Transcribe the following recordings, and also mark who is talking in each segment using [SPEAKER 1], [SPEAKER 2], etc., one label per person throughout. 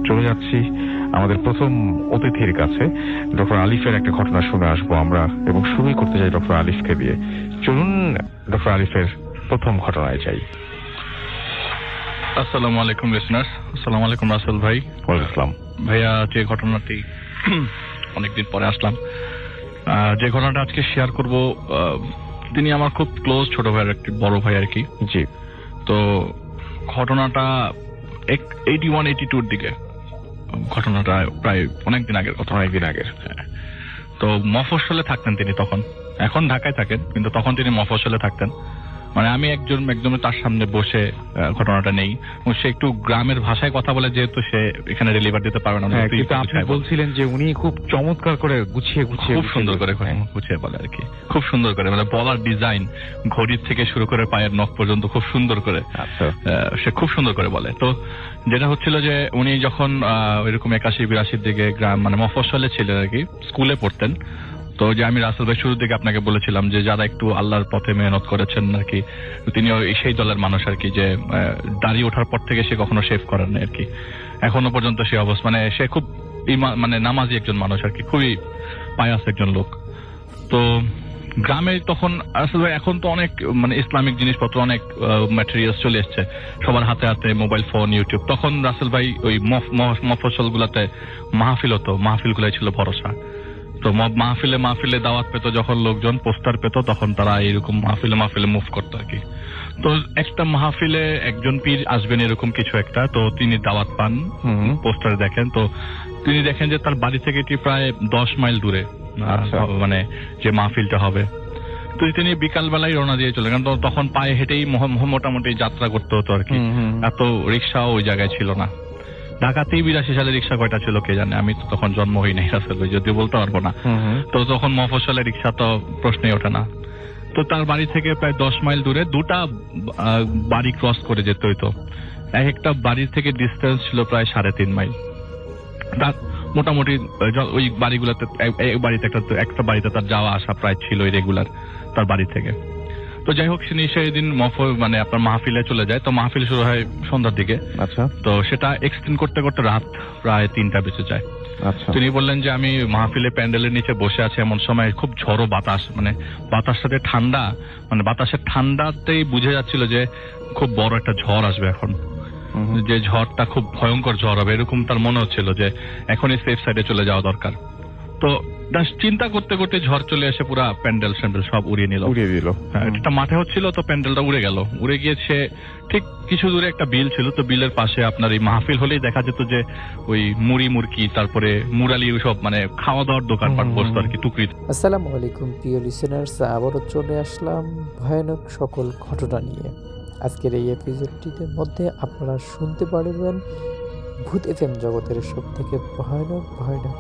[SPEAKER 1] চলে যাচ্ছি আমাদের প্রথম অতিথির কাছে। ডক্টর আলিফের একটা ঘটনা শুনে আসবো আমরা, এবং শুরুই করতে চাই ডক্টর আলিফকে দিয়ে। চলুন ডক্টর আলিফের প্রথম ঘটনায় যাই।
[SPEAKER 2] আসসালামু আলাইকুম লিসনার্স। আসসালামু আলাইকুম রাসেল ভাই।
[SPEAKER 1] ওয়ালাইকুম আসসালাম
[SPEAKER 2] ভাইয়া। যে ঘটনাটি অনেকদিন পরে আসলাম, যে ঘটনাটা আজকে শেয়ার করব, তিনি আমার খুব ক্লোজ ছোট ভাইয়ের একটি বড় ভাই আর কি।
[SPEAKER 1] জি।
[SPEAKER 2] তো ঘটনাটা 81-82 দিকে, ঘটনাটা প্রায় অনেকদিন আগের কথা।
[SPEAKER 1] অনেকদিন আগের।
[SPEAKER 2] তো মফস্বলে থাকতেন তিনি তখন, এখন ঢাকায় থাকেন কিন্তু তখন তিনি মফস্বলে থাকতেন। মানে আমি একদম তার সামনে বসে ঘটনাটা নেই, সে একটু গ্রামের ভাষায় কথা বলে, যেহেতু সে এখানে ডেলিভার দিতে পারবে না।
[SPEAKER 1] আপনি বলছিলেন যে উনি খুব চমৎকার করে গুছিয়ে
[SPEAKER 2] খুব সুন্দর করে গুছিয়ে বলে আর কি, খুব সুন্দর করে, মানে বলার ডিজাইন, ঘড়ির থেকে শুরু করে পায়ের নখ পর্যন্ত খুব সুন্দর করে সে খুব সুন্দর করে বলে। তো যেটা হচ্ছিল যে উনি যখন এরকম 81-82 দিকে গ্রাম মানে মফস্বলে ছিলেন আর কি, স্কুলে পড়তেন। তো যে আমি রাসেল ভাই শুরুর দিকে আপনাকে বলেছিলাম যে যারা একটু আল্লাহর পথে মেহনত করেছেন আর কি, তিনি সেই দলের মানুষ আর কি, যে দাড়ি ওঠার পর থেকে সে কখনো শেভ করেন না আর কি, এখনো পর্যন্ত সে অবস্থা, মানে সে খুব মানে নামাজি একজন মানুষ আর কি, খুবই পায়াস একজন লোক। তো গ্রামে তখন রাসেল ভাই, এখন তো অনেক মানে ইসলামিক জিনিসপত্র, অনেক ম্যাটেরিয়ালস চলে এসছে সবার হাতে হাতে, মোবাইল ফোন, ইউটিউব। তখন রাসেল ভাই ওই মফস্বল গুলাতে মাহফিল হতো, মাহফিল গুলাই ছিল ভরসা। তো মাহফিলে দাওয়াত পেত, যখন লোকজন পোস্টার পেত তখন তারা এইরকম মাহফিলে মুভ করতো আর কি। তো একটা মাহফিলে একজন পীর আসবেন এরকম কিছু একটা, তো তিনি দাওয়াত পান, পোস্টারে দেখেন, তো তিনি দেখেন যে তার বাড়ি থেকে এটি প্রায় 10 মাইল দূরে মানে যে মাহফিলটা হবে। তো তিনি বিকাল বেলায় রওনা দিয়ে চলে গেলেন। তখন পায়ে হেঁটেই মোটামুটি যাত্রা করতে হতো আর কি, এত রিক্সাও ওই জায়গায় ছিল না। ঢাকাতেই 82 সালে রিক্সা কয়টা ছিল কে জানে, আমি তো তখন জন্ম হই নাই রাসেল ভাই, যদিও বলতে পারবো না। তো তখন মফস্বলে রিক্সা তো প্রশ্নই ওঠে না। তো তার বাড়ি থেকে প্রায় 10 মাইল দূরে দুটা বাড়ি ক্রস করে যেতে হইতো। একটা বাড়ির থেকে ডিস্টেন্স ছিল প্রায় 3.5 মাইল। তার মোটামুটি ওই বাড়িগুলোতে একটা বাড়িতে তার যাওয়া আসা প্রায় ছিল রেগুলার তার বাড়ি থেকে। তো যাই হোক, সেই দিন মানে আপনার মাহফিলে চলে যায়। তো মাহফিল শুরু হয় সন্ধ্যার দিকে।
[SPEAKER 1] আচ্ছা।
[SPEAKER 2] তো সেটা এক্সটেন্ড করতে করতে রাত প্রায় 3টা বেজে যায়। আচ্ছা। তিনি বললেন যে আমি মাহফিলে প্যান্ডেলের নিচে বসে আছি, এমন সময় খুব ঝড়ো বাতাস, মানে বাতাসটাতে ঠান্ডা, মানে বাতাসের ঠান্ডাতেই বুঝে যাচ্ছিল যে খুব বড় একটা ঝড় আসবে এখন, যে ঝড়টা খুব ভয়ঙ্কর ঝড় হবে, এরকম তার মনে হচ্ছিল যে এখনই সেফ সাইডে চলে যাওয়া দরকার। তো চিন্তা করতে করতে ঝড় চলে এসে পুরা প্যান্ডেল সব উড়িয়ে দিল। একটা মাঠে হচ্ছিল, তো প্যান্ডেলটা উড়ে গেল। উড়ে গিয়েছে ঠিক কিছু দূরে একটা বিল ছিল, তো বিলের পাশে আপনার এই মাহফিল হলেই দেখা যেত যে ওই মুড়ি মুরকি, তারপরে মুরালি, সব মানে খাওয়া দাওয়ার দোকানপাট বসতো আর কি, টুকরি।
[SPEAKER 3] আসসালামু আলাইকুম প্রিয় লিসেনার্স, আবারও চলে আসলাম ভয়ানক সকল ঘটনা নিয়ে। আজকের এই এপিসোডটির মধ্যে আপনারা শুনতে পারবেন ভূত এফএম জগতের সব থেকে ভয়ানক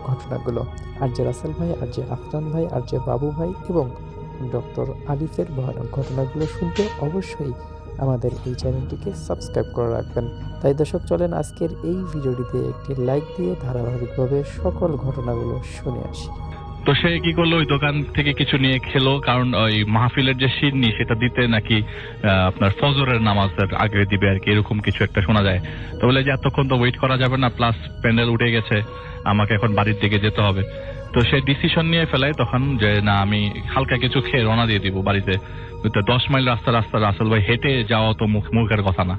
[SPEAKER 3] ঘটনাগুলো। আর যে রাসেল ভাই, আর যে আফরান ভাই, আর যে বাবু ভাই এবং ডক্টর আলিফের ভয়ানক ঘটনাগুলো শুনতে অবশ্যই আমাদের এই চ্যানেলটিকে সাবস্ক্রাইব করে রাখবেন। তাই দর্শক, চলেন আজকের এই ভিডিওটিতে একটি লাইক দিয়ে ধারাবাহিকভাবে সকল ঘটনাগুলো শুনে আসি।
[SPEAKER 2] তো সে কি করলো, ওই দোকান থেকে কিছু নিয়ে খেলো, কারণ ওই মাহফিলের যে সিন্নি সেটা দিতে নাকি আপনার ফজরের নামাজের আগে দিবে আর কি, এরকম কিছু একটা শোনা যায়। তো বলে যে এতক্ষণ তো ওয়েট করা যাবে না, প্লাস প্যান্ডেল উঠে গেছে, আমাকে এখন বাড়ির দিকে যেতে হবে। তো সে ডিসিশন নিয়ে ফেলায় তখন যে না, আমি হালকা কিছু খেয়ে রওনা দিয়ে দিব বাড়িতে। 10 মাইল রাস্তা রাসেল ভাই, হেঁটে যাওয়া তো মুখের কথা না,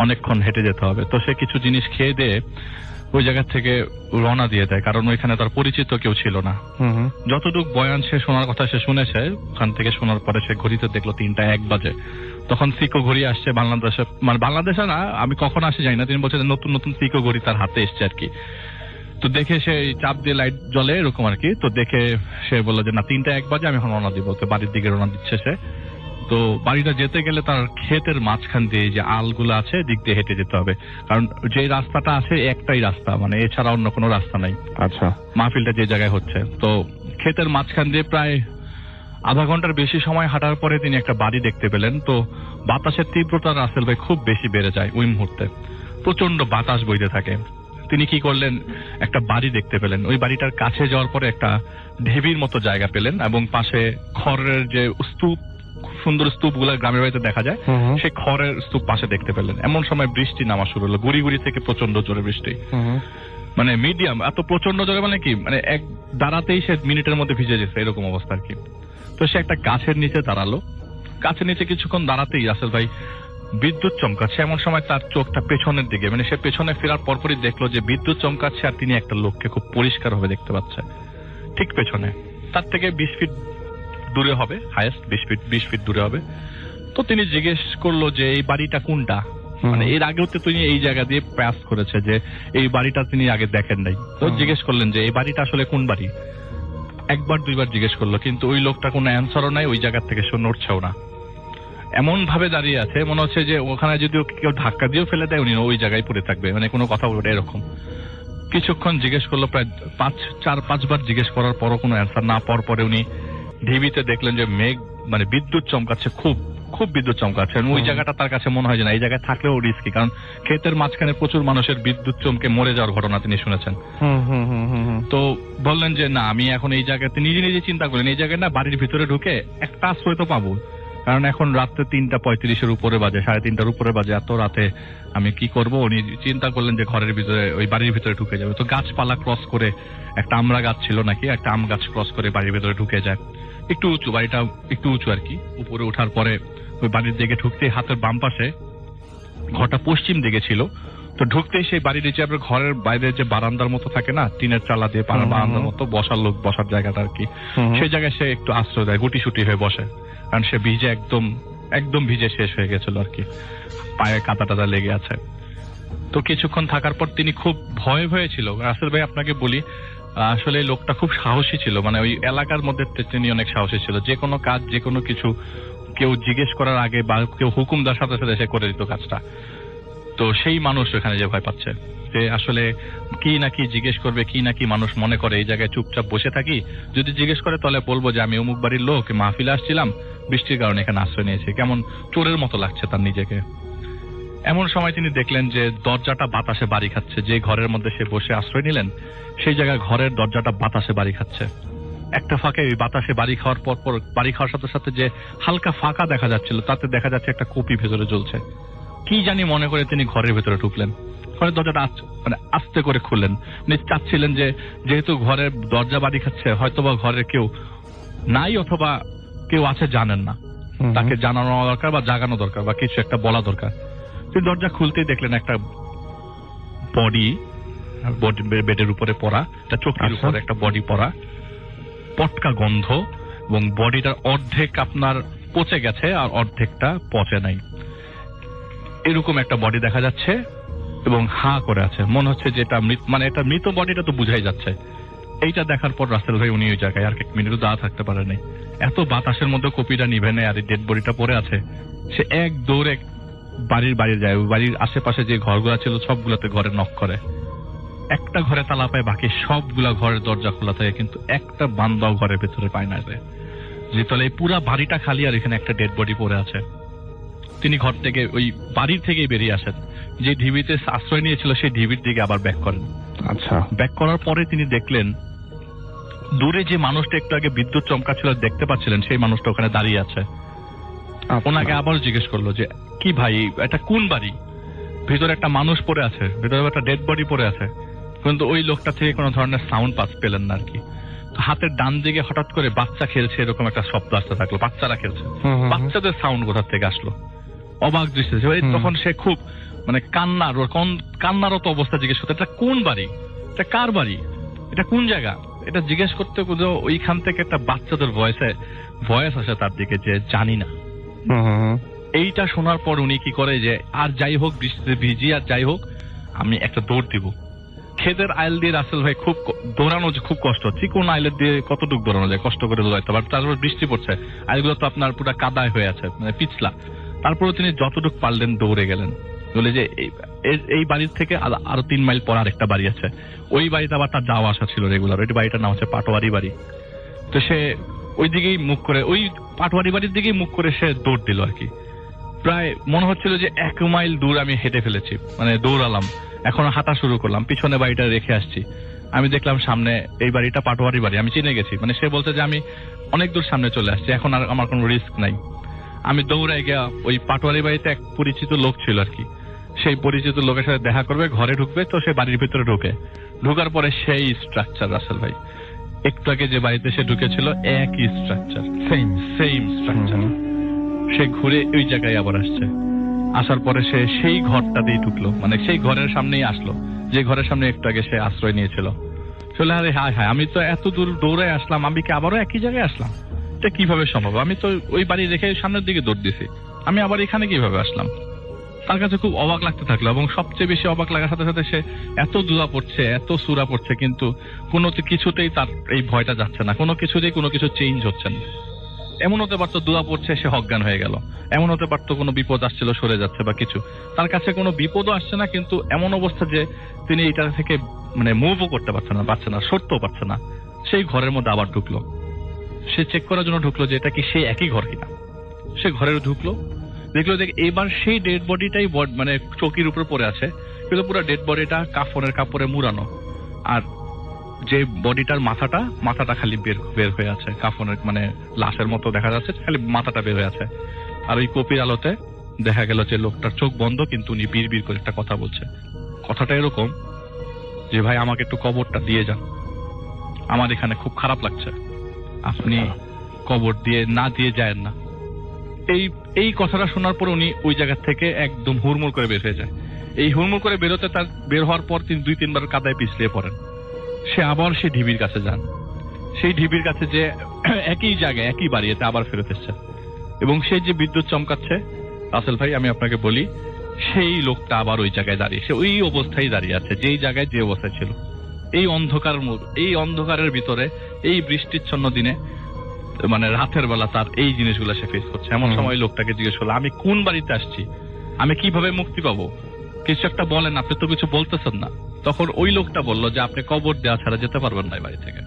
[SPEAKER 2] অনেকক্ষণ হেঁটে যেতে হবে। তো সে কিছু জিনিস খেয়ে দিয়ে ওই জায়গা থেকে রওনা দিয়ে দেয়, কারণ ওইখানে তার পরিচিত কেউ ছিল না। যতটুকু বয়ান সে শোনার কথা সে শুনেছে, ওখান থেকে শোনার পরে সে ঘড়িতে দেখলো 3টা 1 বাজে। তখন সিকো ঘড়ি আসছে বাংলাদেশে, মানে বাংলাদেশে না, আমি কখন আসে যাই না, তিনি বলছে নতুন নতুন সিকো ঘড়ি তার হাতে এসছে আর কি। তো দেখে সে চাপ দিয়ে লাইট জ্বলে এরকম আর কি। তো দেখে সে বললো যে না, 3টা 1 বাজে, আমি এখন রওনা দিব। তো বাড়ির দিকে রওনা দিচ্ছে সে। তো বাড়িটা যেতে গেলে তার ক্ষেতের মাঝখান দিয়ে যে আলগুলো আছে দিক দিয়ে হেঁটে যেতে হবে, কারণ যে রাস্তাটা আছে একটাই রাস্তা, মানে এছাড়া অন্য কোনো রাস্তা নাই। আচ্ছা। মাহফিলটা যে জায়গায় হচ্ছে, তো ক্ষেতের মাঝখান দিয়ে প্রায় আধা ঘন্টার বেশি সময় হাঁটার পরে তিনি একটা বাড়ি দেখতে পেলেন। তো বাতাসের তীব্রতা রাসেল ভাই খুব বেশি বেড়ে যায় ওই মুহূর্তে, প্রচন্ড বাতাস বইতে থাকে। তিনি কি করলেন, একটা বাড়ি দেখতে পেলেন। ওই বাড়িটার কাছে যাওয়ার পরে একটা ঢেবির মতো জায়গা পেলেন, এবং পাশে খড়ের যে স্তূপ সুন্দর স্তূপ গুলা গ্রামের বাড়িতে দেখা যায়, সেই খড়ের স্তূপ পাশে দেখতে পেলেন। এমন সময় বৃষ্টি নামা শুরু হলো, গুড়ি গুড়ি থেকে প্রচন্ড জোরে বৃষ্টি, মানে মিডিয়াম, এত প্রচন্ড জোরে মানে কি, মানে এক দাঁড়াতেই সে মিনিটের মধ্যে ভিজে যেছে, এরকম অবস্থা আর কি। তো সে একটা গাছের নিচে দাঁড়ালো, গাছের নিচে কিছুক্ষণ দাঁড়াতেই রাসেল ভাই বিদ্যুৎ চমকাচ্ছে। এমন সময় তার চোখটা পেছনের দিকে, মানে সে পেছনে ফেরার পরপরই দেখলো যে বিদ্যুৎ চমকাচ্ছে আর তিনি একটা লোককে খুব পরিষ্কার ভাবে দেখতে পাচ্ছে ঠিক পেছনে, তার থেকে 20 ফিট দূরে হবে, হাইয়েস্ট 20 ফিট দূরে হবে। তো তিনি জিজ্ঞেস করলো যে এই বাড়িটা কোনটা, মানে এর আগেও তো তিনি এই জায়গা দিয়ে পাস করেছে, যে এই বাড়িটা তিনি আগে দেখেন নাই। তো জিজ্ঞেস করলেন যে এই বাড়িটা আসলে কোন বাড়ি, একবার দুইবার জিজ্ঞেস করলো, কিন্তু ওই লোকটা কোনো অ্যান্সারও নাই, ওই জায়গা থেকে সে নড়ছেও না, এমন ভাবে দাঁড়িয়ে আছে মনে হচ্ছে যে ওখানে যদি কেউ ধাক্কা দিয়েও ফেলে দেয় উনি ওই জায়গায় পড়ে থাকবে, মানে কোনো কথা বলবে এরকম। কিছুক্ষণ জিজ্ঞেস করলো, প্রায় 4-5 বার জিজ্ঞেস করার পরও কোনো অ্যান্সার না পাওয়ার পরে উনি ঢিবিতে দেখলেন যে মেঘ, মানে বিদ্যুৎ চমকাচ্ছে, খুব খুব বিদ্যুৎ চমকাচ্ছে। ওই জায়গাটা তার কাছে মনে হয় যে না, এই জায়গায় থাকলেও রিস্কি, কারণ ক্ষেতের মাঝখানে প্রচুর মানুষের বিদ্যুৎ চমকে মরে যাওয়ার ঘটনা তিনি শুনেছেন। তো বললেন যে না, আমি এখন এই জায়গাতে নিজে নিজে চিন্তা করলেন, এই জায়গায় না বাড়ির ভিতরে ঢুকে একটা আশ্রয় তো পাবো, কারণ এখন রাত্রে 3:35 উপরে বাজে, 3:30 উপরে বাজে, এত রাতে আমি কি করব। উনি চিন্তা করলেন যে ঘরের ভিতরে, ওই বাড়ির ভিতরে ঢুকে যাবে। তো গাছপালা ক্রস করে, একটা আমড়া গাছ ছিল নাকি, একটা আম গাছ ক্রস করে বাড়ির ভিতরে ঢুকে যায়। একটু উঁচু, বাড়িটা একটু উঁচু আর কি। উপরে ওঠার পরে ওই বাড়ির দিকে ঢুকতে হাতের বাম পাশে, ঘরটা পশ্চিম দিকে ছিল, তো ঢুকতেই সেই বাড়ির নিচে আপনার ঘরের বাইরে যে বারান্দার মতো থাকে না, টিনের চালা দিয়ে বারান্দার মতো বসার লোক বসার জায়গাটা আর কি, সেই জায়গায় সে একটু আশ্রয় দেয়, গুটিসুটি হয়ে বসে, কারণ সে ভিজে একদম ভিজে শেষ হয়ে গেছিল আর কি, পায়ে কাদা টাদা লেগে আছে। তো কিছুক্ষণ থাকার পর তিনি খুব ভয়ে ছিল। রাসেল ভাই আপনাকে বলি, আসলে লোকটা খুব সাহসী ছিল, মানে ওই এলাকার মধ্যে তিনি অনেক সাহসী ছিল, যে কোনো কাজ, যে কোনো কিছু কেউ জিজ্ঞেস করার আগে বা কেউ হুকুম দেওয়ার সাথে সাথে সে করে দিত কাজটা। তো সেই মানুষ এখানে যে ভয় পাচ্ছে, যে আসলে কি নাকি জিজ্ঞেস করবে, কি নাকি মানুষ মনে করে, এই জায়গায় চুপচাপ বসে থাকি, যদি জিজ্ঞেস করে তাহলে বলবো যে আমি অমুক বাড়ির লোক, মাহফিলে আসছিলাম, বৃষ্টির কারণে এখানে আশ্রয় নিয়েছি, কেমন চোরের মতো লাগছে তার নিজেকে। এমন সময় তিনি দেখলেন যে দরজাটা বাতাসে বাড়ি খাচ্ছে, যে ঘরের মধ্যে সে বসে আশ্রয় নিলেন সেই জায়গায় ঘরের দরজাটা বাতাসে বাড়ি খাচ্ছে। একটা ফাঁকে ওই বাতাসে বাড়ি খাওয়ার পর বাড়ি খাওয়ার সাথে সাথে যে হালকা ফাঁকা দেখা যাচ্ছিল, তাতে দেখা যাচ্ছে একটা কপি ভেতরে জ্বলছে। কি জানি মনে করে তিনি ঘরের ভেতরে ঢুকলেন, ঘরের দরজাটা মানে আস্তে করে খুললেন। উনি চাচ্ছিলেন যে যেহেতু ঘরের দরজা বাড়ি খাচ্ছে, হয়তোবা ঘরের কেউ নাই অথবা কেউ আছে জানেন না, তাকে জানানো দরকার বা জাগানো দরকার বা কিছু একটা বলা দরকার। তিনি দরজা খুলতেই দেখলেন একটা বডি বেডের উপরে পড়া, একটা চোখের উপরে একটা বডি পড়া, পটকা গন্ধ, এবং বডিটার অর্ধেক আপনার পচে গেছে আর অর্ধেকটা পচে নাই, এরকম একটা বডি দেখা যাচ্ছে এবং হা করে আছে। মনে হচ্ছে যে এটা মানে এটা মৃত বডিটা তো বুঝাই যাচ্ছে। এইটা দেখার পর রাসেল ভাই উনি ওই জায়গায় আর 1 মিনিটও দাঁড়া থাকতে পারেনি। এত বাতাসের মধ্যে কপিটা নিভে নেয় আর ডেড বডিটা পড়ে আছে, সে এক দৌড়ে বাড়ির যায়। বাড়ির আশেপাশে যে ঘরগুলা ছিল সবগুলোতে ঘরে নক করে, একটা ঘরে তালা পায়, বাকি সবগুলা ঘরের দরজা খোলা থাকে, কিন্তু একটা বান্দাও ঘরের ভেতরে পায় না। যে তাহলে এই পুরা বাড়িটা খালি আর এখানে একটা ডেড বডি পড়ে আছে। তিনি ঘর থেকে, ওই বাড়ির থেকেই বেরিয়ে আসেন, যে ঢিবিতে আশ্রয় নিয়েছিল সেই ঢিবির দিকে আবার ব্যাক করেন। আচ্ছা, ব্যাক করার পরে তিনি দেখলেন দূরে যে মানুষটা একটু আগে বিদ্যুৎ চমকাচ্ছিল দেখতে পাচ্ছিলেন, সেই মানুষটা ওখানে দাঁড়িয়ে আছে। ওনাকে আবার জিজ্ঞেস করলো যে কি ভাই, এটা কোন বাড়ি, ভিতরে একটা মানুষ পড়ে আছে, ভিতরে একটা ডেড বডি পড়ে আছে, কিন্তু ওই লোকটা থেকে কোনো ধরনের সাউন্ড পেলেন না আর কি। হাতের ডান দিকে হঠাৎ করে বাচ্চা খেলছে, এরকম একটা শব্দ আসতে থাকলো, বাচ্চারা খেলছে, বাচ্চাদের সাউন্ড কোথা থেকে আসলো, অবাক দৃষ্টি। তখন সে খুব মানে কান্নারত অবস্থা জিজ্ঞেস করতে, এটা কোন বাড়ি, এটা কার বাড়ি, এটা কোন জায়গা, এটা জিজ্ঞেস করতে ওইখান থেকে একটা বাচ্চাদের ভয়েস আসে তার দিকে যে জানি না। এইটা শোনার পর উনি কি করে যে আর যাই হোক, বৃষ্টিতে ভিজি আর যাই হোক, আমি একটা দৌড় দিব। ক্ষেতের আইল দিয়ে রাসেল ভাই খুব দৌড়ানো খুব কষ্ট, চিকন আইলের দিয়ে কতটুকু দৌড়ানো যায়, কষ্ট করে দৌড়াইতে পারে। তারপর বৃষ্টি পড়ছে, আইলগুলো তো আপনার পুরো কাদায় হয়ে আছে, মানে পিছলা। তারপরে তিনি যতটুকু পারলেন দৌড়ে গেলেন। বলে যে এই বাড়ির থেকে আরো 3 মাইল পর আরেকটা বাড়ি আছে, ওই বাড়িতে আবার তার যাওয়া আসা ছিল রেগুলার। ওই বাড়িটার নাম হচ্ছে পাটোয়ারি বাড়ি। তো সে ওই দিকেই মুখ করে, ওই পাটোয়ারি বাড়ির দিকেই মুখ করে সে দৌড় দিল আর কি। প্রায় মনে হচ্ছিল যে 1 মাইল দূর আমি হেঁটে ফেলেছি, মানে দৌড়ালাম, এখন হাঁটা শুরু করলাম, পিছনে বাড়িটা রেখে আসছি। আমি দেখলাম সামনে এই বাড়িটা পাটোয়ারি বাড়ি, আমি চিনে গেছি, মানে সে বলছে যে আমি অনেক দূর সামনে চলে আসছি, এখন আর আমার কোনো রিস্ক নাই। আমি দৌড়াই গিয়া ওই পাটোয়ারি বাড়িতে এক পরিচিত লোক ছিল আর কি, সেই পরিচিত লোকের সাথে দেখা করবে, ঘরে ঢুকবে, তো সে বাড়ির ভিতরে ঢোকার পরে সেই স্ট্রাকচার রাসেল ভাই, একটু আগে যে বাড়িতে সে ঢুকেছিল একই স্ট্রাকচার, সেম স্ট্রাকচার। সে ঘুরে ওই জায়গায় আবার আসছে, আসার পরে সে সেই ঘরটাতেই ঢুকলো, মানে সেই ঘরের সামনেই আসলো যে ঘরের সামনে একটু আগে সে আশ্রয় নিয়েছিল। চলে আরে হায় হায়, আমি তো এত দূর দৌড়ে আসলাম, আমি কি আবারও একই জায়গায় আসলাম? এটা কিভাবে সম্ভব? আমি তো ওই বাড়ি রেখে সামনের দিকে দৌড় দিছি, আমি আবার এখানে কিভাবে আসলাম? তার কাছে খুব অবাক লাগতে থাকলো, এবং সবচেয়ে বেশি অবাক লাগার সাথে সাথে সে এত দুয়া পড়ছে, এত সূরা পড়ছে, কিন্তু কোনো কিছুতেই তার এই ভয়টা যাচ্ছে না, কোনো কিছুতেই কোনো কিছু চেঞ্জ হচ্ছে না। এমন হতে পারতো দোয়া পড়ছে সে অজ্ঞান হয়ে গেল, এমন হতে পারতো কোনো বিপদ আসছিল সরে যাচ্ছে বা কিছু, তার কাছে কোনো বিপদও আসছে না, কিন্তু এমন অবস্থা যে তিনি এটা থেকে মানে মুভও করতে পারছে না, সরতেও পারছে না। সেই ঘরের মধ্যে আবার ঢুকলো, সে চেক করার জন্য ঢুকলো যে এটা কি সেই একই ঘর কিনা। সে ঘরে ঢুকলো, দেখলো যে এবার সেই ডেড বডিটাই মানে চৌকির উপর পড়ে আছে, কিন্তু পুরো ডেড বডিটা কাফনের কাপড়ে মুড়ানো, আর যে বডিটার মাথাটা খালি বের হয়ে আছে, কাফনের মানে লাশের মতো দেখা যাচ্ছে, খালি মাথাটা বের হয়ে আছে। আর ওই কপির আলোতে দেখা গেল যে লোকটার চোখ বন্ধ, কিন্তু উনি বিড়বিড় করে একটা কথা বলছে। কথাটা এরকম যে, ভাই আমাকে একটু কবরটা দিয়ে যান, আমার এখানে খুব খারাপ লাগছে, আপনি কবর না দিয়ে যায় না। এই কথাটা শোনার পর উনি ওই জায়গা থেকে একদম হুড়মুড় করে বের হয়ে যায়। এই হুড়মুড় করে বেরোতে তার বের হওয়ার পর তিনি 2-3 বার কাদায় পিছলিয়ে পড়েন। সে আবার সেই ঢিবির কাছে যান, সেই ঢিবির কাছে যে একই জায়গায় একই বাড়িতে আবার ফেরত এসছে, এবং সেই যে বিদ্যুৎ চমকাচ্ছে, রাসেল ভাই আমি আপনাকে বলি, সেই লোকটা আবার ওই জায়গায় দাঁড়িয়ে, সে ওই অবস্থায় দাঁড়িয়ে আছে যেই জায়গায় যে অবস্থায় ছিল। এই অন্ধকারের ভিতরে, এই বৃষ্টিচ্ছন্ন দিনে, মানে রাতের বেলা তার এই জিনিসগুলো সে ফেস করছে। এমন সময় লোকটাকে জিজ্ঞেস করলো, আমি কোন বাড়িতে আসছি, আমি কিভাবে মুক্তি পাবো, কিছু একটা বলেন, আপনি তো কিছু বলতেছেন না। তখন ওই লোকটা বলল যে আপনি কবর দেওয়া ছাড়া যেতে পারবেন না এই বাড়ি থেকে,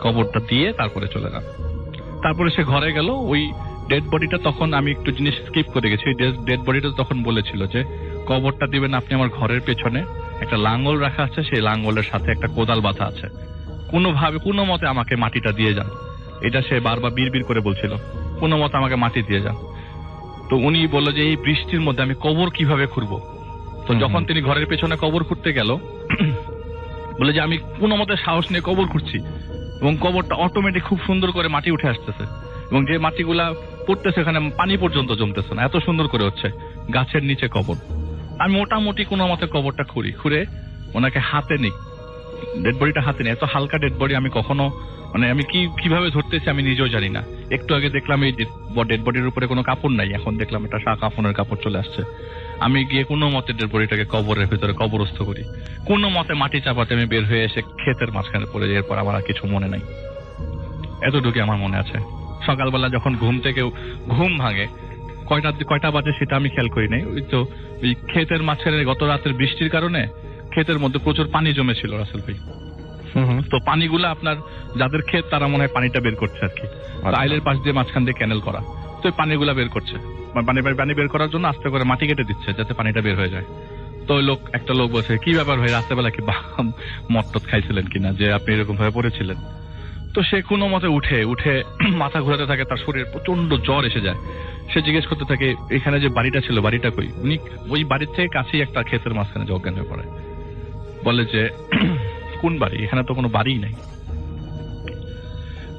[SPEAKER 2] কবরটা দিয়ে তারপরে চলে যান। তারপরে সে ঘরে গেল। ওই ডেড বডিটা, তখন আমি একটু জিনিস স্কিপ করে গেছি, ডেড বডিটা তখন বলেছিল যে কবরটা দিবেন আপনি আমার ঘরের পেছনে, একটা লাঙ্গল রাখা আছে, সেই লাঙ্গলের সাথে একটা কোদাল বাঁধা আছে, কোনো মতে আমাকে মাটিটা দিয়ে যান। এটা সে বারবার বিড়বিড় করে বলছিল, কোনো মতে আমাকে মাটি দিয়ে যান। তো উনি বললো যে এই বৃষ্টির মধ্যে আমি কবর কিভাবে খুঁড়বো। তো যখন তিনি ঘরের পেছনে কবর খুঁড়তে গেল, বলে যে আমি কোনো মতে সাহস নিয়ে কবর খুঁড়ছি, এবং কবরটা অটোমেটিক খুব সুন্দর করে মাটি উঠে আসতেছে, এবং যে মাটিগুলা পড়তেছে এখানে পানি পর্যন্ত জমতেছে না, এত সুন্দর করে হচ্ছে। গাছের নিচে কবর। আমি মোটামুটি কোনো মতে কবরটা খুঁড়ে ওনাকে হাতে নিই, ডেড বডিটা হাতে নিই। এত হালকা ডেড বডি আমি কখনো, মানে আমি কিভাবে ধরতেছি আমি নিজেও জানি না। একটু আগে দেখলাম এই ডেড বডির উপরে কোনো কাপড় নাই, এখন দেখলাম এটা কাফনের কাপড় চলে আসছে। আমি গিয়ে কোনো মতে ডেড বডিটাকে কবরের ভিতরে কবরস্থ করি, কোনো মতে মাটি চাপাতে আমি বের হয়ে এসে ক্ষেতের মাঝখানে পড়ে যাই। এরপর আমার আর কিছু মনে নাই, এতটুকু আমার মনে আছে। সকালবেলা যখন ঘুম ভাঙে, কয়টা বাজে সেটা আমি খেয়াল করি নাই। ওই ক্ষেতের মাঝখানে গত রাতের বৃষ্টির কারণে ক্ষেতের মধ্যে প্রচুর পানি জমেছিল রাসেল ভাই। তো পানিগুলা আপনার যাদের ক্ষেত তারা মনে হয় পানিটা বের করছে আর কি, আইলের পাশ দিয়ে মাঝখান দিয়ে ক্যানেল করা, তো ওই পানিগুলা বের করছে। পানি বের করার জন্য আস্তে করে মাটি কেটে দিচ্ছে যাতে পানিটা বের হয়ে যায়। তো ওই একটা লোক বলছে, কি ব্যাপার ভাই, রাত্রেবেলা কি মট্টত খাইছিলেন কিনা যে আপনি এরকম ভাবে পড়েছিলেন? তো সে কোনো মতে উঠে মাথা ঘোরাতে থাকে, তার শরীরে প্রচন্ড জ্বর এসে যায়। সে জিজ্ঞেস করতে থাকে এখানে যে বাড়িটা ছিল, বাড়িটা কই? উনি ওই বাড়ির থেকে কাছেই একটা ক্ষেতের মাঝখানে অজ্ঞান হয়ে পড়ে। বলে যে কোন বাড়ি, এখানে তো কোনো বাড়িই নাই।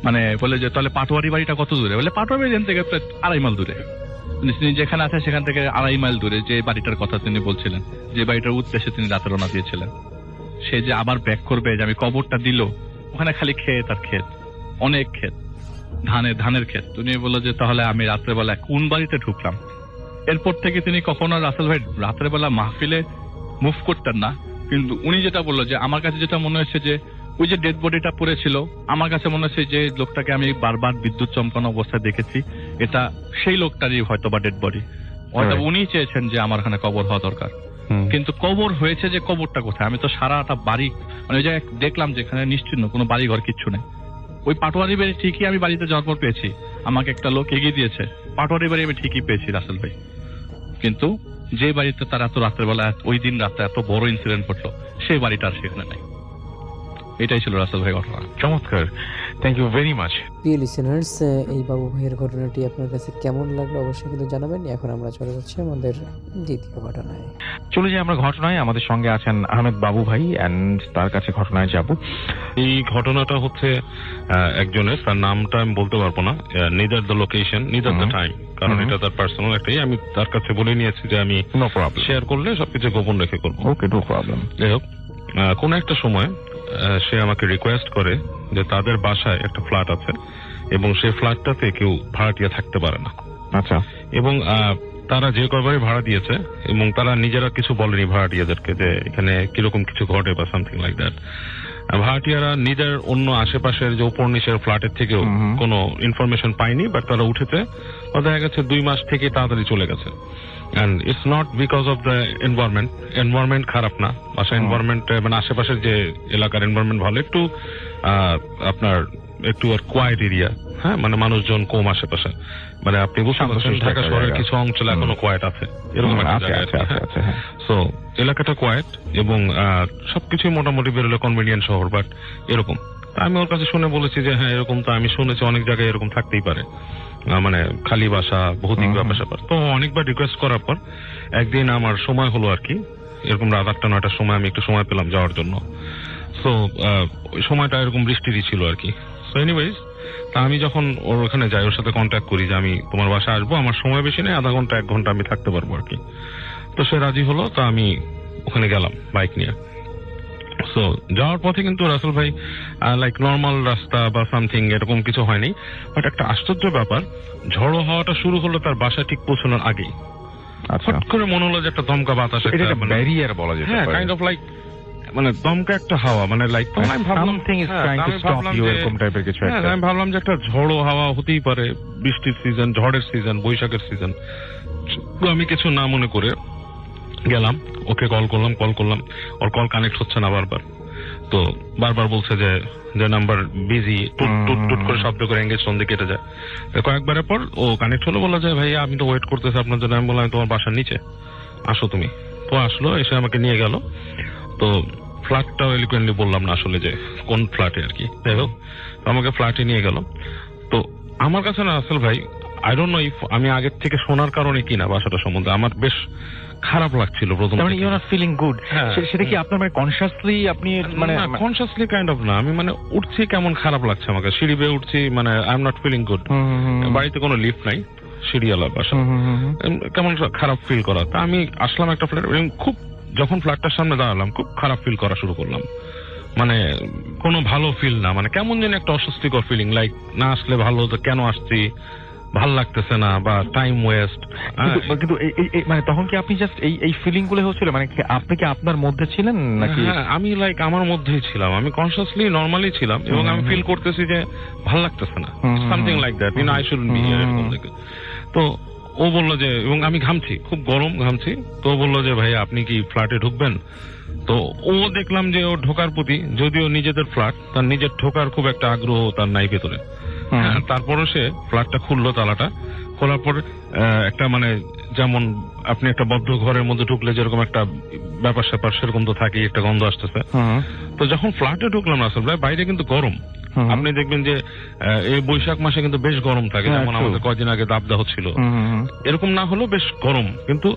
[SPEAKER 2] মানে বলে যে তাহলে পাটোয়ারি বাড়িটা কত দূরে? বলে পাটোয়ারি বাড়ি থেকে প্রায় 2.5 মাইল দূরে। তিনি যেখানে আছে সেখান থেকে 2.5 মাইল দূরে যে বাড়িটার কথা তিনি বলছিলেন, যে বাড়িটার উদ্দেশ্যে তিনি রাতে রওনা দিয়েছিলেন। সে যে আবার ব্যাক করবে, যে আমি কবরটা দিল, ওখানে খালি ক্ষেত আর ক্ষেত, অনেক ক্ষেত, ধানের ক্ষেত। তুমি বললো যে তাহলে আমি রাত্রেবেলা কোন বাড়িতে ঢুকলাম? এরপর থেকে তিনি কখনো রাসেল ভাই রাত্রেবেলা মাহফিলে মুভ করতেন না। কিন্তু উনি যেটা বললো যে আমার কাছে যেটা মনে হয়েছে যে ওই যে ডেড বডিটা পড়েছিল, আমার কাছে মনে হচ্ছে যে লোকটাকে আমি বারবার বিদ্যুৎ চমকানো অবস্থায় দেখেছি, এটা সেই লোকটারই হয়তো বা ডেড বডি। হয়তো উনি চেয়েছেন যে আমার এখানে কবর হওয়া দরকার, কিন্তু কবর হয়েছে যে কবরটা কোথায়? আমি তো সারাটা বাড়ি, মানে ওই জায়গায় দেখলাম যেখানে নিশ্চিন্ন কোনো বাড়ি ঘর কিচ্ছু নেই। ওই পাটোয়ারি বাড়ি ঠিকই আমি বাড়িতে যাওয়ার পর পেয়েছি, আমাকে একটা লোক এগিয়ে দিয়েছে, পাটোয়ারি বাড়ি আমি ঠিকই পেয়েছি রাসেল ভাই। কিন্তু যে বাড়িতে তার এত রাতের বেলা ওই দিন রাতে এত বড় ইনসিডেন্ট ঘটলো, সেই বাড়িটা আর সেখানে নাই। এটাই ছিল রাসেল ভাই ঘটনা।
[SPEAKER 1] চমৎকার, থ্যাংক ইউ ভেরি মাচ।
[SPEAKER 3] প্রিয় লিসেনার্স, এই বাবু ভাইয়ের ঘটনাটি আপনার কাছে কেমন লাগলো অবশ্যই কিন্তু জানাবেন। এখন আমরা চলে যাচ্ছি আমাদের দ্বিতীয় ঘটনায়।
[SPEAKER 1] চলে যাই আমরা ঘটনায়। আমাদের সঙ্গে আছেন আহমেদ বাবু ভাই, এন্ড তার কাছে ঘটনায় যাব।
[SPEAKER 4] এই ঘটনাটা হচ্ছে একজনের, তার নামটা আমি বলতে পারবো না, neither the location neither the time, কারণ এটা তার পার্সোনাল একটাই, আমি তার কাছে বলে নিয়েছি যে আমি
[SPEAKER 1] নো প্রবলেম,
[SPEAKER 4] শেয়ার করলে সবকিছু গোপন রেখে করবো।
[SPEAKER 1] ওকে, নো প্রবলেম।
[SPEAKER 4] যাই হোক, কোন একটা সময় সে আমাকে রিকোয়েস্ট করে যে তাদের বাসায় একটা ফ্ল্যাট আছে এবং সেই ফ্ল্যাটটাতে কেউ ভাড়াটিয়া থাকতে পারে না।
[SPEAKER 1] আচ্ছা।
[SPEAKER 4] এবং তারা যে কয়বারই ভাড়া দিয়েছে এবং তারা নিজেরা কিছু বলেনি ভাড়াটিয়াদেরকে যে এখানে কিরকম কিছু ঘটে বা সামথিং লাইক দ্যাট। ভাড়াটিয়ারা নিজের অন্য আশেপাশের যে উপর নিচের ফ্ল্যাটের থেকেও কোনো ইনফরমেশন পায়নি, বাট তারা উঠেছে, দেখা গেছে 2 মাস থেকে তাড়াতাড়ি চলে গেছে। And it's not because of the environment খারাপ না, বাসা এনভায়রনমেন্ট মানে আশেপাশের যে এলাকার এনভায়রনমেন্ট ভালো, একটু আপনার একটু আর কোয়াইট এরিয়া, হ্যাঁ, মানে মানুষজন কম আশেপাশে, মানে আপনি বুঝতে পারছেন ঢাকা শহরের কিছু অঞ্চল এখনো কোয়াইট আছে, এরকম একটা জায়গা। সো এলাকাটা কোয়াইট এবং সবকিছুই মোটামুটি বেরোলে কনভিনিয়েন্ট শহর, বাট এরকম। আমি ওর কাছে শুনে বলেছি যে হ্যাঁ এরকম তো আমি শুনেছি অনেক জায়গায় এরকম থাকতেই পারে, মানে খালি বাসা, ভৌতিক ব্যাপার। তো অনেকবার রিকোয়েস্ট করার পর একদিন আমার সময় হলো আর কি, এরকম রাত 8টা 9টার সময় আমি একটু সময় পেলাম যাওয়ার জন্য। সো ওই সময়টা এরকম বৃষ্টিরই ছিল আর কি। সো এনিওয়েজ, তা আমি যখন ওর ওখানে যাই, ওর সাথে কন্ট্যাক্ট করি যে আমি তোমার বাসায় আসবো, আমার সময় বেশি নেই, আধা ঘন্টা 1 ঘন্টা আমি থাকতে পারবো আর কি। তো সে রাজি হলো, তা আমি ওখানে গেলাম বাইক নিয়ে। সো যাওয়ার পথে কিন্তু রাসেল ভাই লাইক নর্মাল রাস্তা বা সামথিং এরকম কিছু হয়নি, বাট একটা আশ্চর্য ব্যাপার, ঝড়ো হওয়াটা শুরু হলো তার বাসা ঠিক পৌঁছানোর আগেই। হঠাৎ করে মনে হলো যে একটা দমকা বাতাস,
[SPEAKER 1] ব্যারিয়ার বলা যেতে
[SPEAKER 4] হ্যাঁ,
[SPEAKER 1] পারে,
[SPEAKER 4] কাইন্ড অফ লাইক মানে দমকা একটা হাওয়া, মানে like
[SPEAKER 1] something is trying to stop you, এরকম টাইপের কিছু একটা।
[SPEAKER 4] আমি ভাবলাম যে একটা ঝড়ো হাওয়া হতেই পারে, বৃষ্টির সিজন, ঝড়ের সিজন, বৈশাখের সিজন। তো আমি কিছু না মনে করে গেলাম, ওকে কল করলাম, ওর কল কানেক্ট হচ্ছে না বারবার। তো বারবার বলছে যে নাম্বার বিজি, টুট করে শব্দ করে এঙ্গেজ ফোন দিয়ে কেটে যায়। কয়েকবারের পর ও কানেক্ট হলো, বলা যায় ভাই আমি তো ওয়েট করতেছি আপনার জন্য। আমি বললাম আমি তোমার বাসার নিচে, আসো তুমি। তো আসলো, এসে আমাকে নিয়ে গেল। তো ফ্ল্যাটটাও এলিকুয়েন্টলি বললাম না আসলে যে কোন ফ্ল্যাটে আর কি। যাই হোক, আমাকে ফ্ল্যাটে নিয়ে গেল। তো আমার কাছে না আসল ভাই, আই ডোন্ট নো ইফ আমি আগের থেকে শোনার কারণে কিনা বাসাটা সম্বন্ধে আমার বেশ খারাপ লাগছিল প্রথম।
[SPEAKER 1] মানে you are not feeling good, সেটা কি আপনার মানে কনসিয়াসলি আপনি মানে
[SPEAKER 4] কনসিয়াসলি কাইন্ড অফ না, আমি মানে উঠছি কেমন খারাপ লাগছে আমাকে, সিঁড়ি বেয়ে উঠছি, মানে I am not feeling good. বাড়িতে কোনো লিফট নাই, সিঁড়িওয়ালা বাসা, কেমন খারাপ ফিল করা। তা আমি আসলাম একটা ফ্ল্যাট, খুব যখন ফ্ল্যাটটার সামনে দাঁড়ালাম খুব খারাপ ফিল করা শুরু করলাম, মানে কোনো ভালো ফিল না, মানে কেমন যেন একটা অস্বস্তিকর ফিলিং, লাইক না আসলে ভালো হতো, কেন আসছি, ভাল লাগতেছে না, বা টাইম ওয়েস্ট।
[SPEAKER 1] কিন্তু মানে তখন কি আপনি জাস্ট এই ফিলিং গুলো হচ্ছিল, মানে আপনি কি আপনার মধ্যে ছিলেন নাকি?
[SPEAKER 4] আমি লাইক আমার মধ্যেই ছিলাম, আমি কনসিয়াসলি নরমালি ছিলাম এবং আমি ফিল করতেছি যে ভাল লাগতেছে না, something like that, you know I shouldn't be here. তো ও বললো যে, এবং আমি ঘামছি, খুব গরম ঘামছি। তো ও বললো যে ভাই আপনি কি ফ্ল্যাটে ঢুকবেন? তো ও দেখলাম যে ও ঢোকার প্রতি, যদিও নিজেদের ফ্ল্যাট, তার নিজের ঢোকার খুব একটা আগ্রহ তার নাই ভেতরে। তারপরও সে ফ্ল্যাটটা খুললো, তালাটা খোলার পর একটা মানে যেমন আপনি একটা বদ্ধ ঘরের মধ্যে ঢুকলে যেরকম একটা ব্যাপার স্যাপার সেরকম তো থাকে, একটা গন্ধ আসতেছে। তো যখন ফ্ল্যাটে ঢুকলাম আসল ভাই, বাইরে কিন্তু গরম। আপনি দেখবেন যে এই বৈশাখ মাসে কিন্তু বেশ গরম থাকে, যেমন আমাদের কয়েকদিন আগে দাবদাহ ছিল, এরকম না হলেও বেশ গরম। কিন্তু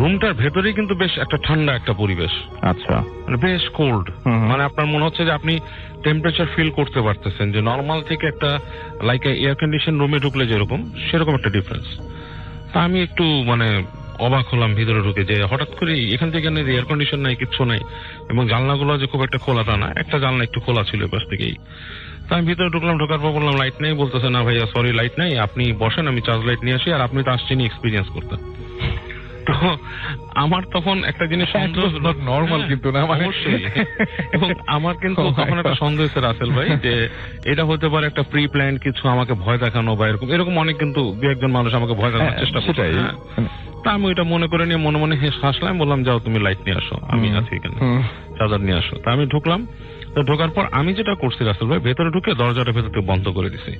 [SPEAKER 4] রুমটার ভেতরেই কিন্তু বেশ একটা ঠান্ডা একটা পরিবেশ।
[SPEAKER 1] আচ্ছা,
[SPEAKER 4] মানে বেশ কোল্ড, মানে আপনার মনে হচ্ছে যে আপনি টেম্পারেচার ফিল করতে পারতেছেন, যে নর্মাল থেকে একটা লাইক এয়ার কন্ডিশন রুমে ঢুকলে যেরকম, সেরকম একটা ডিফারেন্স। তা আমি একটু মানে অবাক হলাম ভিতরে ঢুকে, যে হঠাৎ করে এখান থেকে এয়ার কন্ডিশন নাই, কিচ্ছু নাই, এবং জানলাগুলো যে খুব একটা খোলা তা না, একটা জানলা একটু খোলা ছিল পাশ থেকেই। তা আমি ভিতরে ঢুকলাম, ঢোকার পর বললাম লাইট নেই, বলতেছে না ভাইয়া সরি লাইট নেই, আপনি বসেন আমি চার্জ লাইট নিয়ে আসি, আর আপনি তো আসছেনই এক্সপিরিয়েন্স করতে। তো আমার তখন একটা জিনিস
[SPEAKER 1] নর্মাল কিন্তু না, মানে
[SPEAKER 4] এবং আমার কিন্তু তখন একটা সন্দেহ হয়েছে রাসেল ভাই, যে এটা হতে পারে একটা প্রি প্ল্যান কিছু, আমাকে ভয় দেখানো বা এরকম অনেক কিন্তু দু একজন মানুষ আমাকে ভয় দেখানোর চেষ্টা করছে। তা আমি ওইটা মনে করে নিয়ে মনে মনে হাসলাম, বললাম যাও তুমি লাইট নিয়ে আসো, আমি আছি এখানে, চার্জার নিয়ে আসো। তা আমি ঢুকলাম। তো ঢোকার পর আমি যেটা করছি রাসেল ভাই, ভেতরে ঢুকে দরজাটা ভেতর থেকে বন্ধ করে দিছি।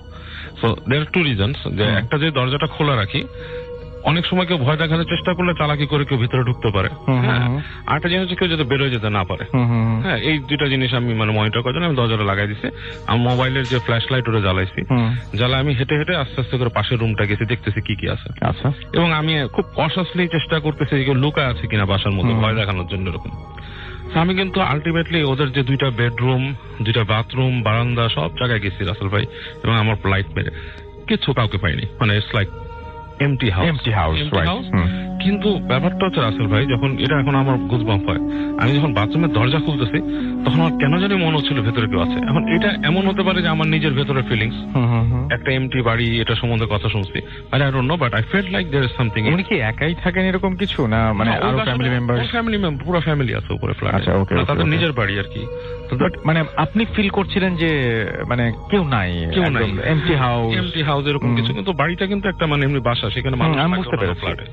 [SPEAKER 4] সো দেয়ার টু রিজনস, যে একটা যে দরজাটা খোলা রাখি, অনেক সময় কেউ ভয় দেখানোর চেষ্টা করলে চালাকি করে কেউ ভিতরে ঢুকতে পারে। হ্যাঁ, আরেকটা জিনিস হচ্ছে কেউ যাতে বেরোয় যেতে না পারে। হ্যাঁ, এই দুইটা জিনিস আমি মানে মনিটর করার জন্য আমি দরজাটা লাগাই দিছি। আমি মোবাইলের যে ফ্ল্যাশ লাইট ওটা জ্বালাইছি, জ্বালা আমি হেঁটে হেঁটে আস্তে আস্তে করে পাশের রুমটা গেছি, দেখতেছি কি কি আছে।
[SPEAKER 1] আচ্ছা,
[SPEAKER 4] এবং আমি খুব কনসাসলি চেষ্টা করতেছি যে কেউ লুকা আছে কিনা বাসার মধ্যে ভয় দেখানোর জন্য এরকম। আমি কিন্তু আলটিমেটলি ওদের যে 2টা বেডরুম, 2টা বাথরুম, বারান্দা সব জায়গায় গেছি রাসেল ভাই, এবং আমার লাইট মেরে কিছু কাউকে পাইনি। মানে ইটস লাইক এমটি হাউস। কিন্তু ব্যাপারটা হচ্ছে রাসেল ভাই, যখন এটা এখন আমার গুজবাম্প হয়, আমি যখন বাথরুমের দরজা খুলতেছি তখন আমার কেন জানি মনে হচ্ছিল ভেতরে কেউ আছে। এখন এটা এমন হতে পারে যে আমার নিজের ভেতরের ফিলিংস, একটা এমটি বাড়ি, এটা সম্বন্ধে কথা শুনছি, I don't know, but I felt like there is something.
[SPEAKER 1] উনি কি একাই থাকেন এরকম কিছু না, মানে আরো ফ্যামিলি মেম্বার?
[SPEAKER 4] পুরো ফ্যামিলি আছে উপরে ফ্ল্যাটে।
[SPEAKER 1] আচ্ছা, ওকে,
[SPEAKER 4] তাদের নিজের বাড়ি আর কি।
[SPEAKER 1] মানে আপনি ফিল করছিলেন যে মানে কেউ নাই, এমটি হাউস
[SPEAKER 4] এরকম কিছু, কিন্তু বাড়িটা কিন্তু একটা মানে এমনি বাসা, সেখানে মানুষ
[SPEAKER 1] বুঝতে পেরেছি।
[SPEAKER 4] ফ্ল্যাটে।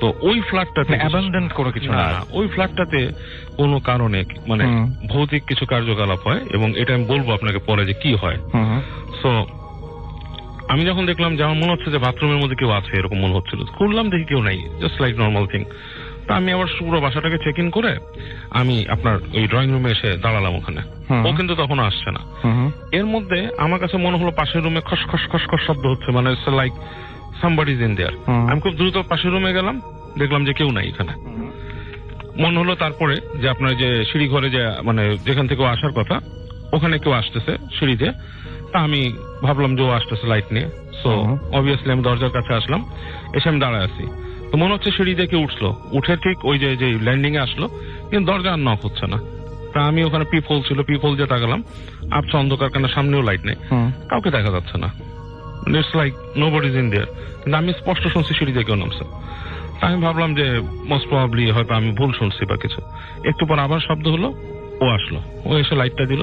[SPEAKER 4] তো ওই ফ্ল্যাটটাতে
[SPEAKER 1] অ্যাবান্ডেন্ট কোনো কিছু না,
[SPEAKER 4] ওই ফ্ল্যাটটাতে কোনো কারণে মানে ভৌতিক কিছু কার্যকলাপ হয়, এবং এটা আমি বলবো আপনাকে পরে যে কি হয়। সো আমি যখন দেখলাম যে আমার মনে হচ্ছে যে বাথরুমের মধ্যে কেউ আছে এরকম মনে হচ্ছিল, খুললাম দেখি কেউ নাই, জাস্ট লাইক নর্মাল থিং। তা আমি আবার পুরো বাসাটাকে চেক ইন করে আমি আপনার ওই ড্রয়িং রুমে এসে দাঁড়ালাম ওখানে। ও কিন্তু তখনও আসছে না। এর মধ্যে আমার কাছে মনে হলো পাশের রুমে খস খস খস খস শব্দ হচ্ছে, মানে it's like somebody is in their. আমি খুব দ্রুত পাশের রুমে গেলাম, দেখলাম যে কেউ নাই এখানে। মনে হলো তারপরে যে আপনার যে সিঁড়ি ঘরে যে মানে যেখান থেকে আসার কথা ওখানে কেউ আসতেছে সিঁড়িতে। তা আমি ভাবলাম যে ও আসতেছে লাইট নিয়ে। সো অবভিয়াসলি আমি দরজার কাছে আসলাম, এসে আমি দাঁড়ায় আছি। তো মনে হচ্ছে সিঁড়ি দিয়ে কেউ উঠলো, উঠে ঠিক ওই যে ল্যান্ডিং এ আসলো, কিন্তু দরজা আর নক হচ্ছে না। তা আমি ওখানে পিপল ছিল, পিপল দিয়ে তাকালাম, আবছা অন্ধকার, কেন সামনেও লাইট নেই, কাউকে দেখা যাচ্ছে না। It's like nobody is in their. কিন্তু আমি স্পষ্ট শুনছি সিঁড়ি দিয়ে কেউ নামছে। আমি ভাবলাম যে মোস্ট প্রবাবলি হয়তো আমি ভুল শুনছি বা কিছু। একটু পর আবার শব্দ হলো, ও আসলো, ও এসে লাইটটা দিল,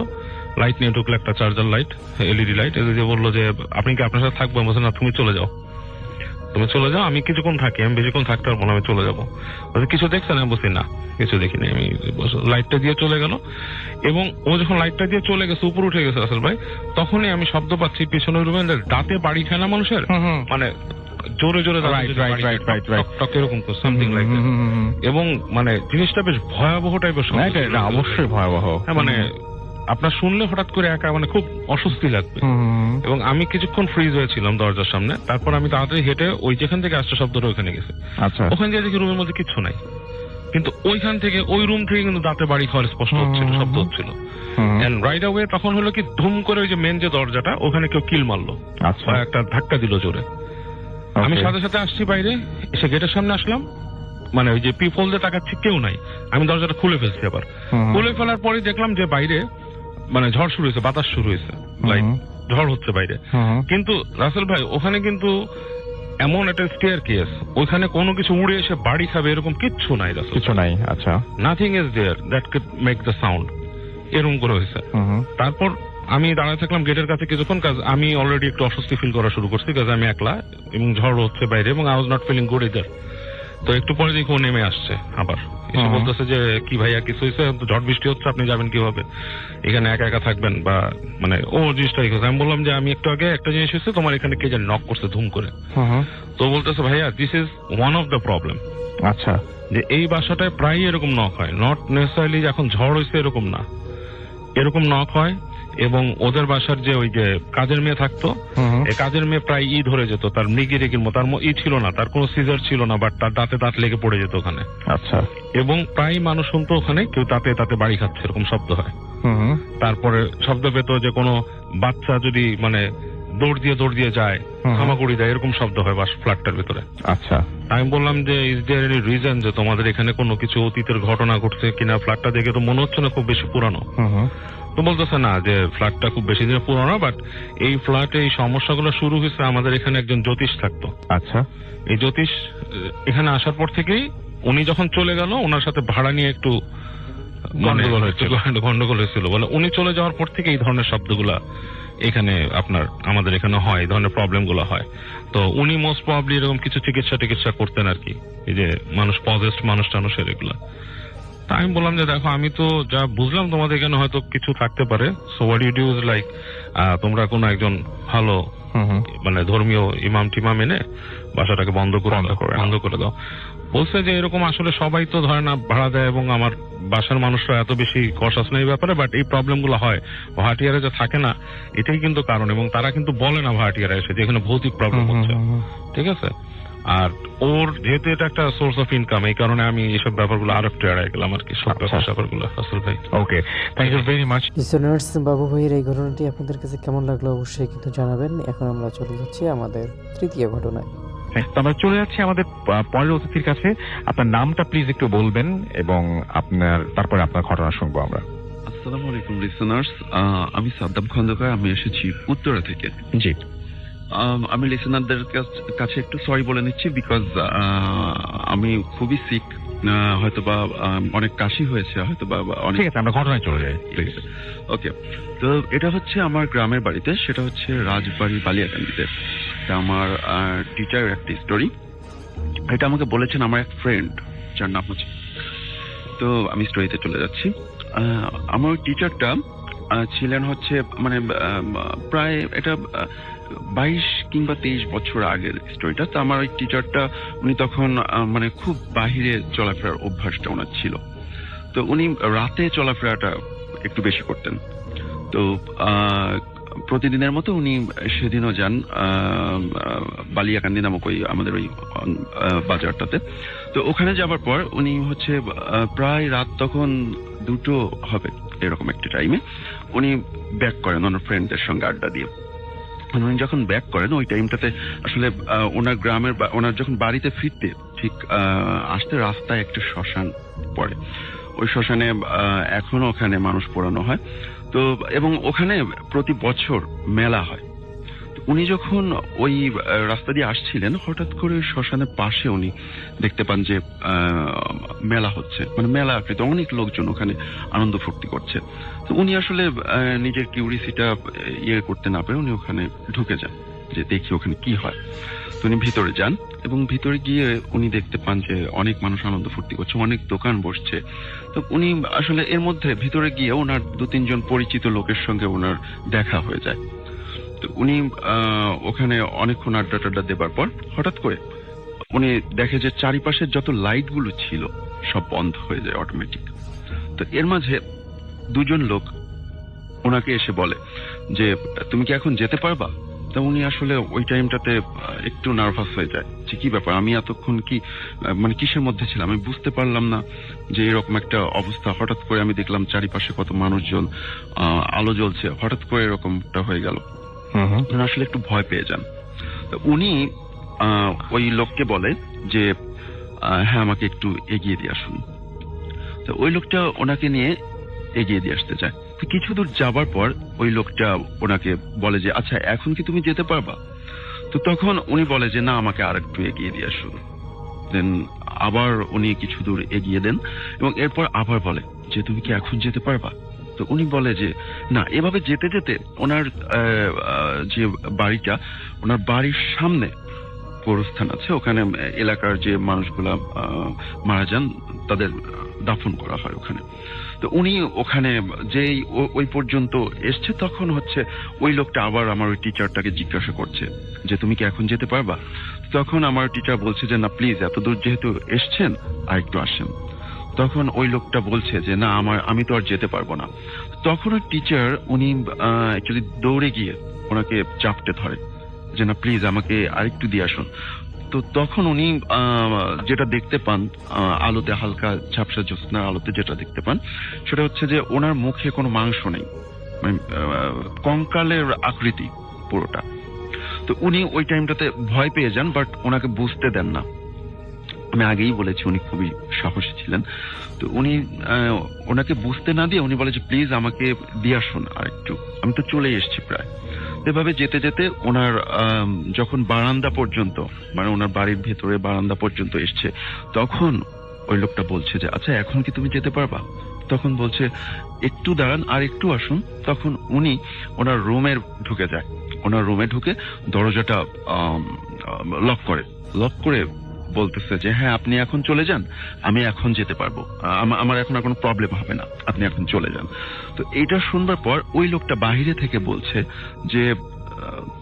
[SPEAKER 4] লাইট নিয়ে ঢুকলো, একটা চার্জার লাইট, এলইডি লাইট। এদিকে বললো যে আপনি কি আপনার সাথে থাকবো? বলছে না, তুমি চলে যাও, আমি কিছুক্ষণ থাকি, আমি বেশিক্ষণ থাকতে পারবো না, আমি চলে যাবো। কিছু দেখছেন? আমি বলছি না, কিছু দেখিনি। আমি লাইটটা দিয়ে চলে গেল, এবং ও যখন লাইটটা দিয়ে চলে গেছে, উপর উঠে গেছে রাসেল ভাই, তখনই আমি শব্দ পাচ্ছি পিছনের রুমে দাঁতে বাড়ি খায় না মানুষের, মানে জোরে জোরে এরকম সামথিং লাইক দ্যাট। এবং মানে জিনিসটা বেশ ভয়াবহ টাইপের,
[SPEAKER 1] অবশ্যই ভয়াবহ।
[SPEAKER 4] মানে আপনার শুনলে হঠাৎ করে একা মানে খুব অস্বস্তি লাগবে। এবং আমি কিছুক্ষণ ফ্রিজ হয়েছিলাম দরজার সামনে। তারপর আমি তাড়াতাড়ি হেঁটে ওই যেখান থেকে আসছে শব্দটা ওখানে গেছে।
[SPEAKER 1] আচ্ছা,
[SPEAKER 4] ওখানে গিয়ে দেখি রুমের মধ্যে কিচ্ছু নাই, কিন্তু ওইখান থেকে ওই রুম থেকে কিন্তু দাঁতে বাড়ি খাওয়ার স্পষ্ট হচ্ছিল, শব্দ হচ্ছিল। এন্ড রাইট অ্যাওয়ে তখন হলো কি, ধুম করে ওই যে মেন যে দরজাটা, ওখানে কেউ কিল মারলো, একটা ধাক্কা দিল জোরে। আমি সাথে সাথে আসছি বাইরে, এসে গেটের সামনে আসলাম, মানে ওই যে পিপল দিয়ে তাকাচ্ছি, কেউ নাই। আমি দরজাটা খুলে ফেলছি। আবার খুলে ফেলার পরে দেখলাম যে বাইরে মানে ঝড় শুরু হয়েছে, বাতাস শুরু হয়েছে, লাইক ঝড় হচ্ছে বাইরে। কিন্তু রাসেল ভাই ওখানে কিন্তু এমন একটা স্টেয়ার কেস, ওইখানে কোনো কিছু উড়ে এসে বাড়ি খাবে এরকম কিচ্ছু নাই,
[SPEAKER 1] কিছু নাই। আচ্ছা,
[SPEAKER 4] nothing is there that could make the sound, এরকম করে হয়েছে। তারপর আমি দাঁড়ায় থাকলাম গেটের কাছে কিছুক্ষণ, কাজ আমি অলরেডি একটু অস্বস্তি ফিল করা শুরু করছি, কাজ আমি একলা এবং ঝড় হচ্ছে বাইরে, এবং I was not feeling good either. তো একটু পরে দেখি ও নেমে আসছে, আবার এসে বলতেছে যে কি ভাইয়া কিছু হয়েছে? ঝড় বৃষ্টি হচ্ছে, আপনি যাবেন কিভাবে, এখানে একা একা থাকবেন? বা মানে ও জিনিসটা আমি বললাম যে আমি একটু আগে একটা জিনিস হয়েছে, তোমার এখানে কে যেন নক করছে ধুম করে। তো বলতেছে ভাইয়া this is one of the problem.
[SPEAKER 1] আচ্ছা,
[SPEAKER 4] যে এই বাসাটায় প্রায় এরকম নক হয়, নট নেসেসারিলি এখন ঝড় হয়েছে এরকম না, এরকম নক হয়। এবং ওদের বাসার যে ওই যে কাজের মেয়ে থাকতো, এই কাজের মেয়ে প্রায় ধরে যেত, তার মৃগির মতো, তার ছিল না, তার কোনো সিজার ছিল না, বাট তার দাঁতে দাঁত লেগে পড়ে যেত ওখানে।
[SPEAKER 1] আচ্ছা,
[SPEAKER 4] এবং প্রায় মানুষ শুনতো ওখানে কেউ তাতে বাড়ি খাচ্ছে এরকম শব্দ হয়। তারপরে শব্দ পেত যে কোনো বাচ্চা যদি মানে দৌড় দিয়ে যায়, হামাগুড়ি দেয়, এরকম শব্দ হয় ফ্ল্যাটটার ভিতরে।
[SPEAKER 1] আচ্ছা,
[SPEAKER 4] আমি বললাম যে ইজ দেয়ার এনি রিজন যে তোমাদের এখানে কোনো কিছু অতীতের ঘটনা ঘটছে কিনা? ফ্ল্যাটটা দেখে তো মনে হচ্ছে না খুব বেশি পুরানো। তো বলতেছে না যে ফ্ল্যাটটা খুব বেশি দিনের পুরনো, বাট এই ফ্ল্যাটে এই সমস্যাগুলো শুরু হয়েছে আমাদের এখানে একজন জ্যোতিষ থাকতো।
[SPEAKER 1] আচ্ছা,
[SPEAKER 4] এই জ্যোতিষ এখানে আসার পর থেকেই উনি যখন চলে গেল, ওনার সাথে ভাড়া নিয়ে একটু গন্ডগোল হয়েছিল বলে, উনি চলে যাওয়ার পর থেকে এই ধরনের শব্দগুলা এখানে আপনার আমাদের এখানে হয়, এই ধরনের প্রবলেম গুলো হয়। তো উনি মোস্ট প্রবাবলি এরকম কিছু চিকিৎসা করতেন আর কি, এই যে মানুষ পজেসড মানুষ টানুষের এগুলা। তা আমি বললাম যে দেখো, আমি তো যা বুঝলাম তোমাদের এখানে হয়তো কিছু থাকতে পারে, so what you do is like তোমরা কোনো একজন ভালো মানে ধর্মীয় ইমাম টিমাম এনে বাসাটাকে বন্ধ করে দাও। বলছে যে এরকম আসলে সবাই তো ধরে না ভাড়া দেয়, এবং আমার বাসার মানুষরা এত বেশি কনসাস না এই ব্যাপারে, বাট এই প্রবলেম গুলো হয় ভাড়াটিয়ারা যে থাকে না এটাই কিন্তু কারণ, এবং তারা কিন্তু বলে না ভাড়াটিয়ারা এসে যে এখানে ভৌতিক প্রবলেম হচ্ছে, ঠিক আছে। আর ওর যেহেতু এটা একটা সোর্স অফ ইনকাম, এই কারণে আমি এইসব ব্যাপারগুলো আরো একটু এড়াই গেলাম আর কি, সব ব্যাপারগুলো। আসল ভাই,
[SPEAKER 1] okay, thank you very much.
[SPEAKER 3] Listeners, Babu ভাইয়ের এই ঘটনাটি আপনাদের কাছে কেমন লাগলো অবশ্যই কিন্তু জানাবেন। এখন আমরা চলে যাচ্ছি আমাদের তৃতীয় ঘটনায়।
[SPEAKER 1] তো আমরা চলে যাচ্ছি আমাদের পরের অতিথির কাছে। আপনার নামটা প্লিজ একটু বলবেন এবং তারপরে আপনার ঘটনা শুনবো আমরা।
[SPEAKER 5] আসসালামু আলাইকুম লিসেনার্স, আমি সাদ্দাম খন্দকার, আমি এসেছি উত্তরা থেকে।
[SPEAKER 1] জি,
[SPEAKER 5] আমি লিসেনারদের কাছে একটু সরি বলে নিচ্ছি, বিকজ আমি খুবই সিক, হয়তোবা অনেক কাশি হয়েছে, হয়তোবা অনেক।
[SPEAKER 1] ঠিক আছে, আমরা ঘটনায় চলে যাই প্লিজ।
[SPEAKER 5] ওকে, তো এটা হচ্ছে আমার গ্রামের বাড়িতে, সেটা হচ্ছে রাজবাড়ি বালিয়াকান্দিতে। আমার টিচারের একটা স্টোরি, এটা আমাকে বলেছেন আমার এক ফ্রেন্ড, যার নাম হচ্ছে। তো আমি স্টোরিতে চলে যাচ্ছি। আমার টিচারটা ছিলেন হচ্ছে মানে প্রায় এটা 22 কিংবা 23 বছর আগের স্টোরিটা। তো আমার ওই টিচারটা, উনি তখন মানে খুব বাহিরে চলাফেরার অভ্যাসটা ওনার ছিল। তো উনি রাতে চলাফেরাটা একটু বেশি করতেন। তো প্রতিদিনের মতো উনি সেদিনও যান বালিয়াকান্দি নামক ওই আমাদের ওই বাজারটাতে। তো ওখানে যাবার পর উনি হচ্ছে প্রায় রাত তখন 2টো হবে এরকম একটা টাইমে উনি ব্যাক করেন ওনার ফ্রেন্ডদের সঙ্গে আড্ডা দিয়ে। উনি যখন ব্যাক করেন ওই টাইমটাতে আসলে ওনার গ্রামের ওনার যখন বাড়িতে ফিরতে ঠিক আসতে রাস্তায় একটা শ্মশান পড়ে। ওই শ্মশানে এখনো ওখানে মানুষ পোড়ানো হয়। তো এবং ওখানে প্রতি বছর মেলা হয়। উনি যখন ওই রাস্তা দিয়ে আসছিলেন, হঠাৎ করে ওই শ্মশানের পাশে উনি দেখতে পান যে মেলা হচ্ছে, মানে মেলা আকৃতি, অনেক লোকজন ওখানে আনন্দ ফুর্তি করছে। তো উনি আসলে নিজের কিউরিসিটা করতে না পেরে উনি ওখানে ঢুকে যান যে দেখি ওখানে কি হয়। তো উনি ভিতরে যান এবং ভিতরে গিয়ে উনি দেখতে পান যে অনেক মানুষ আনন্দ ফুর্তি করছে, অনেক দোকান বসছে। তো উনি আসলে এর মধ্যে ভিতরে গিয়ে ওনার 2-3 জন পরিচিত লোকের সঙ্গে ওনার দেখা হয়ে যায়। তো উনি ওখানে অনেকক্ষণ আড্ডা টাড্ডা দেবার পর হঠাৎ করে উনি দেখে যে চারিপাশের যত লাইট গুলো ছিল সব বন্ধ হয়ে যায় অটোমেটিক। তো এর মাঝে 2 জন লোক ওনাকে এসে বলে যে তুমি কি এখন যেতে পারবা? তো উনি আসলে ওই টাইমটাতে একটু নার্ভাস হয়ে যায় যে কি ব্যাপার, আমি এতক্ষণ কি মানে কিসের মধ্যে ছিলাম আমি বুঝতে পারলাম না যে এরকম একটা অবস্থা। হঠাৎ করে আমি দেখলাম চারিপাশে কত মানুষজন, আলো জ্বলছে, হঠাৎ করে এরকমটা হয়ে গেল। আসলে একটু ভয় পেয়ে যান। তো উনি ওই লোককে বলে যে হ্যাঁ আমাকে একটু এগিয়ে দিয়ে আসুন। তো ওই লোকটা ওনাকে নিয়ে এগিয়ে দিয়ে আসতে চায়। তো কিছু দূর যাবার পর ওই লোকটা ওনাকে বলে যে আচ্ছা এখন কি তুমি যেতে পারবা? তো তখন উনি বলে যে না আমাকে আর একটু এগিয়ে দিয়ে আসুন। দেন আবার উনি কিছু দূর এগিয়ে দেন এবং এরপর আবার বলে যে তুমি কি এখন যেতে পারবা? তো উনি বলে যে না। এভাবে যেতে যেতে ওনার যে বাড়িটা, ওনার বাড়ির সামনে গোরস্থান আছে, ওখানে এলাকার যে মানুষগুলা মারা যান তাদের দাফন করা হয় ওখানে। তো উনি ওখানে যেই ওই পর্যন্ত এসছে তখন হচ্ছে ওই লোকটা আবার আমার ওই টিচারটাকে জিজ্ঞাসা করছে যে তুমি কি এখন যেতে পারবা? তখন আমার টিচার বলছে যে না প্লিজ এত দূর যেহেতু এসছেন আর একটু আসেন। তখন ওই লোকটা বলছে যে না আমি তো আর যেতে পারবো না। তখন ওই টিচার উনি অ্যাকচুয়ালি দৌড়ে গিয়ে ওনাকে চাপটে ধরে যে না প্লিজ আমাকে আরেকটু দিয়ে আসুন। তো তখন উনি যেটা দেখতে পান আলোতে, হালকা ঝাপসা জ্যোৎস্নার আলোতে যেটা দেখতে পান সেটা হচ্ছে যে ওনার মুখে কোনো মাংস নেই, মানে কঙ্কালের আকৃতি পুরোটা। তো উনি ওই টাইমটাতে ভয় পেয়ে যান, বাট ওনাকে বুঝতে দেন না। আমি আগেই বলেছি উনি খুবই সাহসী ছিলেন। তো উনি ওনাকে বুঝতে না দিয়ে উনি বলে যে প্লিজ আমাকে দিয়ে আসুন আর একটু, আমি তো চলে এসেছি প্রায়। এভাবে যেতে যেতে ওনার যখন বারান্দা পর্যন্ত, মানে ওনার বাড়ির ভেতরে বারান্দা পর্যন্ত এসছে, তখন ওই লোকটা বলছে যে আচ্ছা এখন কি তুমি যেতে পারবা? তখন বলছে একটু দাঁড়ান আর একটু আসুন। তখন উনি ওনার রুমে ঢুকে যায়। ওনার রুমে ঢুকে দরজাটা লক করে বলতেছে যে হ্যাঁ আপনি এখন চলে যান, আমি এখন যেতে পারবো, আমার এখন আর কোনো প্রবলেম হবে না, আপনি এখন চলে যান। তো এইটা শুনবার পর ওই লোকটা বাহিরে থেকে বলছে যে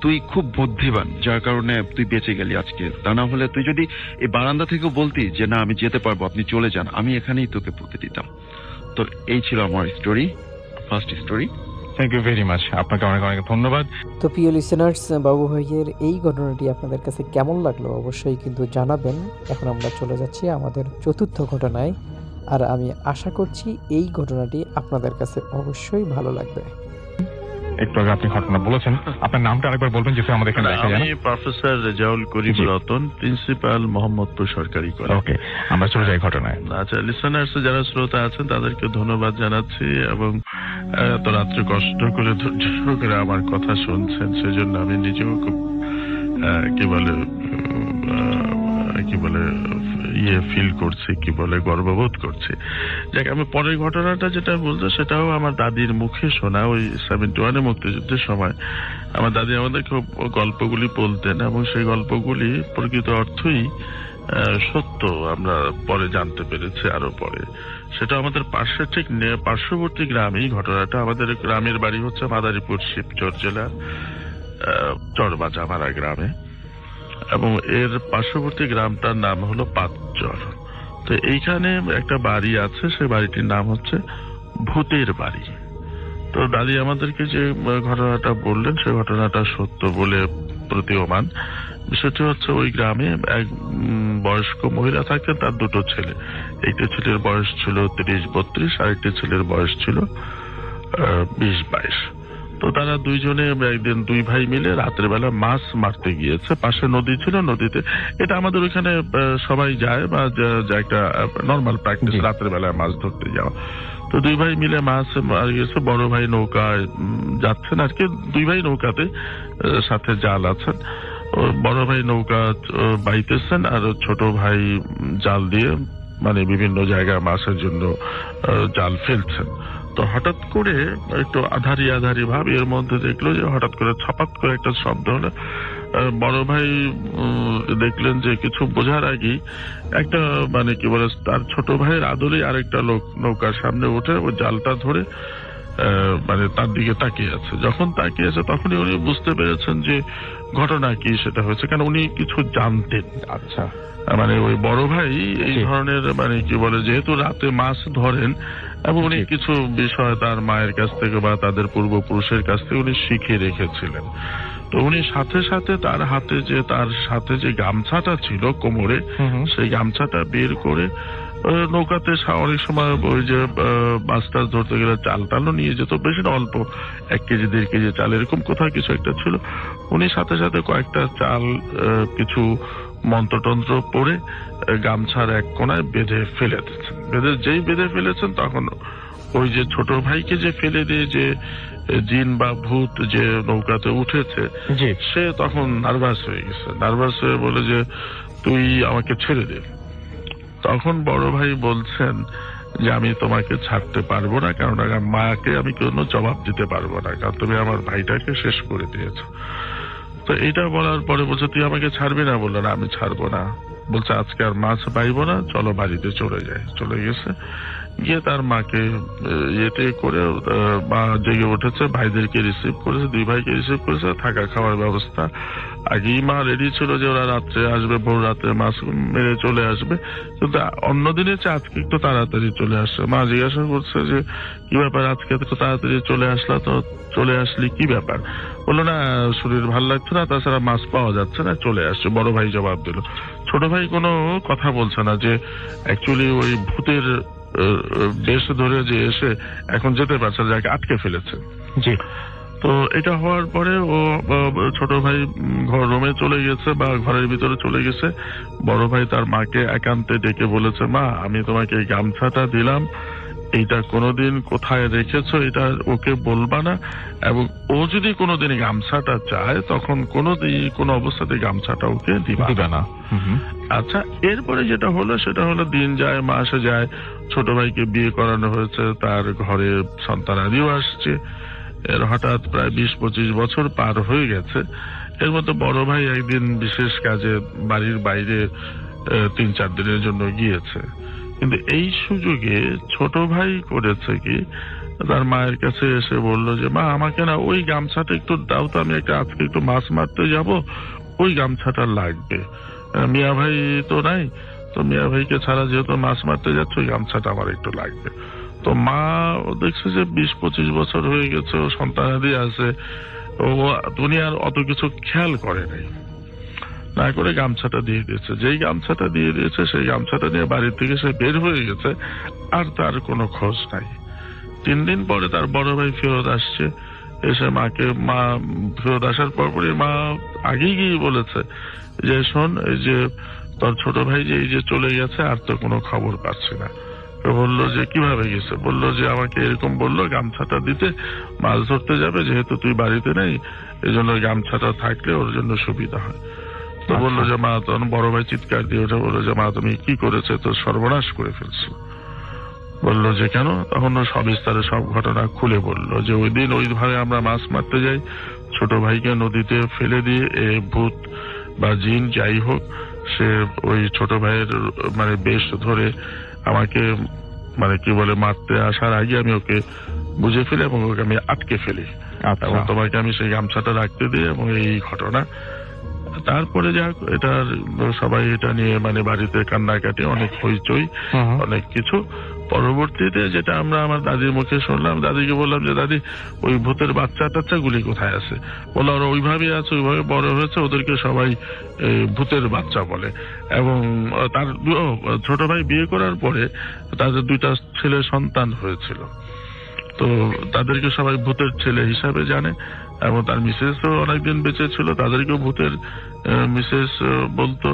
[SPEAKER 5] তুই খুব বুদ্ধিমান, যার কারণে তুই বেঁচে গেলি আজকে। তা না হলে তুই যদি এই বারান্দা থেকেও বলতি যে না আমি যেতে পারবো, আপনি চলে যান, আমি এখানেই তোকে পুঁতে দিতাম। তো এই ছিল আমার story, first story.
[SPEAKER 1] Thank you very much, আপনাকে অনেক অনেক ধন্যবাদ।
[SPEAKER 3] তো প্রিয় লিসেনার্স, বাবু ভাইয়ের এই ঘটনাটি আপনাদের কাছে কেমন লাগলো অবশ্যই কিন্তু জানাবেন। এখন আমরা চলে যাচ্ছি আমাদের চতুর্থ ঘটনায়, আর আমি আশা করছি এই ঘটনাটি আপনাদের কাছে অবশ্যই ভালো লাগবে।
[SPEAKER 1] একটু আগে আপনি ঘটনা বলেছেন, আপনার নামটা আরেকবার বলবেন যেহেতু আমাদের এখানে দেখা যায়
[SPEAKER 6] আমি
[SPEAKER 1] না।
[SPEAKER 6] প্রফেসর রেজাউল করিম
[SPEAKER 1] জি।
[SPEAKER 6] রতন, প্রিন্সিপাল মোহাম্মদপুর সরকারি কলেজ।
[SPEAKER 1] ওকে, আমরা চলে যাই ঘটনায়।
[SPEAKER 6] আচ্ছা, লিসেনার্স যারা শ্রোতা আছেন তাদেরকে ধন্যবাদ জানাচ্ছি, এবং এত রাত্রে কষ্ট করে ধৈর্য সহকারে আমার কথা শুনছেন, সেজন্য আমি নিজেও খুব কি বলে ফিল করছি, গর্ববোধ করছি। যাক, আমি পরের ঘটনাটা যেটা বলতো সেটাও আমার দাদির মুখে শোনা। ওই 71-এ মুক্তিযুদ্ধের সময় আমার দাদি আমাদের খুব গল্পগুলি বলতেন, এবং সেই গল্পগুলি প্রকৃত অর্থই সত্য আমরা পরে জানতে পেরেছি আরো পরে। সেটা আমাদের ঠিক পার্শ্ববর্তী গ্রামেই ঘটনাটা। আমাদের গ্রামের বাড়ি হচ্ছে মাদারীপুর শিবচর জেলার চরবাজামারা গ্রামে, এবং এর পার্শ্ববর্তী গ্রামটার নাম হলো পাঁচচর। তো এইখানে একটা বাড়ি আছে, সেই বাড়িটির নাম হচ্ছে ভূতের বাড়ি। তো দাদি আমাদেরকে যে ঘটনাটা বললেন সে ঘটনাটা সত্য বলে প্রতীয়মান। বিষয়টি হচ্ছে ওই গ্রামে এক বয়স্ক মহিলা থাকতেন, তার দুটো ছেলে। একটা ছেলের বয়স ছিল 30-32, আরেকটি ছেলের বয়স ছিল 20-22। তো তারা দুইজনে একদিন দুই ভাই মিলে রাতের বেলা মাছ মারতে গিয়েছে। পাশে নদী ছিল, নদীতে, এটা আমাদের ওইখানে সবাই যায় বা একটা নর্মাল প্র্যাকটিস, রাতের বেলায় মাছ ধরতে যাওয়া। তো দুই ভাই মিলে মাছ মার গিয়েছে। বড় ভাই নৌকায় যাচ্ছেন আর কি, দুই ভাই নৌকাতে, সাথে জাল আছেন। বড় ভাই নৌকা বাইতেছেন আর ছোট ভাই জাল দিয়ে মানে বিভিন্ন জায়গায় মাছের জন্য জাল ফেলছেন। তো হঠাৎ করে একটু আধারি আধারি ভাব, এর মধ্যে দেখলো যে হঠাৎ করে ছপাত করে একটা শব্দ হলো। বড় ভাই দেখলেন যে কিছু বোঝার আগেই একটা মানে কি বলে তার ছোট ভাইয়ের আদলেই আরেকটা লোক নৌকার সামনে উঠে ওই জালটা ধরে মানে তার দিকে তাকিয়ে আছে। যখন তাকিয়ে আছে তখনই উনি বুঝতে পেরেছেন যে ঘটনা কি সেটা হয়েছে, কারণ উনি কিছু জানতেন।
[SPEAKER 1] আচ্ছা,
[SPEAKER 6] মানে ওই বড় ভাই এই ধরনের মানে কি বলে যেহেতু রাতে মাছ ধরেন, এবং উনি কিছু বিষয় তার মায়ের কাছ থেকে বা তাদের পূর্বপুরুষের কাছ থেকে উনি শিখে রেখেছিলেন। তো উনি সাথে সাথে তার সাথে যে গামছাটা ছিল কোমরে, সেই গামছাটা বের করে নৌকাতে অনেক সময় ওই যে মাছ টাছ ধরতে গেলে চাল টালও নিয়ে যেত, বেশি না, অল্প 1 কেজি 1.5 কেজি চাল এরকম কোথাও কিছু একটা ছিল। উনি সাথে সাথে কয়েকটা চাল কিছু মন্ত্রতন্ত্র পড়ে গামছার এক কোনায় বেঁধে ফেলে দিচ্ছেন। যেই বেঁধে ফেলেছেন তখন ওই যে ছোট ভাইকে যে ফেলে দিয়ে যে জিন বা ভূত যে নৌকাতে উঠেছে সে তখন নার্ভাস হয়ে গেছে। নার্ভাস হয়ে বলে যে তুই আমাকে ছেড়ে দে। তখন বড় ভাই বলছেন যে আমি তোমাকে ছাড়তে পারবো না, কারণ মাকে আমি কোনো জবাব দিতে পারবো না, কারণ তুমি আমার ভাইটাকে শেষ করে দিয়েছো। তো এটা বলার পরে বলছে তুই আমাকে ছাড়বি না? বললো না, আমি ছাড়বো না। বলছে আজকে আর মাছ পাইবো না, চলো বাড়িতে চলে যাই। চলে গেছে, গিয়ে তার মাকে ইয়েতে করে মা জেগে উঠেছে, ভাইদেরকে রিসিভ করেছে, 2 ভাইকে রিসিভ করেছে, থাকা খাওয়ার ব্যবস্থা আগেই মা রেডি ছিল যে ওরা রাত্রে আসবে, ভোর রাত্রে মাছ মেরে চলে আসবে। কিন্তু অন্যদিনের চেয়ে আজকে একটু তাড়াতাড়ি চলে আসছে। মা জিজ্ঞাসা করছে যে কি ব্যাপার, আজকে তো তাড়াতাড়ি চলে আসলা, তো চলে আসলি কি ব্যাপার? বললো না, শরীর ভালো লাগছে না, তাছাড়া মাছ পাওয়া যাচ্ছে না, চলে আসছে। বড় ভাই জবাব দিল। ছোট ভাই কোনো কথা বলছে না যে অ্যাকচুয়ালি ওই ভূতের বেশ ধরে যে এসে এখন যেতে পারছে, যাকে আটকে ফেলেছে।
[SPEAKER 1] জি।
[SPEAKER 6] তো এটা হওয়ার পরে ও ছোট ভাই রুমে চলে গেছে বা ঘরের ভিতরে চলে গেছে। বড় ভাই তার মাকে একান্তে ডেকে বলেছে, মা আমি তোমাকে এই গামছাটা দিলাম, এইটা কোনোদিন কোথায় রেখেছো এটা ওকে বলবা না, এবং ও যদি কোনোদিন গামছাটা চায় তখন কোনো অবস্থাতে গামছাটা ওকে দিবা না। আচ্ছা, এরপরে যেটা হলো সেটা হলো দিন যায়, মাসে যায়, ছোট ভাইকে বিয়ে করানো হয়েছে, তার ঘরে সন্তানাদিও আসছে। এর হঠাৎ প্রায় 20-25 বছর পার হয়ে গেছে। এর মধ্যে বড় ভাই একদিন বিশেষ কাজে বাড়ির বাইরে 3-4 দিনের জন্য গিয়েছে। কিন্তু এই সুযোগে ছোট ভাই করেছে কি, তার মায়ের কাছে এসে বলল যে মা আমাকে না ওই গামছাটা একটু দাও তো, আমি আজকে একটু মাছ মারতে যাব, ওই গামছাটা লাগবে। মিয়া ভাই তো নাই, তো মিয়া ভাইকে ছাড়া যেহেতু মাছ মারতে যাচ্ছে ওই গামছাটা আমার একটু লাগবে। তো মা দেখছে যে 20-25 বছর হয়ে গেছে, ও সন্তানাদি আছে, ও দুনিয়ার অত কিছু খেয়াল করে নাই, না করে গামছাটা দিয়ে দিয়েছে। যেই গামছাটা দিয়ে দিয়েছে সেই গামছাটা নিয়ে বাড়ি থেকে সে বের হয়ে গেছে, আর তার কোনো খোঁজ নাই। 3 দিন পরে তার বড় ভাই ফেরত আসছে, এসে মা ফেরত আসার পরপরই মা আগেই গিয়ে বলেছে যে শোন, এই যে তোর ছোট ভাই যে এই যে চলে গেছে, আর তো কোনো খবর পাচ্ছি না। বললো যে কিভাবে গেছে? বললো যে আমাকে এরকম বললো গামছাটা দিতে, মাছ ধরতে যাবে, যেহেতু তুই বাড়িতে নেই এই জন্য গামছাটা থাকলে ওর জন্য সুবিধা হয়। তো বললো যে মা, তখন বড় ভাই চিৎকার দিয়ে ওঠে, বললো যে মা তুমি কি করেছে, তো সর্বনাশ করে ফেলছো। বললো যে কেন? তখন সবিস্তারে সব ঘটনা খুলে বললো যে ওই দিন ওইভাবে আমরা মাছ মারতে যাই, ছোট ভাইকে নদীতে ফেলে দিয়ে ভূত বা জিন যাই হোক, সে ওই ছোট ভাইয়ের বেশ ধরে আমাকে কি বলে মারতে আসার আগে আমি ওকে বুঝে ফেলি এবং ওকে আমি আটকে ফেলি, এবং তোমাকে আমি সেই গামছাটা রাখতে দিই, এবং এই ঘটনা। তারপরে যাক, এটা সবাই এটা নিয়ে বাড়িতে কান্নাকাটি, অনেক হইচই, অনেক কিছু। পরবর্তীতে যেটা আমরা আমার দাদির মুখে শুনলাম, দাদিকে বললাম যে দাদি ওই ভূতের বাচ্চা টাচ্চা গুলি কোথায় আছে? বললো ওরা ওইভাবেই আছে, ওইভাবে বড় হয়েছে, ওদেরকে সবাই ভূতের বাচ্চা বলে। এবং তার ছোট ভাই বিয়ে করার পরে তাদের 2টা ছেলে সন্তান হয়েছিল, তো তাদেরকে সবাই ভূতের ছেলে হিসাবে জানে। এবং তার মিসেসও অনেকদিন বেঁচে ছিল, তাদেরকেও ভূতের মিসেস বলতো,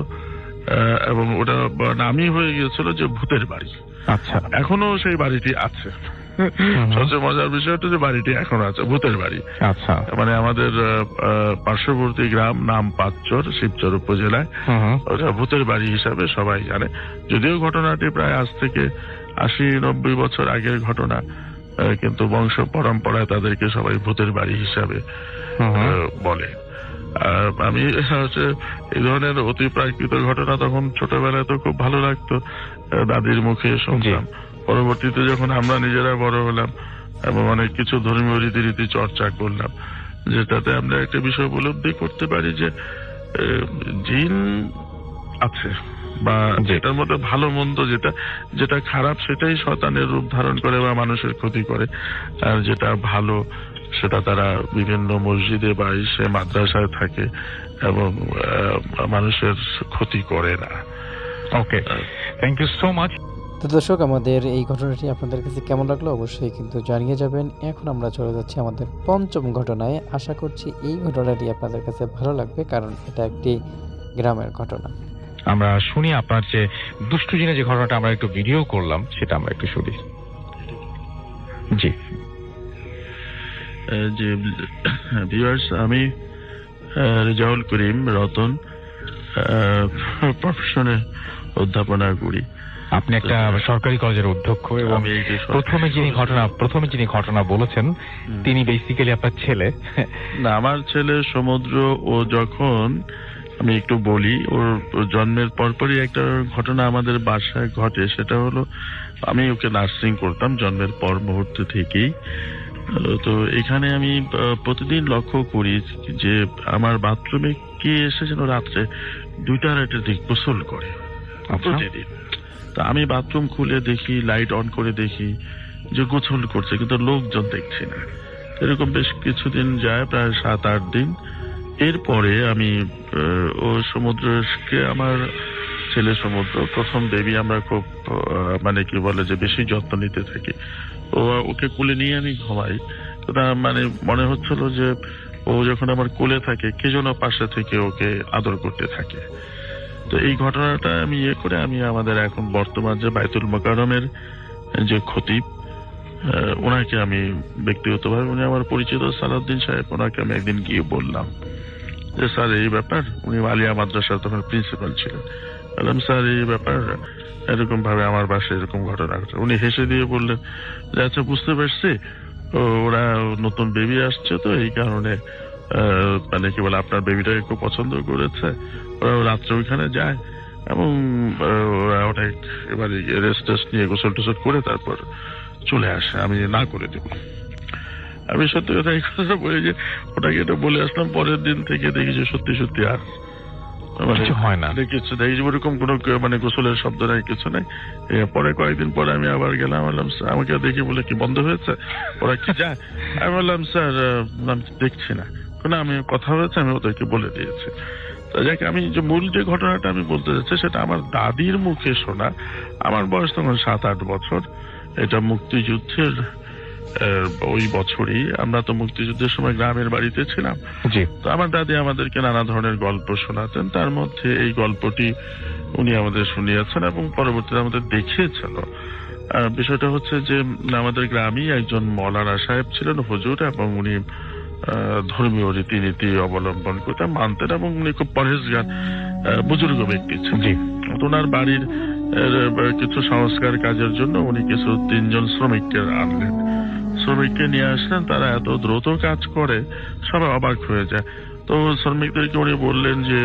[SPEAKER 6] এবং ওটা নামই হয়ে গিয়েছিল যে ভূতের বাড়ি।
[SPEAKER 1] আচ্ছা,
[SPEAKER 6] এখনো সেই বাড়িটি আছে। সবচেয়ে মজার বিষয় হচ্ছে যে বাড়িটি এখনো আছে, ভূতের বাড়ি।
[SPEAKER 1] আচ্ছা,
[SPEAKER 6] আমাদের পার্শ্ববর্তী গ্রাম নাম পাঁচচর, শিবচর উপজেলায়, ওটা ভূতের বাড়ি হিসাবে সবাই জানে। যদিও ঘটনাটি প্রায় আজ থেকে 80-90 বছর আগের ঘটনা, কিন্তু বংশ পরম্পরায় তাদেরকে সবাই ভূতের বাড়ি হিসাবে বলে। আমি হচ্ছে এই ধরনের অতি প্রাকৃত ঘটনা তখন ছোটবেলায় তো খুব ভালো লাগতো, দাদির মুখে শুনতাম। পরবর্তীতে যখন আমরা নিজেরা বড় হলাম এবং অনেক কিছু ধর্মীয় রীতিনীতি চর্চা করলাম, যেটাতে আমরা একটা বিষয় উপলব্ধি করতে পারি যে জিন আছে, বা যেটার মধ্যে ভালো মন্দ, যেটা খারাপ সেটাই শয়তানের রূপ ধারণ করে বা মানুষের ক্ষতি করে, আর যেটা ভালো সেটা তারা বিভিন্ন মসজিদে বা সে মাদ্রাসায় থাকে এবং মানুষের ক্ষতি করে না।
[SPEAKER 1] ওকে, থ্যাংক ইউ সো মাচ।
[SPEAKER 3] তো দর্শক, আমাদের এই ঘটনাটি আপনাদের কাছে কেমন লাগলো অবশ্যই কিন্তু জানিয়ে যাবেন। এখন আমরা চলে যাচ্ছি আমাদের 5ম ঘটনায়। আশা করছি এই ঘটনাটি আপনাদের কাছে ভালো লাগবে, কারণ এটা একটি গ্রামের ঘটনা।
[SPEAKER 1] আমরা শুনি আপনার যে দুষ্টু জিনে যে ঘটনাটা আমরা একটু ভিডিও করলাম, সেটা আমরা একটু শুনি। জি
[SPEAKER 6] যে ভিউয়ার্স, আমি রেজাউল করিম রতন, প্রফেশনে অধ্যাপনা করি।
[SPEAKER 1] আপনি একটা সরকারি কলেজের অধ্যক্ষ, এবং প্রথমে যিনি ঘটনা বলেছেন তিনি বেসিক্যালি আপনার ছেলে।
[SPEAKER 6] না, আমার ছেলে সমুদ্র। ও যখন, আমি একটু বলি, ওর জন্মের পরপরই একটা ঘটনা আমাদের বাসায় ঘটে। সেটা হলো, আমি ওকে নার্সিং করতাম জন্মের পর মুহূর্ত থেকেই। তো এখানে আমি প্রতিদিন লক্ষ্য করি যে আমার বাথরুমে কে এসে যেন রাত্রে 2টা দিক গোসল করে প্রতিদিন। তা আমি বাথরুম খুলে দেখি, লাইট অন করে দেখি যে গোসল করছে, কিন্তু লোকজন দেখছি না। এরকম বেশ কিছুদিন যায়, প্রায় 7-8 দিন। এরপরে আমি ও সমুদ্রকে, আমার ছেলে সমুদ্র, প্রথম বেবি, আমরা খুব কি বলে যে বেশি যত্ন নিতে থাকি। ওকে কোলে নিয়ে আমি ঘুমাই। তো মনে হচ্ছিল যে ও যখন আমার কোলে থাকে কে যেন পাশে থেকে ওকে আদর করতে থাকে। তো এই ঘটনাটা আমি আমি আমাদের এখন বর্তমান যে বাইতুল মোকাররমের যে খতিব, ওনাকে আমি ব্যক্তিগতভাবে, উনি আমার পরিচিত সালাউদ্দিন সাহেব, ওনাকে আমি একদিন গিয়ে বললাম যে স্যার এই ব্যাপার। উনি আলিয়া মাদ্রাসার তখন প্রিন্সিপাল ছিলেন। বললাম স্যার এই ব্যাপার, এরকম ভাবে আমার বাসায় এরকম ঘটনা ঘটে। উনি হেসে দিয়ে বললেন যে আচ্ছা, বুঝতে পারছি, ওরা নতুন বেবি আসছে, তো এই কারণে কি বলে আপনার বেবিটাকে খুব পছন্দ করেছে, ওরা রাত্রে ওইখানে যায়, এবং ওরা অনেক এবারে রেস্ট টেস্ট নিয়ে গোসল টোসল করে তারপর চলে আসে, আমি না করে দেব। আমি সত্যি কথা এই কথা বলি যে ওটাকে এটা বলে আসলাম, পরের দিন থেকে দেখি যে সত্যি সত্যি আর
[SPEAKER 1] কিছু হয় না।
[SPEAKER 6] কিছু নেই, ওরকম কোনো মানে গোসলের শব্দ নাই, কিছু নাই। পরে কয়েকদিন পরে আমি আবার গেলাম, বললাম আমাকে দেখি বলে কি বন্ধ হয়েছে, ওরা কি যায়? আমি বললাম স্যার আমি দেখছি না, আমি কথা হয়েছে, আমি ওদেরকে বলে দিয়েছি। যাক, আমি যে মূল যে ঘটনাটা আমি বলতে যাচ্ছি সেটা আমার দাদির মুখে শোনা। আমার বয়স তখন 7-8 বছর। এটা মুক্তিযুদ্ধের ওই বছরই, আমরা তো মুক্তিযুদ্ধের সময় গ্রামের বাড়িতে ছিলাম।
[SPEAKER 1] জি।
[SPEAKER 6] তো আমার দাদি আমাদেরকে নানা ধরনের গল্প শোনাতেন, তার মধ্যে এই গল্পটি উনি আমাদের শুনিয়েছেন এবং পরবর্তীতে আমাদের দেখিয়েছেন। বিষয়টা হচ্ছে যে আমাদের গ্রামেই একজন মৌলানা সাহেব ছিলেন, হুজুর, এবং উনি ধর্মীয় রীতিনীতি অবলম্বন করতেন, মানতেন, এবং উনি খুব পরহেজগার বুজুর্গ ব্যক্তি ছিলেন। ওনার বাড়ির কিছু সংস্কার কাজের জন্য উনি কিছু 3 জন শ্রমিককে আনলেন। শ্রমিককে নিয়ে আসলেন, তারা এত দ্রুত কাজ করে সবাই অবাক হয়ে যায়। তো শ্রমিকদেরকে উনি বললেন যে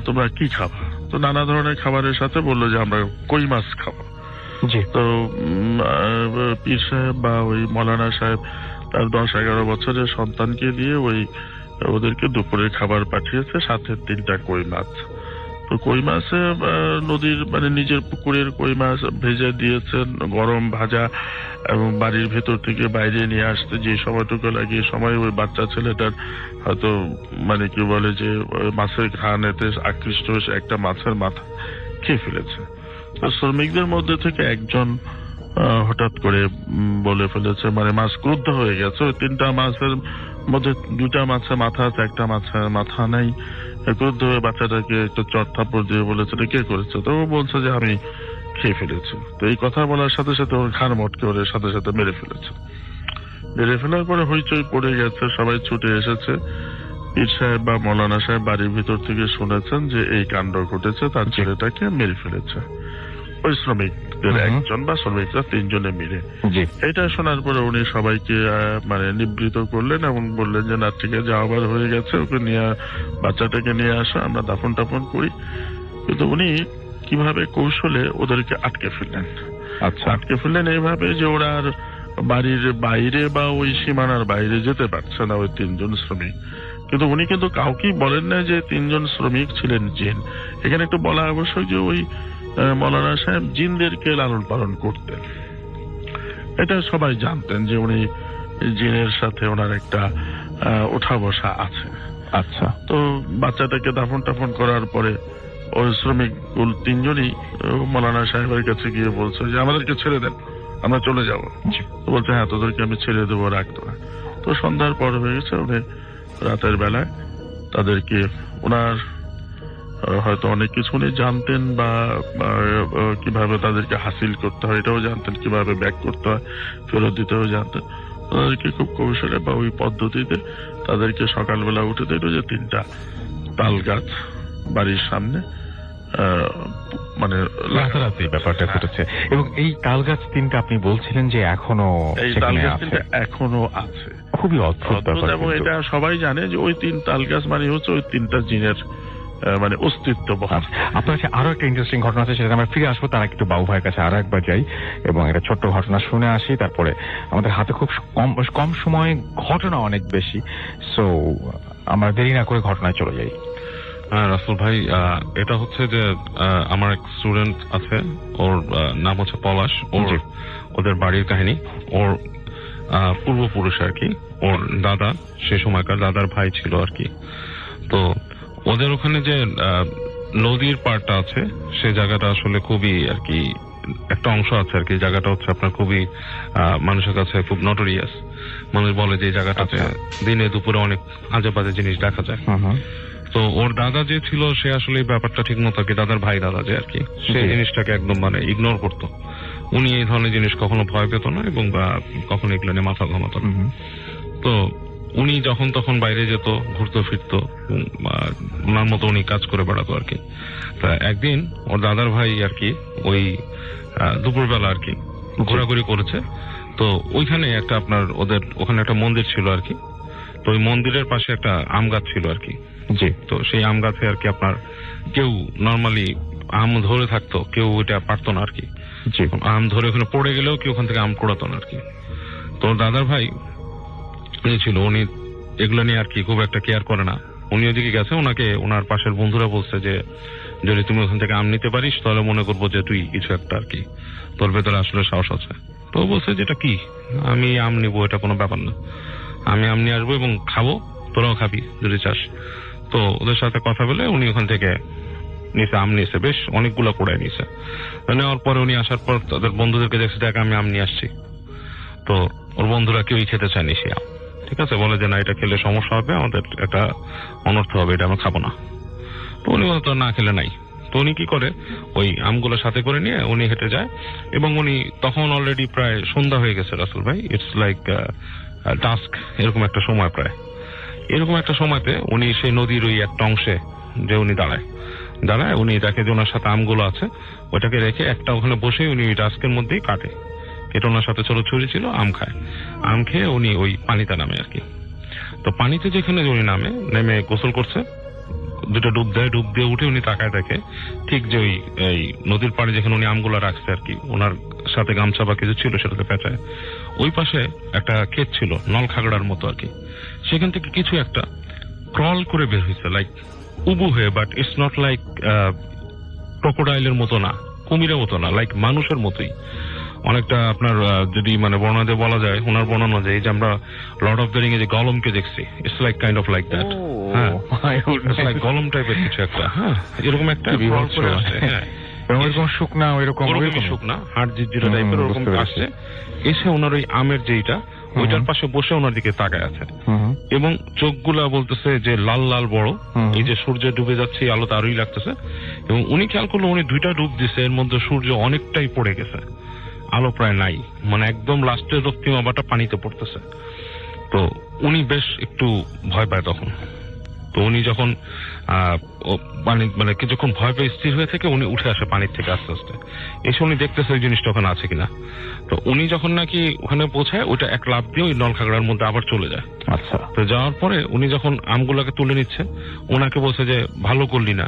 [SPEAKER 6] তোমরা কি খাবা? তো নানা ধরনের খাবারের সাথে বললো যে আমরা কই মাছ খাবো। তো পীর সাহেব বা ওই মৌলানা সাহেব তার 10-11 বছরের সন্তানকে দিয়ে ওদেরকে দুপুরের খাবার পাঠিয়েছে, সাথে 3টা কই মাছ। তো কই মাছে নদীর মানে নিজের পুকুরের কই মাছ ভেজে দিয়েছেন, গরম ভাজা, এবং বাড়ির ভেতর থেকে বাইরে নিয়ে আসতে যে সময়টুকু লাগে, সময় ওই বাচ্চা ছেলেটার হয়তো মানে কি বলে যে মাছের ঘ্রাণেতে আকৃষ্ট হয়েছে, একটা মাছের মাথা খেয়ে ফেলেছে। তো শ্রমিকদের মধ্যে থেকে একজন হঠাৎ করে বলে ফেলেছে, মানে মাছ ক্রুদ্ধ হয়ে গেছে, ওই 3টা মাছের মধ্যে 2টা মাছের মাথা আছে, একটা মাছের মাথা নাই। ক্রুদ্ধ হয়ে বাচ্চাটাকে একটু চট থাপ্পড় দিয়ে বলেছে কে করেছে? তো ও বলছে যে আমি খেয়ে ফেলেছি। তো এই কথা বলার সাথে সাথে ওর ঘাড় মটকে ওর সাথে সাথে মেরে ফেলেছে। মেরে ফেলার পরে হইচই পড়ে গেছে, সবাই ছুটে এসেছে। পীর সাহেব বা মৌলানা সাহেব বাড়ির ভিতর থেকে শুনেছেন যে এই কাণ্ড ঘটেছে, তার ছেলেটাকে মেরে ফেলেছে ওই শ্রমিকদের একজন বা শ্রমিকরা 3 জনে মিলে। এটা শোনার পরে উনি সবাইকে মানে নিবৃত করলেন এবং বললেন যে না ঠিক আছে, আবার হয়ে গেছে, ওকে নিয়ে বাচ্চাটাকে নিয়ে আসা, আমরা দাফন টাফন করি। কিন্তু উনি কিভাবে কৌশলে ওদেরকে আটকে ফেললেন।
[SPEAKER 1] আচ্ছা।
[SPEAKER 6] আটকে ফেললেন এইভাবে যে ওরা আর বাড়ির বাইরে বা ওই সীমানার বাইরে যেতে পারছে না ওই 3 জন শ্রমিক। কিন্তু উনি কিন্তু কাউকেই বলেন না যে 3 জন শ্রমিক ছিলেন জিন। এখানে একটু বলা আবশ্যক যে ওই মৌলানা সাহেব জিনদেরকে লালন পালন করতেন, এটা সবাই জানতেন যে উনি জিনের সাথে ওনার একটা ওঠা বসা আছে।
[SPEAKER 1] আচ্ছা।
[SPEAKER 6] তো বাচ্চাটাকে দাফন টাফন করার পরে ওই শ্রমিক 3 জনই মৌলানা সাহেবের কাছে গিয়ে বলছে যে আমাদেরকে ছেড়ে দেন, আমরা চলে যাবো। বলছে হ্যাঁ তোদেরকে আমি ছেড়ে দেবো, রাখতো না। তো সন্ধ্যার পর হয়ে গেছে, উনি রাতের বেলায় তাদেরকে ওনার হয়তো অনেক কিছু উনি জানতেন বা কিভাবে তাদেরকে হাসিল করতে হয় এটাও জানতেন, কিভাবে ব্যাক করতে হয় ফেরত দিতেও জানতেন। তাদেরকে খুব কৌশলে বা ওই পদ্ধতিতে তাদেরকে সকালবেলা উঠে দিল যে 3টা তাল গাছ বাড়ির সামনে মানে
[SPEAKER 1] রাতারাতি ব্যাপারটা ঘটেছে। এবং এই তাল গাছ 3টা আপনি বলছিলেন যে এখনো
[SPEAKER 6] এই তাল গাছ 3টা এখনো আছে।
[SPEAKER 1] খুবই অদ্ভুত ব্যাপার।
[SPEAKER 6] এবং এটা সবাই জানে যে ওই 3 তাল গাছ মানে হচ্ছে ওই 3টা জিনের মানে অস্তিত্ব বহাল।
[SPEAKER 1] আপনার কাছে আরো একটা ইন্টারেস্টিং ঘটনা আছে, সেটা আমরা ফিরে আসবো, তার একটু বাবু ভাইয়ের কাছে আরো একবার যাই এবং একটা ছোট্ট ঘটনা শুনে আসি। তারপরে আমাদের হাতে খুব কম সময়, ঘটনা অনেক বেশি, সো আমরা দেরি না করে ঘটনায় চলে যাই।
[SPEAKER 4] হ্যাঁ রাসেল ভাই, এটা হচ্ছে যে আমার এক স্টুডেন্ট আছে, ওর নাম হচ্ছে পলাশ। ওদের বাড়ির কাহিনী, ওর পূর্বপুরুষ আর কি, ওর দাদা সে সময়কার দাদার ভাই ছিল আর কি। তো ওদের ওখানে যে নদীর পাড়টা আছে সে জায়গাটা আসলে খুবই আর কি একটা অংশ আছে আর কি, জায়গাটা হচ্ছে আপনার খুবই মানুষের কাছে খুব নটোরিয়াস। মানুষ বলে যে এই জায়গাটাতে দিনে দুপুরে অনেক আজে বাজে জিনিস দেখা যায়। তো ওর দাদা যে ছিল সে আসলে এই ব্যাপারটা ঠিক মতো আর কি, দাদার ভাই দাদা যে আর কি, সে জিনিসটাকে একদম মানে ইগনোর করতো। উনি এই ধরনের জিনিস কখনো ভয় পেত না এবং বা কখনো এগুলো নিয়ে মাথা ঘামাতো না। তো উনি যখন তখন বাইরে যেত, ঘুরতো ফিরতো, ওনার মতো উনি কাজ করে বেড়াতো আর কি। তা একদিন ওর দাদার ভাই আর কি ওই দুপুরবেলা আর কি ঘোরাঘুরি করেছে। তো ওইখানে একটা আপনার ওদের ওখানে একটা মন্দির ছিল আর কি। তো ওই মন্দিরের পাশে একটা আম গাছ ছিল আর কি। জি। তো সেই আম গাছে আর কি আপনার কেউ নর্মালি আম ধরে থাকতো, কেউ ওইটা পারতো না আর কি। আম ধরে ওখানে পড়ে গেলেও কেউ ওখান থেকে আম কুড়াতো না আর কি। তো দাদার ভাই ছিল, উনি এগুলো নিয়ে আর কি খুব একটা কেয়ার করে না। উনি ওদিকে গেছে, ওনাকে ওনার পাশের বন্ধুরা বলছে যে যদি তুমি ওখান থেকে আম নিতে পারিস তাহলে মনে করবো যে তুই কিছু একটা আর কি, তোর ভেতরে আসলে সাহস আছে। তো বলছে যেটা কি, আমি আম নিবো, এটা কোনো ব্যাপার না, আমি আম নিয়ে আসবো এবং খাবো, তোরাও খাবি যদি চাস। তো ওদের সাথে কথা বলে উনি ওখান থেকে নিচে আম নিয়েছে, বেশ অনেকগুলো কুড়ায় নিয়েছে। নেওয়ার পরে উনি আসার পর তাদের বন্ধুদেরকে দেখছে, দেখ আমি আম নিয়ে আসছি। তো ওর বন্ধুরা কেউই খেতে চায়নি সে আম, ঠিক আছে, বলে যে না এটা খেলে সমস্যা হবে, আমাদের একটা অনর্থ হবে, এটা আমরা খাবো না। তো উনি বলতো না খেলে নাই। তো উনি কি করে, ওই আমগুলো সাথে করে নিয়ে উনি হেঁটে যায় এবং উনি তখন অলরেডি প্রায় সন্ধ্যা হয়ে গেছে রাসেল ভাই, ইটস লাইক ডাস্ক, এরকম একটা সময়, প্রায় এরকম একটা সময়তে উনি সেই নদীর ওই একটা অংশে যে উনি দাঁড়ায় উনি দেখে যে ওনার সাথে আমগুলো আছে, ওটাকে রেখে একটা ওখানে বসে উনি ওই ডাস্কের মধ্যেই কাটে, এটা ওনার সাথে ছোট ছুরি ছিল, আম খায়। আম খেয়ে উনি ওই পানিতে নামে আর কি। তো পানিতে যেখানে উনি নেমে গোসল করছে, দুটো ডুব দেয়, ডুব দিয়ে উঠে উনি তাকায় দেখে ঠিক যে ওই নদীর পাড়ে যেখানে উনি আমগুলো রাখছে আর কি, ওনার সাথে গামছা বা কিছু ছিল সেটাতে পেঁচায়, ওই পাশে একটা ক্ষেত ছিল নল খাগড়ার মতো আর কি। সেখান থেকে কিছু একটা ক্রল করে বের হয়েছে, লাইক উবু হয়ে, বাট ইটস নট লাইক ক্রোকোডাইলের মতো না, কুমিরের মতো না, লাইক মানুষের মতোই অনেকটা। আপনার যদি মানে বর্ণনা দিয়ে বলা যায়, ওনার বর্ণনা যায় যে আমরা লর্ড অফ দ্য রিং এ যে গলমকে দেখছি, it's like kind of like that. হ্যাঁ, লাইক গলম টাইপের কিছু একটা, হ্যাঁ এরকম একটা ক্রল করে আসছে। হ্যাঁ,
[SPEAKER 1] ওইরকম শুকনা, ওইরকম
[SPEAKER 4] শুকনা হাড় জিজিরা টাইপের ওরকম আসছে, এসে ওনার ওই আমের যেটা ওইটার পাশে বসে ওনার দিকে তাকায় আছে এবং চোখগুলা বলতেছে যে লাল লাল বড়, এই যে সূর্য ডুবে যাচ্ছে আলো তারই লাগতেছে। এবং উনি খেয়াল করলো উনি দুইটা ডুব দিছে, এর মধ্যে সূর্য অনেকটাই পড়ে গেছে, আলো প্রায় নাই, মানে একদম লাস্টের রক্তিম আবাটা পানিতে পড়তেছে। তো উনি বেশ একটু ভয় পায় তখন। তো উনি যখন মানে কিছুক্ষণ ভয় পেয়ে স্থির হয়ে থেকে উনি উঠে আসে পানির থেকে আস্তে আস্তে, এসে উনি দেখতেছে ওই জিনিসটা ওখানে আছে কিনা। তো উনি যখন নাকি ওখানে পৌঁছায়, ওইটা এক লাফ দিয়ে ওই নলখাগড়ার মধ্যে আবার চলে যায়।
[SPEAKER 1] আচ্ছা,
[SPEAKER 4] তো যাওয়ার পরে উনি যখন আমগুলাকে তুলে নিচ্ছে, ওনাকে বলছে যে ভালো করলি না,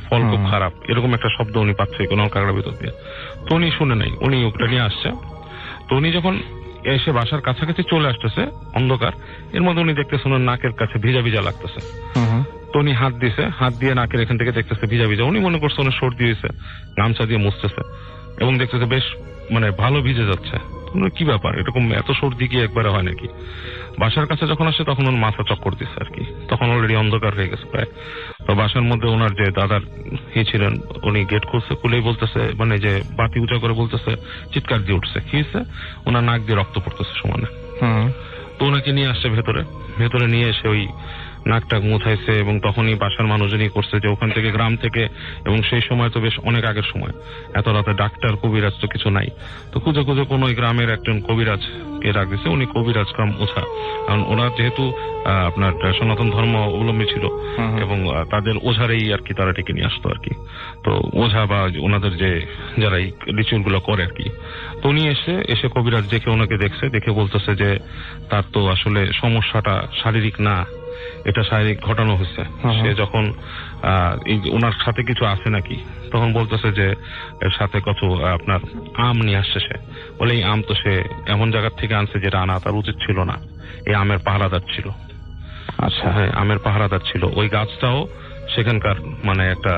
[SPEAKER 4] ফল খুব খারাপ, এরকম একটা শব্দ উনি পাচ্ছে নলখাগড়ার ভিতর দিয়ে। তো উনি শুনে নাই, উনি ওটা নিয়ে আসছে। তো উনি যখন এসে বাসার কাছাকাছি চলে আসতেছে অন্ধকার, এর মধ্যে উনি দেখতেছে ওনার নাকের কাছে ভিজা ভিজা লাগতেছে। তো উনি হাত দিয়ে নাকের এখান থেকে দেখতেছে ভিজা ভিজা, উনি মনে করছে ওনার সর্দি হয়েছে, গামছা দিয়ে মুছতেছে এবং দেখতেছে বেশ মানে ভালো ভিজে যাচ্ছে। কি ব্যাপার, এরকম এত সর্দি কি একবারে হয় নাকি? বাসার কাছে যখন আসে তখন ওর মাথা চক্কর দিচ্ছে আর কি, তখন অলরেডি অন্ধকার হয়ে গেছে প্রায়। তো বাসার মধ্যে ওনার যে দাদার ছিলেন, উনি গেট খুলেই বলতেছে, মানে যে বাতি উঁচা করে বলতেছে, চিৎকার দিয়ে উঠছে, কি হয়েছে, ওনার নাক দিয়ে রক্ত পড়তেছে সমানে। তো ওনাকে নিয়ে আসছে ভেতরে নিয়ে এসে ওই নাকটা মুছাইছে এবং তখনই বাসার মানুষজনই করছে যে ওখান থেকে গ্রাম থেকে, এবং সেই সময় তো বেশ অনেক আগের সময়, এত রাতে ডাক্তার কবিরাজ তো কিছু নাই, তো খুঁজে কোন ওই গ্রামের একজন কবিরাজ কে ডাক দিচ্ছে, উনি কবিরাজ কাম ওঝা, কারণ ওরা যেহেতু আপনার সনাতন ধর্ম অবলম্বী ছিল এবং তাদের ওঝারেই আর কি তারা ডেকে নিয়ে আসতো আর কি। তো ওঝা বা ওনাদের যে যারা এই রিচুয়াল গুলো করে আর কি। তো উনি এসে কবিরাজ দেখে ওনাকে দেখে বলতেছে যে তার তো আসলে সমস্যাটা শারীরিক না, এটা শারীরিক ঘটানো হয়েছে। সে যখন ওনার সাথে কিছু আছে নাকি, তখন বলতেছে যে এর সাথে কত আপনার আম নিয়ে আসছে সে, বলে এই আম তো সে এমন জায়গা থেকে আনছে যেটা আনা তার উচিত ছিল না, এই আমের পাহারাদার ছিল। আচ্ছা, হ্যাঁ আমের পাহারাদার ছিল, ওই গাছটাও সেখানকার মানে একটা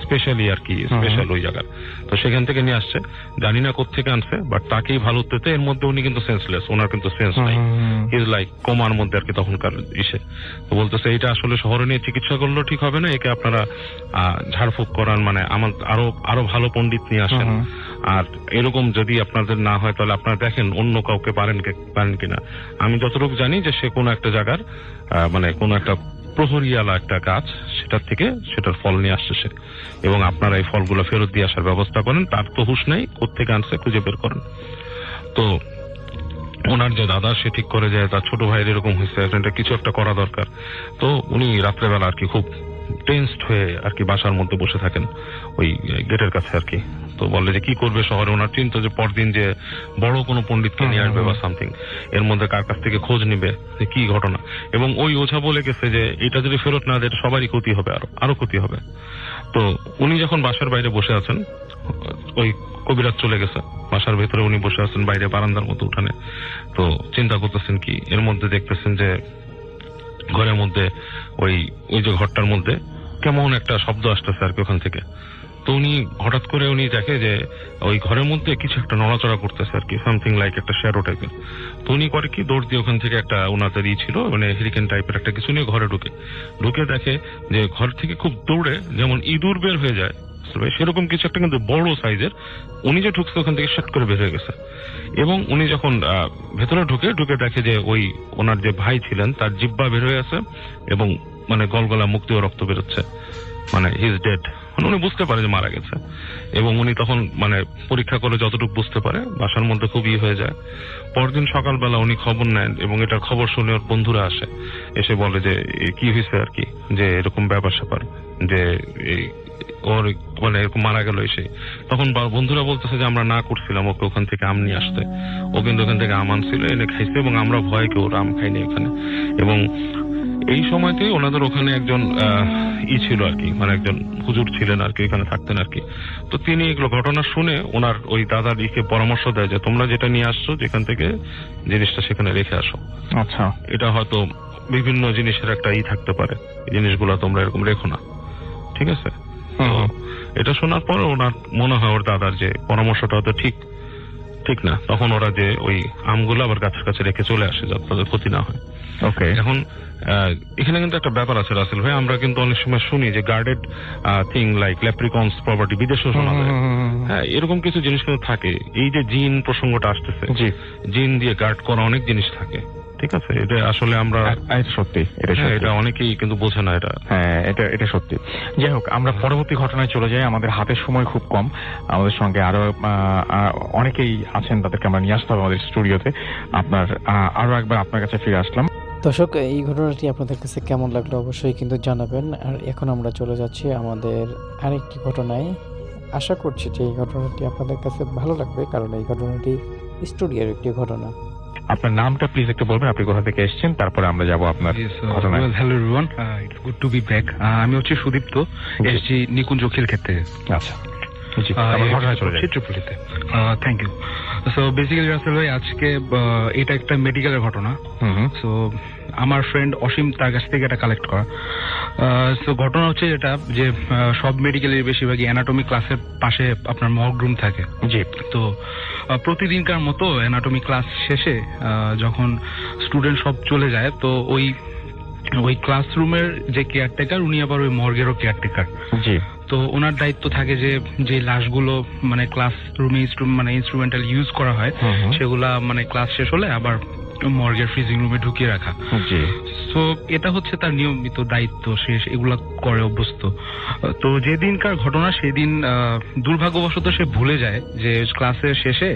[SPEAKER 4] স্পেশালি আর কি, স্পেশাল ওই জায়গার। তো সেখান থেকে নিয়ে আসছে, জানি না কোত্থেকে আনছে, বাট তাকেই ভালো উঠতে, এর মধ্যে উনি কিন্তু সেন্সলেস, ওনার কিন্তু সেন্স নাই, ইজ লাইক কোমার মধ্যে আর কি তখনকার ইসে। তো বলতেছে এইটা আসলে শহরে নিয়ে চিকিৎসা করলেও ঠিক হবে না, একে আপনারা ঝাড়ফুঁক করান, মানে আমার আরো ভালো পণ্ডিত নিয়ে আসেন, আর এরকম যদি আপনাদের না হয় তাহলে আপনারা দেখেন অন্য কাউকে পারেন কিনা। আমি যতটুকু জানি যে সে কোনো একটা জায়গার মানে কোনো একটা প্রহরিয়ালা একটা গাছ, সেটার ফল নিয়ে আসছে সে, এবং আপনারা এই ফলগুলো ফেরত দিয়ে আসার ব্যবস্থা করেন, তার তো হুঁশ নেই, কোত্থেকে আনছে খুঁজে বের করেন। তো ওনার যে দাদা সে ঠিক করে যে তার ছোট ভাইয়ের এরকম হয়েছে, কিছু একটা করা দরকার। তো উনি রাত্রেবেলা আর কি খুব টেন্সড হয়ে আর কি বাসার মধ্যে বসে থাকেন ওই গেটের কাছে আর কি। তো বললে যে কি করবে শহরে, ওনার চিন্তা যে পরদিন যে বড় কোনো পণ্ডিতকে নিয়ে আসবে বা সামথিং, এর মধ্যে কার কাছ থেকে খোঁজ নিবে যে কি ঘটনা। এবং ওই ওঝা বলে গেছে যে এটা যদি ফেরত না দেয় সবারই ক্ষতি হবে, আরো ক্ষতি হবে। তো উনি যখন বাসার বাইরে বসে আছেন, ওই কবিরাজ চলে গেছে, বাসার ভেতরে উনি বসে আছেন বাইরে বারান্দার মতো উঠানে। তো চিন্তা করতেছেন কি, এর মধ্যে দেখতেছেন যে ঘরের মধ্যে ওই যে ঘরটার মধ্যে কেমন একটা শব্দ আসতেছে আর কি ওখান থেকে। তো উনি হঠাৎ করে উনি দেখে যে ওই ঘরের মধ্যে কিছু একটা নড়াচড়া করতেছে আর কি, সামথিং লাইক একটা শ্যাডো টাইপের। তো উনি করে কি, দৌড় দিয়ে ওখান থেকে একটা ওনাদের ছিল মানে হেরিকেন টাইপের একটা কিছু নিয়ে ঘরে ঢুকে দেখে যে ঘর থেকে খুব দৌড়ে যেমন ইঁদুর বের হয়ে যায় সেরকম কিছু একটা কিন্তু বড় সাইজের উনি যে ঢুকছে ওখান থেকে শট করে বের হয়ে গেছে। এবং উনি যখন ভেতরে ঢুকে দেখে যে ওই ওনার যে ভাই ছিলেন তার জিহ্বা বের হয়ে আছে এবং মানে গলগলা মুখ দিয়ে রক্ত বেরোচ্ছে, মানে হি ইজ ডেড। উনি বুঝতে পারে যে মারা গেছে। এবং উনি তখন মানে পরীক্ষা করে যতটুকু বুঝতে পারে বাসার মধ্যে খুব হয়ে যায়। পরদিন সকালবেলা উনি খবর নেন এবং এটার খবর শুনে ওর বন্ধুরা আসে, এসে বলে যে কি হয়েছে আর কি, যে এরকম ব্যাপার স্যাপার, যে ওর মানে এরকম মারা গেল এসে। তখন বন্ধুরা বলতেছে যে আমরা না করছিলাম ওকে ওখান থেকে আম নিয়ে আসতে, ও কিন্তু ওখান থেকে আম আনছিল, এনে খাইছে এবং আমরা ভয় কেউ আম খাইনি এখানে। এবং এই সময়তেই ওনাদের ওখানে একজন ছিল আর কি, মানে একজন হুজুর ছিলেন আর কি, এখানে থাকতেন আর কি। তো তিনি এগুলো ঘটনা শুনে ওনার ওই দাদার পরামর্শ দেয় যে তোমরা যেটা নিয়ে আসছো যেখান থেকে জিনিসটা সেখানে রেখে আসো।
[SPEAKER 1] আচ্ছা,
[SPEAKER 4] এটা হয়তো বিভিন্ন জিনিসের একটা থাকতে পারে, এই জিনিসগুলো তোমরা এরকম রেখো না, ঠিক আছে? এটা শোনার পর ওনার মনে হয় ওর দাদার যে পরামর্শটা হয়তো ঠিক না। তখন ওরা যে ওই আমগুলো আবার গাছের কাছে রেখে চলে আসে যাতে তাদের ক্ষতি না হয়।
[SPEAKER 1] ওকে,
[SPEAKER 4] এখন এখানে কিন্তু একটা ব্যাপার আছে রাসেল ভাই, আমরা কিন্তু অনেক সময় শুনি যে গার্ডেড থিং লাইক ল্যাপ্রিকনস প্রপার্টি বিদেশেও শোনা যায়। হ্যাঁ, এরকম কিছু জিনিস কিন্তু থাকে। এই যে জিন প্রসঙ্গটা আসতেছে, জিন দিয়ে গার্ড করা অনেক জিনিস থাকে, ঠিক আছে? এটা আসলে আমরা
[SPEAKER 1] সত্যি
[SPEAKER 4] এটা অনেকেই কিন্তু বোঝে না এটা।
[SPEAKER 1] হ্যাঁ, এটা সত্যি। যাই হোক, আমরা পরবর্তী ঘটনায় চলে যাই। আমাদের হাতের সময় খুব কম, আমাদের সঙ্গে আরো অনেকেই আছেন, তাদেরকে আমরা নিয়ে আসতে হবে আমাদের স্টুডিওতে। আরো একবার আপনার কাছে ফিরে আসলাম।
[SPEAKER 3] দর্শক, এই ঘটনাটি আপনাদের কাছে কেমন লাগলো অবশ্যই কিন্তু জানাবেন। আর এখন আমরা চলে যাচ্ছি আমাদের আরেকটি ঘটনায়। আশা করছি যে এই ঘটনাটি আপনাদের কাছে ভালো লাগবে, কারণ এই ঘটনাটি স্টুডিওর একটি ঘটনা।
[SPEAKER 1] আপনার নামটা প্লিজ একটু বলবেন, আপনি কোথা থেকে এসেছেন, তারপরে আমরা যাব আপনার ঘটনায়।
[SPEAKER 7] Hello everyone, it's good to be back. আমি হচ্ছে সুদীপ্ত, এসেছি নিকুঞ্জ খিলক্ষেত থেকে।
[SPEAKER 1] আচ্ছা, ঘটনায় চলে যাই
[SPEAKER 7] চিত্রপল্লীতে। Thank you. সো বেসিক্যালি আসলে আজকে এটা একটা মেডিকেলের ঘটনা। সো আমার ফ্রেন্ড অসীম তার কাছ থেকে এটা কালেক্ট করা। সো ঘটনা হচ্ছে যেটা যে সব মেডিকেলের বেশিরভাগই অ্যানাটমি ক্লাসের পাশে আপনার মর্গ রুম থাকে।
[SPEAKER 1] জি।
[SPEAKER 7] তো প্রতিদিনকার মতো অ্যানাটমি ক্লাস শেষে যখন স্টুডেন্ট সব চলে যায়, তো ওই ক্লাসরুমের যে কেয়ারটেকার উনি আবার ওই মর্গেরও কেয়ারটেকার।
[SPEAKER 1] জি।
[SPEAKER 7] তো ওনার দায়িত্ব থাকে যে লাশগুলো মানে ক্লাসরুমে মানে ইনস্ট্রুমেন্টাল ইউজ করা হয় সেগুলা মানে ক্লাস শেষ হলে আবার মর্গের ফ্রিজিং রুমে ঢুকিয়ে রাখা। তো এটা হচ্ছে তার নিয়মিত দায়িত্ব, সে এগুলা করে অভ্যস্ত। তো যেদিনকার ঘটনা সেদিন দুর্ভাগ্যবশত সে ভুলে যায় যে ক্লাসের শেষে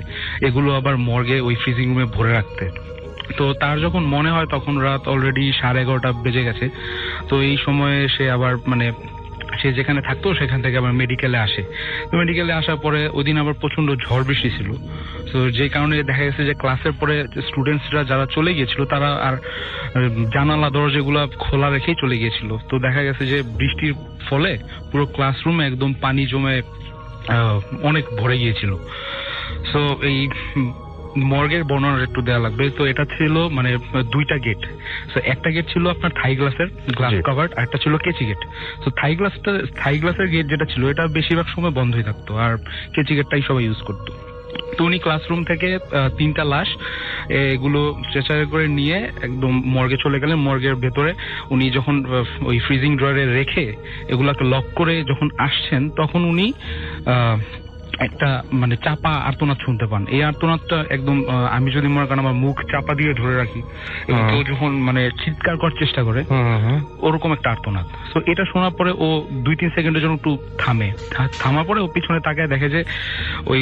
[SPEAKER 7] এগুলো আবার মর্গে ওই ফ্রিজিং রুমে ভরে রাখতে। তো তার যখন মনে হয় তখন রাত অলরেডি 11:30 বেজে গেছে। তো এই সময়ে সে আবার মানে সে যেখানে থাকতো সেখান থেকে আবার মেডিকেলে আসে। তো মেডিকেলে আসার পরে ওই দিন আবার প্রচন্ড ঝড় বৃষ্টি ছিল। তো যে কারণে দেখা গেছে যে ক্লাসের পরে স্টুডেন্টসরা যারা চলে গিয়েছিল তারা আর জানালা দরজাগুলো খোলা রেখেই চলে গিয়েছিল। তো দেখা গেছে যে বৃষ্টির ফলে পুরো ক্লাসরুমে একদম পানি জমে অনেক ভরে গিয়েছিল। সো এই মর্গের বর্ণনা একটু দেওয়া লাগবে। তো এটা ছিল মানে দুইটা গেট। তো একটা গেট ছিল আপনার থাই গ্লাসের গ্লাস কভার্ড, আর একটা ছিল কেচি গেট। তো থাই গ্লাসের গেট যেটা ছিল এটা বেশিরভাগ সময় বন্ধই থাকতো, আর কেচি গেটটাই সবাই ইউজ করতো। তো উনি ক্লাসরুম থেকে 3টা লাশ এগুলো স্ট্রেচারে করে নিয়ে একদম মর্গে চলে গেলেন। মর্গের ভেতরে উনি যখন ওই ফ্রিজিং ড্রয়ারে রেখে এগুলাকে লক করে যখন আসছেন তখন উনি একটা মানে চাপা আর্তনাদ শুনতে পান। এই আর্তনাদটা একদম আমি যদি মনে করেন আমার মুখ চাপা দিয়ে ধরে রাখি এবং কেউ যখন মানে চিৎকার করার চেষ্টা করে ওরকম একটা আর্তনাদ। তো এটা শোনার পরে ও 2-3 সেকেন্ডের জন্য একটু থামার পরে ও পিছনে তাকায় দেখে যে ওই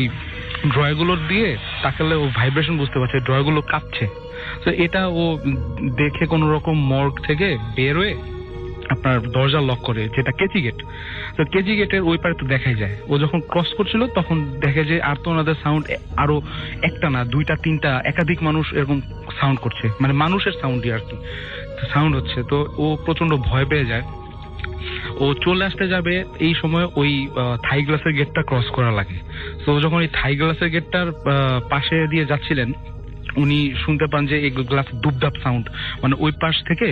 [SPEAKER 7] ড্রয়ারগুলোর দিয়ে তাকালে ও ভাইব্রেশন বুঝতে পারছে, ড্রয়ারগুলো কাঁপছে। তো এটা ও দেখে কোন রকম মর্গ থেকে বের হয়ে আপনার দরজা লক করে, যেটা কেচি গেট। তো কেচি গেটের ওই পারে তো দেখাই যায় ও যখন ক্রস করছিল তখন দেখে যে আর্তনাদের সাউন্ড আরো একটা না 2-3টা একাধিক মানুষ এরকম সাউন্ড করছে, মানে মানুষের সাউন্ডই আর কি সাউন্ড হচ্ছে। তো ও প্রচন্ড ভয় পেয়ে যায়। ও ও চলে আসতে যাবে এই সময় ওই থাই গ্লাসের গেটটা ক্রস করা লাগে। তো যখন ওই থাই গ্লাসের গেটটার পাশে দিয়ে যাচ্ছিলেন উনি শুনতে পান যে এই গ্লাস দুপদাপ সাউন্ড, মানে ওই পাশ থেকে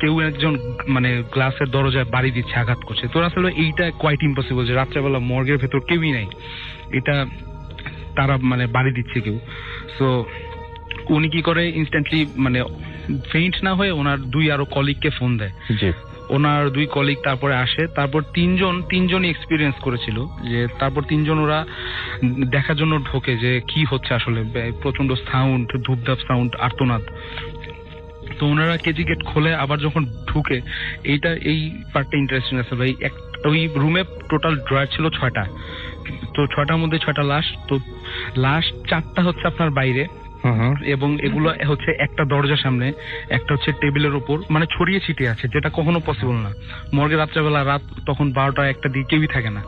[SPEAKER 7] কেউ একজন মানে গ্লাসের দরজায় বাড়ি দিচ্ছে, আঘাত করছে। তো আসলে এইটা কোয়াইট ইম্পসিবল যে রাত্রেবেলা মর্গের ভেতর কেউই নাই, এটা তারা মানে বাড়ি দিচ্ছে কেউ। সো উনি কি করে ইনস্ট্যান্টলি মানে ফেইন্ট না হয়ে ওনার আরো কলিগকে ফোন দেয়। ওনার 2 কলিগ তারপরে আসে, তারপর তিনজনই এক্সপিরিয়েন্স করেছিল যে তারপর 3জন ওরা দেখার জন্য ঢোকে যে কি হচ্ছে আসলে, প্রচন্ড সাউন্ড, ধূপধাপ সাউন্ড, আর্তনাদ। তো ওনারা কেজি গেট খোলে, আবার যখন ঢুকে এই পার্টটা ইন্টারেস্টিং আছে ভাই। ওই রুমে টোটাল ড্রয়ার ছিল 6টা, তো 6টার মধ্যে 6টা লাশ। তো লাশ 4টা হচ্ছে আপনার বাইরে, এবং এগুলো হচ্ছে একটা দরজার সামনে, একটা হচ্ছে টেবিলের উপর, মানে ছড়িয়ে ছিটিয়ে আছে, যেটা কখনো পসিবল না। মর্গে রাত্রেবেলা রাত তখন 12টা 1টা দিয়ে কেউই থাকে না।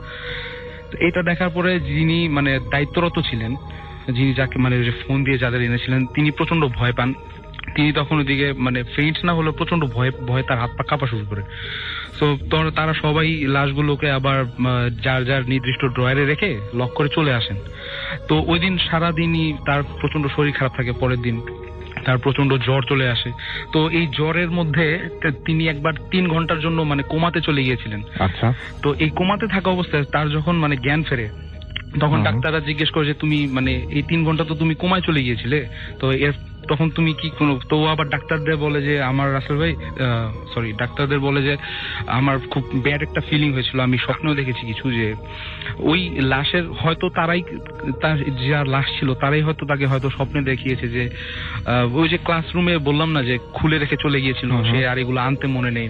[SPEAKER 7] এটা দেখার পরে যিনি মানে দায়িত্বরত ছিলেন, যিনি যাকে মানে ফোন দিয়ে যাদের এনেছিলেন, তিনি প্রচন্ড ভয় পান। তিনি তখন ওইদিকে মানে ফেইন্ট না হলেও প্রচন্ড ভয়ে তার হাত পা কাঁপা শুরু করে। তো তারা সবাই লাশগুলোকে আবার যার যার নির্দিষ্ট ড্রয়ারে রেখে লক করে চলে আসেন। তো ওই দিন সারাদিনই তার প্রচন্ড শরীর খারাপ থাকে, পরের দিন তার প্রচন্ড জ্বর চলে আসে। তো এই জ্বরের মধ্যে তিনি একবার 3 ঘন্টার জন্য মানে কোমাতে চলে গিয়েছিলেন। আচ্ছা, তো এই কোমাতে থাকা অবস্থায় তার যখন মানে জ্ঞান ফেরে, তখন ডাক্তাররা জিজ্ঞেস করে যে তুমি মানে এই 3 ঘন্টা তো তুমি কোমায় চলে গিয়েছিলে, তো তখন তুমি কি কোনো, তো আবার ডাক্তারদের বলে যে আমার রাসেল ভাই ডাক্তারদের বলে যে আমার খুব ব্যাড একটা ফিলিং হয়েছিল, আমি স্বপ্নেও দেখেছি কিছু, যে ওই লাশের হয়তো তারাই, তার যার লাশ ছিল তারাই হয়তো তাকে হয়তো স্বপ্নে দেখিয়েছে যে ওই যে ক্লাসরুমে বললাম না যে খুলে রেখে চলে গিয়েছিল সে, আর এগুলো আনতে মনে নেই।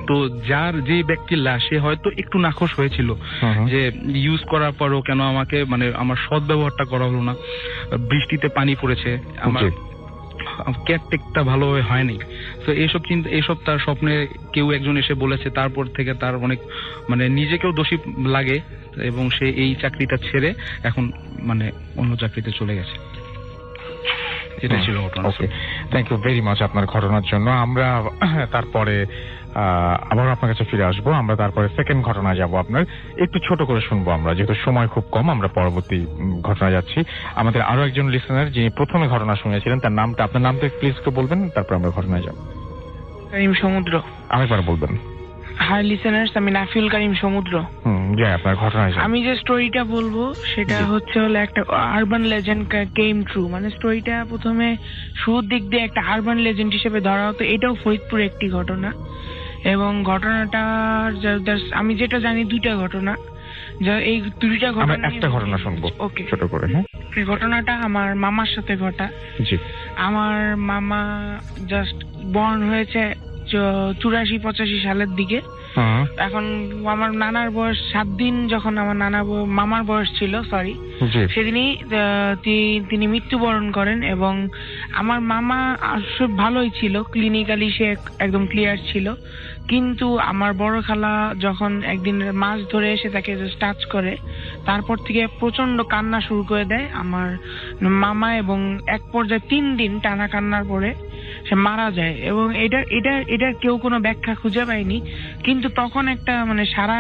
[SPEAKER 7] তো যে ব্যক্তির লাশ, সে হয়তো একটু নাখোশ হয়েছিল যে ইউজ করার পরও কেন আমাকে মানে আমার সৎ ব্যবহারটা করা হলো না, বৃষ্টিতে পানি পড়েছে, আমার কেয়ারটেকটা ভালোভাবে হয়নি। তো এইসব তার স্বপ্নে কেউ একজন এসে বলেছে। তারপর থেকে তার অনেক মানে নিজেকেও দোষী লাগে, এবং সে এই চাকরিটা ছেড়ে এখন মানে অন্য চাকরিতে চলে গেছে। এটা ছিল ঘটনা।
[SPEAKER 1] থ্যাংক ইউ ভেরি মাচ আপনার ঘটনার জন্য। আমরা তারপরে আবার আপনার কাছে ফিরে আসবো। আমরা তারপরে সেকেন্ড ঘটনা যাব, আপনার একটু ছোট করে শুনবো আমরা, যেহেতু সময় খুব কম। আমরা পরবর্তী ঘটনা যাচ্ছি। আমাদের আরো একজন লিসেনার যিনি প্রথমে ঘটনা শুনেছিলেন, তার নামটা, আপনার নামটা প্লিজ একটু বলবেন, তারপর আমরা ঘটনায় যাব।
[SPEAKER 8] কারিম সমুদ্র।
[SPEAKER 1] আরেকবার বলবেন।
[SPEAKER 8] হাই লিসেনার্স, আমি নাফিউল কারিম সমুদ্র।
[SPEAKER 1] আপনার ঘটনায়
[SPEAKER 8] আমি যে স্টোরিটা বলবো সেটা হচ্ছে হলো একটা আরবান লেজেন্ড কেম ট্রু। মানে স্টোরিটা প্রথমে শুরুর দিক দিয়ে একটা আরবান লেজেন্ড হিসেবে ধরা হতো। এটাও ফরিদপুর একটি ঘটনা, এবং ঘটনাটা আমি যেটা জানি 2টা ঘটনা, যা এই 2টা ঘটনা,
[SPEAKER 1] একটা ঘটনা শুনবো
[SPEAKER 8] ওকে
[SPEAKER 1] ছোট করে।
[SPEAKER 8] এই ঘটনাটা আমার মামার সাথে ঘটা। আমার মামা জাস্ট বর্ন হয়েছে 84-85 সালের দিকে। এখন আমার নানার বয়স 7 দিন, যখন আমার মামার বয়স ছিল সেদিনই তিনি মৃত্যুবরণ করেন। এবং আমার মামা আসলে ভালোই ছিল, ক্লিনিক্যালি সে একদম ক্লিয়ার ছিল, কিন্তু আমার বড় খালা যখন একদিন মাছ ধরে এসে তাকে টাচ করে, তারপর থেকে প্রচন্ড কান্না শুরু করে দেয় আমার মামা, এবং এক পর্যায়ে 3 দিন টানা কান্নার পরে সে মারা যায়। এবং এটা কেউ কোনো ব্যাখ্যা খুঁজে পায়নি, কিন্তু তখন একটা মানে সারা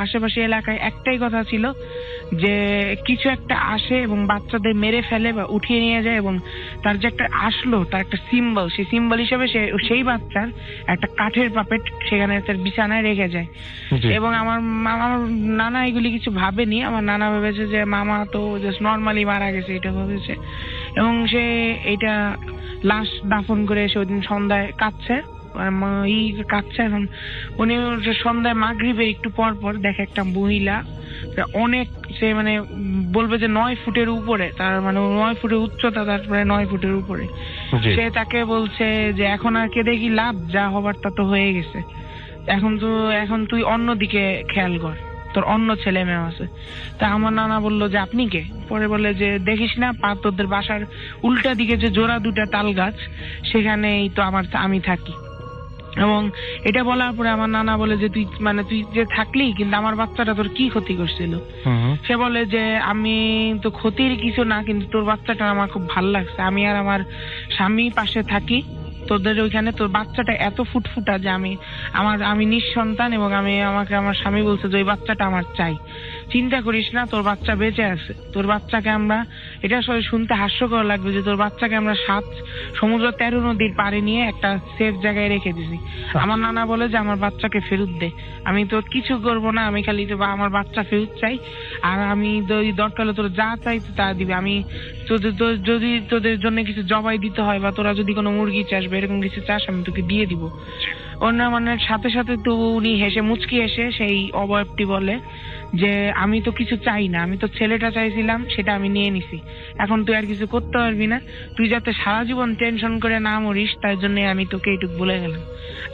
[SPEAKER 8] আশেপাশে এলাকায় একটাই কথা ছিল যে কিছু একটা আসে এবং বাচ্চাদের মেরে ফেলে বা উঠিয়ে নিয়ে যায়, এবং তার যে একটা আসলো তার একটা সিম্বল, সেই সিম্বল হিসেবে সেই বাচ্চার একটা কাঠের পাপেট সেখানে তার বিছানায় রেখে যায়। এবং আমার নানা এগুলি কিছু ভাবেনি। আমার নানা ভেবেছে যে মামা তো জাস্ট নর্মালি মারা গেছে, এটা ভেবেছে। এবং সে এইটা লাশ দাফন করে এসে ওই দিন সন্ধ্যায় কাঁদছে। এখন উনি সন্ধ্যায় মাগরিবের একটু পর পর দেখে একটা মহিলা, অনেক, সে মানে বলবে যে 9 ফুটের উপরে, তার মানে 9 ফুটের উচ্চতা, তারপরে 9 ফুটের উপরে। সে তাকে বলছে যে এখন আর কেঁদে কি লাভ, যা হবার তা তো হয়ে গেছে, এখন তুই অন্যদিকে খেয়াল কর, তোর অন্য ছেলে মেয়ে আছে। তা আমার নানা বললো যে আপনি কে? পরে বলে যে দেখিস না তোদের বাসার উল্টা দিকে যে জোড়া 2টা তাল গাছ, সেখানেই তো আমি থাকি। এবং এটা বলার পরে আমার নানা বলে যে তুই যে থাকলি, কিন্তু আমার বাচ্চাটা তোর কি ক্ষতি করছিল? সে বলে যে আমি তো ক্ষতির কিছু না, কিন্তু তোর বাচ্চাটা আমার খুব ভালো লাগছে, আমি আর আমার স্বামী পাশে থাকি, তোদের ওইখানে তোর বাচ্চাটা এত ফুটফুটা যে আমি নিঃসন্তান, এবং আমাকে আমার স্বামী বলছে যে ওই বাচ্চাটা আমার চাই। চিন্তা করিস না, তোর বাচ্চা বেঁচে আছে। তোর বাচ্চাকে আমরা, এটা আসলে শুনতে হাস্যকর লাগবে যে তোর বাচ্চাকে আমরা 7 সমুদ্র 13 নদীর পাড়ে নিয়ে একটা সেফ জায়গায় রেখে দিছি। আমার নানা বলে যে আমার বাচ্চাকে ফেরত দে, আমি তো কিছু করবো না, আমি খালি তো আমার বাচ্চা ফেরত চাই, আর আমি দরকার হলে তোর যা চাই তা দিবে। আমি যদি তোদের জন্য কিছু জবাই দিতে হয়, বা তোরা যদি কোনো মুরগি চাস বা এরকম কিছু চাস, আমি তোকে দিয়ে দিব। অন্য মানে সাথে সাথে তো উনি হেসে মুচকি এসে সেই অবয়বটি বলে যে আমি তো কিছু চাই না, আমি তো ছেলেটা চাইছিলাম, সেটা আমি নিয়ে নিছি, এখন তুই আর কিছু করতে পারবি না, তুই যাতে সারা জীবন টেনশন করে না মরিস তার জন্য আমি তোকে এইটুকু বলে গেলাম।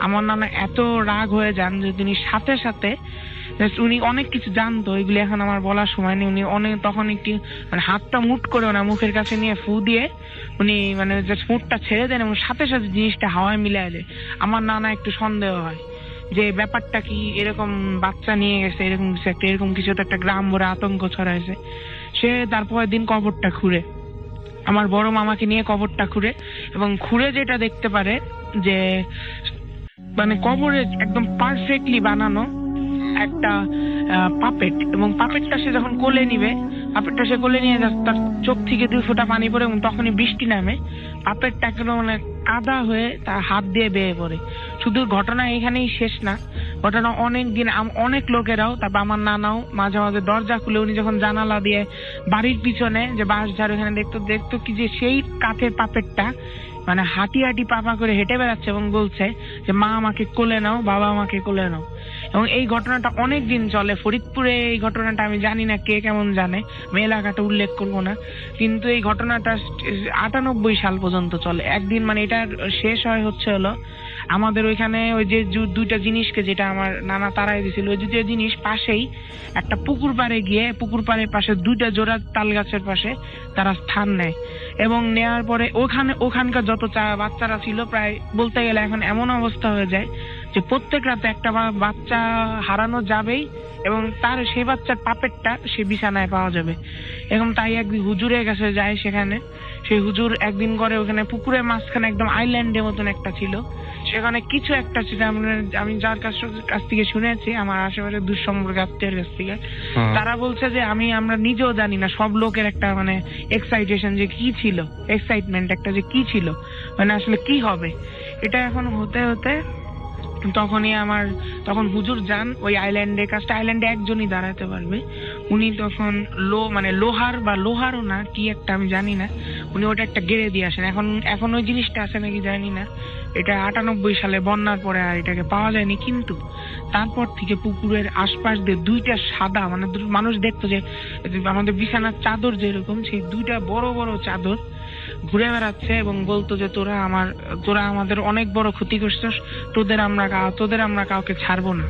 [SPEAKER 8] আমার নানা এত রাগ হয়ে যান যে তিনি সাথে সাথে, উনি অনেক কিছু জানতো, এগুলি এখন আমার বলার সময় নেই, উনি অনেক তখন একটি মানে হাতটা মুট করে ওনার মুখের কাছে নিয়ে ফু দিয়ে উনি মানে মুটটা ছেড়ে দেন, এবং সাথে সাথে জিনিসটা হাওয়ায় মিলিয়ে দেয়। আমার নানা একটু সন্দেহ হয় যে ব্যাপারটা কি, এরকম বাচ্চা নিয়ে গেছে, এরকম কিছু তো একটা গ্রাম ভরে আতঙ্ক ছড়াইছে। সে তারপরের দিন কবরটা খুঁড়ে, আমার বড় মামাকে নিয়ে কবরটা খুঁড়ে, এবং খুঁড়ে যেটা দেখতে পারে যে মানে কবরে একদম পারফেক্টলি বানানো একটা পাপেট, এবং পাপেটটা সে যখন কোলে নিবে, পাপেটটা সে কোলে নিয়ে তার চোখ থেকে 2 ফোঁটা পানি পড়ে, এবং তখনই বৃষ্টি নামে, পাপেটটা মানে কাদা হয়ে তার হাত দিয়ে বেয়ে পড়ে। শুধু ঘটনা এখানেই শেষ না, ঘটনা অনেক দিন অনেক লোকেরাও, তারপর আমার নানাও মাঝে মাঝে দরজা খুলে উনি যখন জানালা দিয়ে বাড়ির পিছনে যে বাঁশ ঝাড় ওখানে দেখতো কি যে সেই কাঠের পাপেটটা মানে হাঁটি হাঁটি পাপা করে হেঁটে বেড়াচ্ছে, এবং বলছে যে মা আমাকে কোলে নাও, বাবা আমাকে কোলে নাও। এবং এই ঘটনাটা অনেক দিন চলে ফরিদপুরে। এই ঘটনাটা আমি জানি না কে কেমন জানে, আমি এলাকাটা উল্লেখ করবো না, কিন্তু এই ঘটনাটা 98 সাল পর্যন্ত চলে। একদিন মানে এটা শেষ হলো আমাদের ওইখানে ওই যে 2টা জিনিসকে যেটা আমার নানা তাড়াই দিয়েছিল, ওই 2টা জিনিস পাশেই একটা পুকুর পাড়ে গিয়ে, পুকুর পাড়ের পাশে 2টা জোড়া তাল গাছের পাশে তারা স্থান নেয়, এবং নেওয়ার পরে ওখানকার যত বাচ্চারা ছিল প্রায় বলতে গেলে এখন এমন অবস্থা হয়ে যায় যে প্রত্যেক রাতে একটা বাচ্চা হারানো যাবেই, এবং তার সেই বাচ্চার পাপেটটা সে বিছানায় পাওয়া যাবে। এবং তাই একদিন হুজুরের কাছে যায়, সেখানে সেই হুজুর একদিন করে ওখানে পুকুরের মাঝখানে একদম আইল্যান্ডের মতন একটা ছিল, সেখানে কিছু একটা ছিল, আমি যার কাছ থেকে শুনেছি আমার আশেপাশে দুঃসম্পর্ক আত্মীয়ের কাছ থেকে, তারা বলছে যে আমরা নিজেও জানি না, সব লোকের একটা মানে এক্সাইটেশন যে কি ছিল, এক্সাইটমেন্ট একটা যে কি ছিল, মানে আসলে কি হবে এটা এখন হতে হতে তখন হুজুর যান ওই আইল্যান্ডের কাছটা, আইল্যান্ডে একজনই দাঁড়াতে পারবে, উনি তখন লোহারও না কি একটা আমি জানি না, উনি ওটা একটা গেড়ে দিয়ে আসেন। এখন ওই জিনিসটা আছে নাকি জানি না, এটা 98 সালে বন্যার পরে আর এটাকে পাওয়া যায়নি, কিন্তু তারপর থেকে পুকুরের আশপাশ দিয়ে 2টা সাদা মানে মানুষ দেখতো যে আমাদের বিছানার চাদর যেরকম, সেই 2টা বড় বড় চাদর ঘুরে বেড়াচ্ছে, এবং বলতো যে তোরা আমাদের অনেক বড় ক্ষতি করছিস, তোদের আমরা কাউকে ছাড়বো না।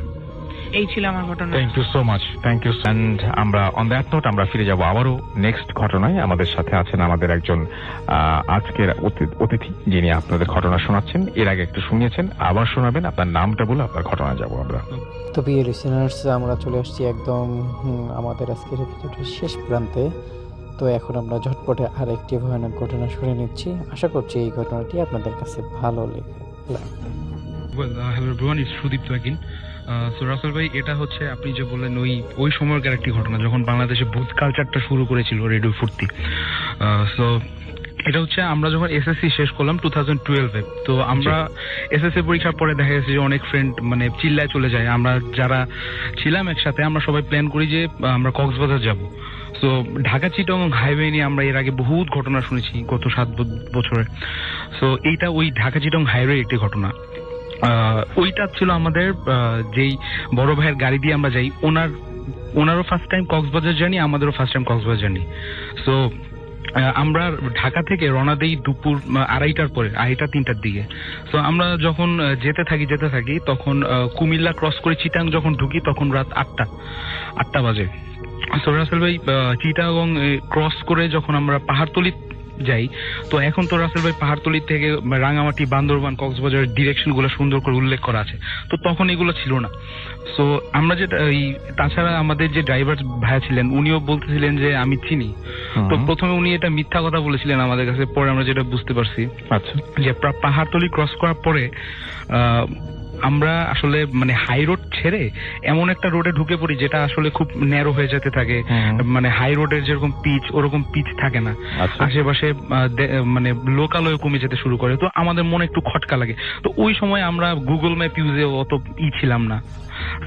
[SPEAKER 8] এই ছিল আমার ঘটনা।
[SPEAKER 1] Thank you so much, thank you. And আমরা অন দ্যাট নোট আমরা ফিরে যাব আবারও নেক্সট ঘটনায়। আমাদের সাথে আছেন আমাদের একজন আজকের অতিথি, যিনি আপনাদের ঘটনা শোনাচ্ছেন। এর আগে একটু শুনিয়েছেন, আবার শোনাবেন। আপনার নামটা বলে আপনার ঘটনা যাব আমরা।
[SPEAKER 3] তো প্রিয় লিসেনার্স, আমরা চলে আসছি একদম আমাদের আজকের এপিসোডের শেষ প্রান্তে। তো এখন আমরা ঝটপটে আরেকটি ভয়ানক ঘটনা শুনে নিচ্ছি। আশা করছি এই ঘটনাটি আপনাদের কাছে ভালো লাগবে।
[SPEAKER 7] Hello everyone, it's Sudip again. So Rasel ভাই, এটা হচ্ছে আপনি যে বললেন ওই সময়কার একটি ঘটনা, যখন বাংলাদেশে ভূত কালচারটা শুরু করেছিল রেডিও ফুর্তি। সো এটা হচ্ছে আমরা যখন এসএসসি শেষ করলাম 2012-এ, তো আমরা এসএসসি পরীক্ষার পরে দেখা গেছে যে অনেক ফ্রেন্ড মানে চিল্লায় চলে যায়। আমরা যারা ছিলাম একসাথে, আমরা সবাই প্ল্যান করি যে আমরা কক্সবাজার যাব। তো ঢাকা চিটাগং হাইওয়ে নিয়ে আমরা এর আগে বহুত ঘটনা শুনেছি গত 7 বছরে। সো এইটা ওই ঢাকা চিটাগং হাইওয়ে একটি ঘটনা। ওইটা ছিল আমাদের যেই বড় ভাইয়ের গাড়ি দিয়ে আমরা যাই, ওনারও ফার্স্ট টাইম কক্সবাজার জার্নি, আমাদেরও first time Cox's Bazar journey. So আমরা ঢাকা থেকে রওনা দেই দুপুর 2:30টার পরে, 2:30-3টার দিকে। তো আমরা যখন যেতে থাকি তখন কুমিল্লা ক্রস করে চিটাং যখন ঢুকি তখন রাত 8টা বাজে। সো রাসেল ভাই, চিটাগং ক্রস করে যখন আমরা পাহাড়তলি যাই, তো এখন তো রাসেল ভাই পাহাড়তলি থেকে রাঙামাটি, বান্দরবান, কক্সবাজারের ডিরেকশন গুলো সুন্দর করে উল্লেখ করা আছে, তো তখন এগুলো ছিল না। সো আমরা যেটা তাছাড়া আমাদের যে ড্রাইভার ভাইয়া ছিলেন উনিও বলতেছিলেন যে আমি চিনি, তো প্রথমে উনি এটা মিথ্যা কথা বলেছিলেন আমাদের কাছে, পরে আমরা যেটা বুঝতে পারছি যে পাহাড়তলি ক্রস করার পরে আমরা আসলে মানে হাই রোড ছেড়ে এমন একটা রোডে ঢুকে পড়ি যেটা আসলে খুব ন্যারো হয়ে যেতে থাকে, মানে হাই রোডের যেরকম পিচ ওরকম পিচ থাকে না, আশেপাশে মানে লোকালয় কমে যেতে শুরু করে, তো আমাদের মনে একটু খটকা লাগে। তো ওই সময় আমরা গুগল ম্যাপ ইউজে অত ছিলাম না,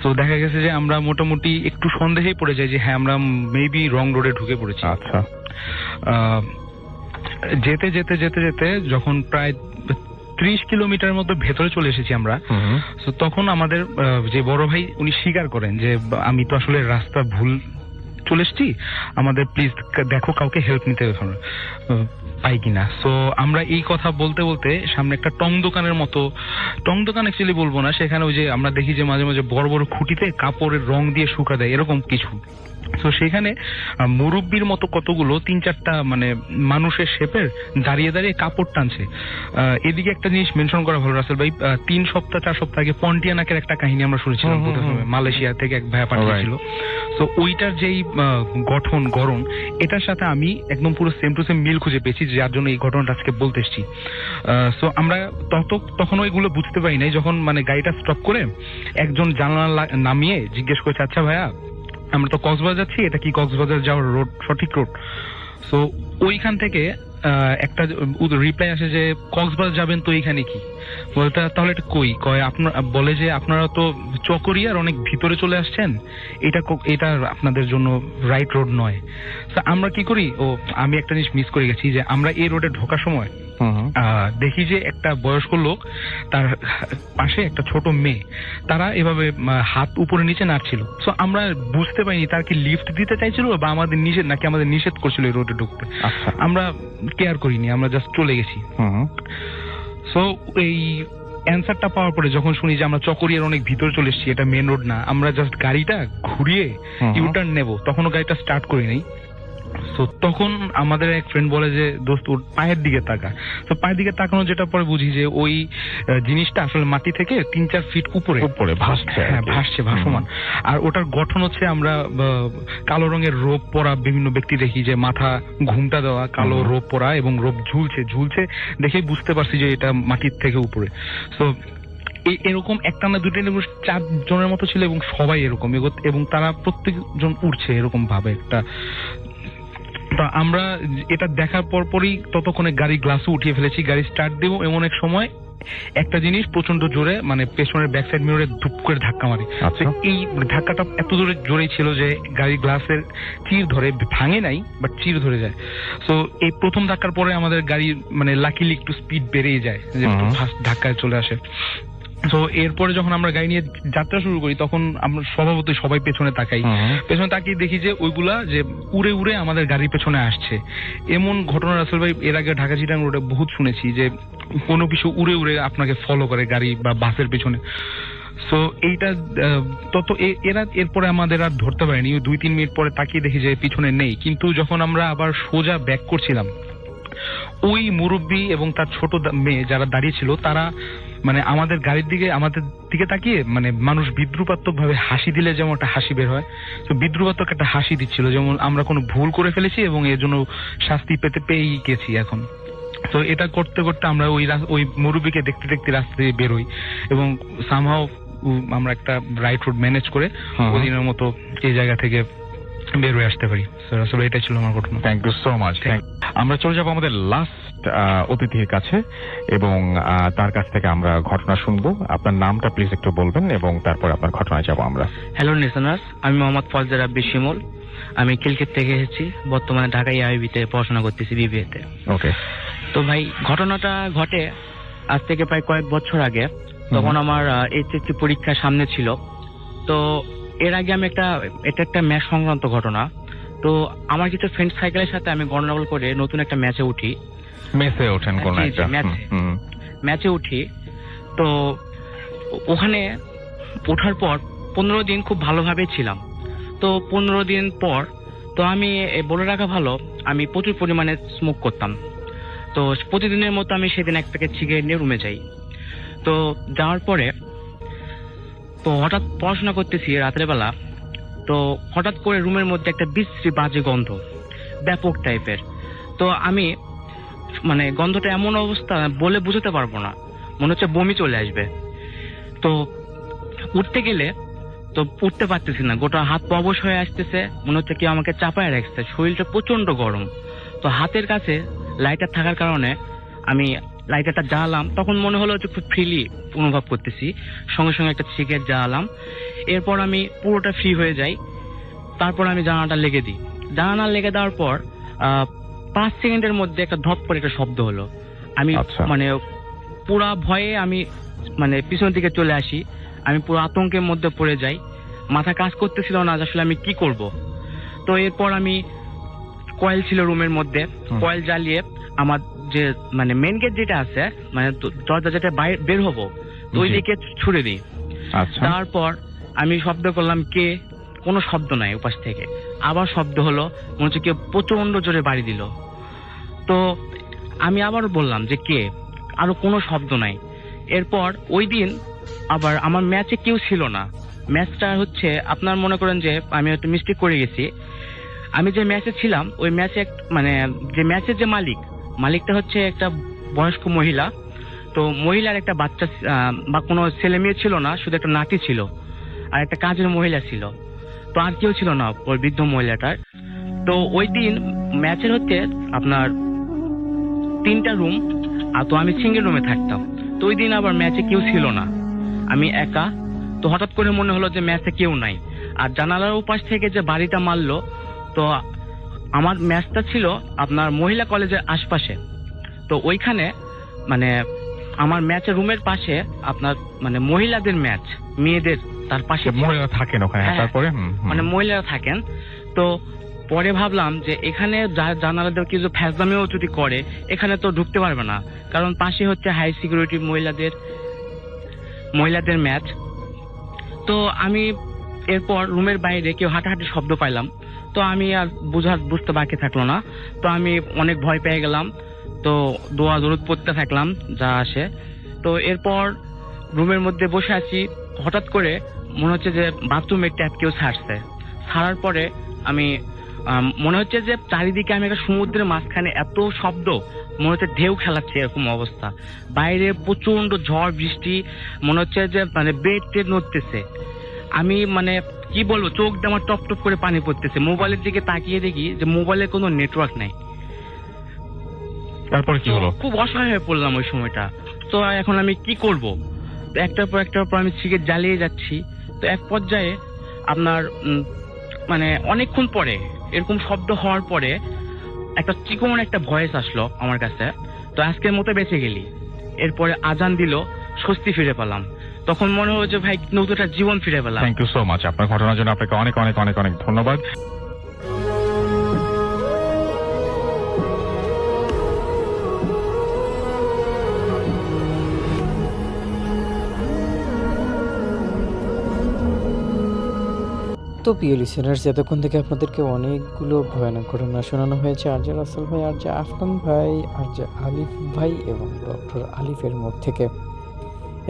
[SPEAKER 7] তো দেখা গেছে যে আমরা মোটামুটি একটু সন্দেহেই পড়ে যাই যে হ্যাঁ আমরা মেবি রং রোডে ঢুকে পড়েছি।
[SPEAKER 1] আচ্ছা,
[SPEAKER 7] যেতে যেতে যেতে যেতে যখন প্রায় 30 কিলোমিটার মতো ভেতরে চলে এসেছি আমরা, তো তখন আমাদের যে বড় ভাই উনি স্বীকার করেন যে আমি তো আসলে রাস্তা ভুল চলে এসেছি, আমাদের প্লিজ দেখো কাউকে হেল্প নিতে পাই কিনা। সো আমরা এই কথা বলতে বলতে সামনে একটা টং দোকানের মতো, টং দোকান অ্যাকচুয়ালি বলবো না, সেখানে ওই যে আমরা দেখি যে মাঝে মাঝে বড় বড় খুঁটিতে কাপড়ের রং দিয়ে শুকা দেয় এরকম কিছু, তো সেখানে মুরব্বির মতো কতগুলো 3-4টা মানে মানুষের শেপের দাঁড়িয়ে দাঁড়িয়ে কাপড় টানছে। এদিকে একটা জিনিস মেনশন করা ভালো রাসেল ভাই, 3-4 সপ্তাহ আগে পন্টিয়ানাকের একটা কাহিনী আমরা শুনেছিলাম, মালয়েশিয়া থেকে এক ভাইয়া পাঠিয়েছিল। তো ওইটার যেই গঠন গড়ন এটার সাথে আমি একদম পুরো সেম টু সেম মিল খুঁজে পেয়েছি, যার জন্য এই ঘটনাটা আজকে বলতে এসেছি। সো আমরা তখন ওইগুলো বুঝতে পারি নাই, যখন মানে গাড়িটা স্টপ করে একজন জানালা নামিয়ে জিজ্ঞেস করেছে, আচ্ছা ভাইয়া আমরা তো কক্সবাজার যাচ্ছি, এটা কি কক্সবাজার যাওয়ার রোড, সঠিক রোড? সো ওইখান থেকে একটা রিপ্লাই আসে যে কক্সবাজার যাবেন তো এইখানে কি, বলতে তাহলে এটা কই, কয় আপনার বলে যে আপনারা তো চকরিয়ার অনেক ভিতরে চলে আসছেন, এটা আপনাদের জন্য রাইট রোড নয়। তো আমরা কি করি, আমি একটা জিনিস মিস করে গেছি যে আমরা এই রোডে ঢোকার সময় দেখি যে একটা বয়স্ক লোক, তার পাশে একটা ছোট মেয়ে, তারা এভাবে হাত উপরে নিচে নাড়ছিল। সো আমরা বুঝতে পারিনি তার কি লিফট দিতে চাইছিল বা আমাদের নিষেধ, নাকি আমাদের নিষেধ করছিল এই রোডে ঢুকতে, আমরা কেয়ার করিনি, আমরা জাস্ট চলে গেছি। সো এই অ্যান্সারটা পাওয়ার পরে যখন শুনি যে আমরা চকরিয়ার অনেক ভিতরে চলে এসেছি, এটা মেন রোড না, আমরা জাস্ট গাড়িটা ঘুরিয়ে ইউটার্ন নেব, তখনও গাড়িটা স্টার্ট করি নাই। তো তখন আমাদের এক ফ্রেন্ড বলে যে দোস্ত ওর পায়ের দিকে তাকা। তো পায়ের দিকে তাকানো যেটা পরে বুঝি যে ওই জিনিসটা আসলে মাটি থেকে 3-4 ফিট উপরে ভাসছে, ভাসমান। আর ওটার গঠন হচ্ছে আমরা কালো রঙের রোপ পরা বিভিন্ন ব্যক্তি দেখি যে মাথা ঘুমটা দেওয়া, কালো রোপ পরা এবং রোপ ঝুলছে দেখে বুঝতে পারছি যে এটা মাটির থেকে উপরে। তো এরকম একটা না দুটো 4 জনের মতো ছিল এবং সবাই এরকম এবং তারা প্রত্যেকজন উঠছে এরকম ভাবে একটা। তা আমরা এটা দেখার পরই ততক্ষণে গাড়ি গ্লাসও উঠিয়ে ফেলেছি, গাড়ি স্টার্ট দেবো এমন এক সময় একটা জিনিস প্রচন্ড জোরে মানে পেছনের ব্যাক সাইড মিররে ধুপ করে ধাক্কা মারে। এই ধাক্কাটা এত জোরেই ছিল যে গাড়ি গ্লাসের চির ধরে, ভাঙে নাই বাট চির ধরে যায়। সো এই প্রথম ধাক্কার পরে আমাদের গাড়ি মানে লাকিলি একটু স্পিড বেড়েই যায়, যে ফার্স্ট ধাক্কায় চলে আসে। তো এরপরে যখন আমরা গাড়ি নিয়ে যাত্রা শুরু করি তখন আমরা স্বভাবতই সবাই পেছনে তাকাই, পেছনে তাকিয়ে দেখি যে ওইগুলা যে উড়ে উড়ে আমাদের গাড়ির পেছনে আসছে। এমন ঘটনা রাসেল ভাই এর আগে ঢাকা চিটাং রোডে বহুত শুনেছি যে কোনো কিছু উড়ে উড়ে আপনাকে ফলো করে গাড়ি বা বাসের পেছনে। সো এইটা এরপরে আমাদের আর ধরতে পারিনি, 2-3 মিনিট পরে তাকিয়ে দেখি যে পিছনে নেই। কিন্তু যখন আমরা আবার সোজা ব্যাক করছিলাম, ওই মুরব্বী এবং তার ছোট মেয়ে যারা দাঁড়িয়ে ছিল তারা মানে আমাদের গাড়ির দিকে, আমাদের দিকে তাকিয়ে মানে মানুষ বিদ্রুপাত্মক ভাবে হাসি দিলে যেমন একটা হাসি বের হয়, তো বিদ্রুপাত্মক একটা হাসি দিচ্ছিল, যেমন আমরা কোনো ভুল করে ফেলেছি এবং এর জন্য শাস্তি পেয়েই গেছি এখন। তো এটা করতে করতে আমরা ওই মুরব্বীকে দেখতে দেখতে রাস্তা দিয়ে বেরোই এবং সামহাও আমরা একটা রাইট রোড ম্যানেজ করে ওদিনের মতো এই জায়গা থেকে বের হয়ে আসতে পারি। আসলে এটা ছিল আমার ঘটনা।
[SPEAKER 1] Thank you so much. আমরা চলে যাবো আমাদের লাস্ট অতিথির কাছে এবং তার কাছ থেকে আমরা ঘটনা শুনবো। আপনার নামটা প্লিজ একটু বলবেন এবং তারপর আপনার ঘটনায় যাবো আমরা।
[SPEAKER 9] হ্যালো লিসেনার্স, আমি মোহাম্মদ ফজলে রাব্বি শিমুল, আমি খিলক্ষেত থেকে এসেছি, বর্তমানে ঢাকা ইআইবিতে পড়াশোনা করতেছি বিবিএতে।
[SPEAKER 1] ওকে।
[SPEAKER 9] তো ভাই ঘটনাটা ঘটে আজ থেকে প্রায় কয়েক বছর আগে, তখন আমার এইচএসসি পরীক্ষা সামনে ছিল। তো এর আগে আমি এটা একটা ম্যাচ সংক্রান্ত ঘটনা। তো আমার কিছু ফ্রেন্ড সাইকেলের সাথে আমি গন্ডগোল করে নতুন একটা ম্যাচে উঠি। ম্যাচে উঠি। তো ওখানে ওঠার পর 15 দিন খুব ভালোভাবে ছিলাম। তো 15 দিন পর তো আমি বলে রাখা ভালো, আমি প্রচুর পরিমাণে স্মোক করতাম। তো প্রতিদিনের মতো আমি সেদিন এক প্যাকেট সিগারেট নিয়ে রুমে যাই। তো যাওয়ার পরে তো হঠাৎ পড়াশোনা করতেছি রাতের বেলা, তো হঠাৎ করে রুমের মধ্যে একটা বিশ্রী বাজে গন্ধ, ব্যাপক টাইপের। তো আমি মানে গন্ধটা এমন অবস্থা বলে বুঝতে পারবো না, মনে হচ্ছে বমি চলে আসবে। তো উঠতে গেলে তো উঠতে পারতেছি না, গোটা হাত পা অবশ হয়ে আসতেছে, মনে হচ্ছে কেউ আমাকে চাপায় রাখছে, শরীরটা প্রচন্ড গরম। তো হাতের কাছে লাইটার থাকার কারণে আমি লাইটারটা জ্বালাম, তখন মনে হলো যে খুব ফ্রিলি অনুভব করতেছি, সঙ্গে সঙ্গে একটা সিগারেট জ্বালাম। এরপর আমি পুরোটা ফ্রি হয়ে যাই। তারপর আমি জানালাটা লেগে দিই। জানালা লেগে দেওয়ার পর 5 সেকেন্ডের মধ্যে একটা ধপ করে একটা শব্দ হলো। আমি মানে পুরা ভয়ে আমি মানে পিছনের দিকে চলে আসি, আমি পুরো আতঙ্কের মধ্যে পড়ে যাই, মাথা কাজ করতেছিল না আসলে আমি কি করব। তো এরপর আমি কয়েল ছিল রুমের মধ্যে, কয়েল জ্বালিয়ে আমার যে মানে মেন গেট যেটা আছে, মানে দরজা যেটা বের হবো, তো ওই দিকে ছুড়ে দিই। তারপর আমি শব্দ করলাম কে, কোনো শব্দ নাই উপাস থেকে। আবার শব্দ হলো, মনে হচ্ছে কেউ প্রচন্ড জোরে বাড়ি দিল। তো আমি আবার বললাম যে কে, আরো কোনো শব্দ নাই। এরপর ওই দিন আবার আমার ম্যাচে কেউ ছিল না। ম্যাচটা হচ্ছে আপনার মনে করেন যে আমি একটা মিস্টেক করে গেছি। আমি যে ম্যাচে ছিলাম ওই ম্যাচে মানে যে ম্যাচের যে মালিকটা হচ্ছে একটা বয়স্ক মহিলা। তো মহিলার একটা বাচ্চা বা কোনো ছেলে মেয়ে ছিল না, শুধু একটা নাতি ছিল আর একটা কাজের মহিলা ছিল। তো আর কেউ ছিল না ওই বৃদ্ধ মহিলাটার। তো ওই দিন ম্যাচের হচ্ছে আপনার 3টা রুম, আর তো আমি সিঙ্গেল রুমে থাকতাম। তো ওই দিন আবার ম্যাচে কেউ ছিল না, আমি একা। তো হঠাৎ করে মনে হলো যে ম্যাচে কেউ নাই। আর জানালার উপাস থেকে যে বাড়িটা মারলো, তো আমার ম্যাচটা ছিল আপনার মহিলা কলেজের আশপাশে। তো ওইখানে মানে আমার ম্যাচের রুমের পাশে আপনার মানে মহিলাদের ম্যাচ, মেয়েদের তার পাশে
[SPEAKER 1] মহিলারা থাকেন ওখানে। তারপরে
[SPEAKER 9] মানে মহিলারা থাকেন। তো পরে ভাবলাম যে এখানে জানালা দিয়ে কিছু ফ্যাজলামিও যদি করে, এখানে তো ঢুকতে পারবে না, কারণ পাশে হচ্ছে হাই সিকিউরিটি মহিলাদের ম্যাচ। তো আমি এরপর রুমের বাইরে কেউ হাঁটাহাঁটি শব্দ পাইলাম। তো আমি আর বুঝতে বাকি থাকলো না, তো আমি অনেক ভয় পেয়ে গেলাম। তো দোয়া দরুদ পড়তে থাকলাম যা আসে। তো এরপর রুমের মধ্যে বসে আছি, হঠাৎ করে মনে হচ্ছে যে বাথরুমের ট্যাপ কেউ ছাড়ার পরে আমি মনে হচ্ছে যে চারিদিকে আমি একটা সমুদ্রের মাঝখানে, এত শব্দ, মনে হচ্ছে ঢেউ খেলাচ্ছে এরকম অবস্থা। বাইরে প্রচন্ড ঝড় বৃষ্টি, মনে হচ্ছে যে মানে বেড টেড নড়তেছে। আমি মানে কি বলবো, চোখ দিয়ে আমার টপ টপ করে পানি পড়তেছে। মোবাইলের দিকে তাকিয়ে দেখি যে মোবাইলে কোনো নেটওয়ার্ক নাই।
[SPEAKER 1] তারপর কি হলো?
[SPEAKER 9] খুব অসহায় হয়ে পড়লাম ওই সময়টা। তো এখন আমি কি করব? একটার পর আমি সিগারেট জ্বালিয়ে যাচ্ছি। তো এক পর্যায়ে আপনার মানে অনেকক্ষণ পরে এরকম শব্দ হওয়ার পরে একটা চিকন একটা ভয়েস আসলো আমার কাছে, তো আজকের মতো বেঁচে গেলি। এরপরে আজান দিল, স্বস্তি ফিরে পেলাম। তখন মনে হলো যে ভাই নতুন একটা জীবন ফিরে পেলাম।
[SPEAKER 1] থ্যাংক ইউ সো মাচ আপনার ঘটনার জন্য। আপনাকে অনেক অনেক অনেক অনেক ধন্যবাদ।
[SPEAKER 3] তো প্রিয় লিসেনার্স, এতক্ষণ থেকে আপনাদেরকে অনেকগুলো ভয়ানক ঘটনা শোনানো হয়েছে আর যে রাসেল ভাই, আর যে আফনান ভাই, আর যে আলিফ ভাই এবং ডক্টর আলিফের মুখ থেকে,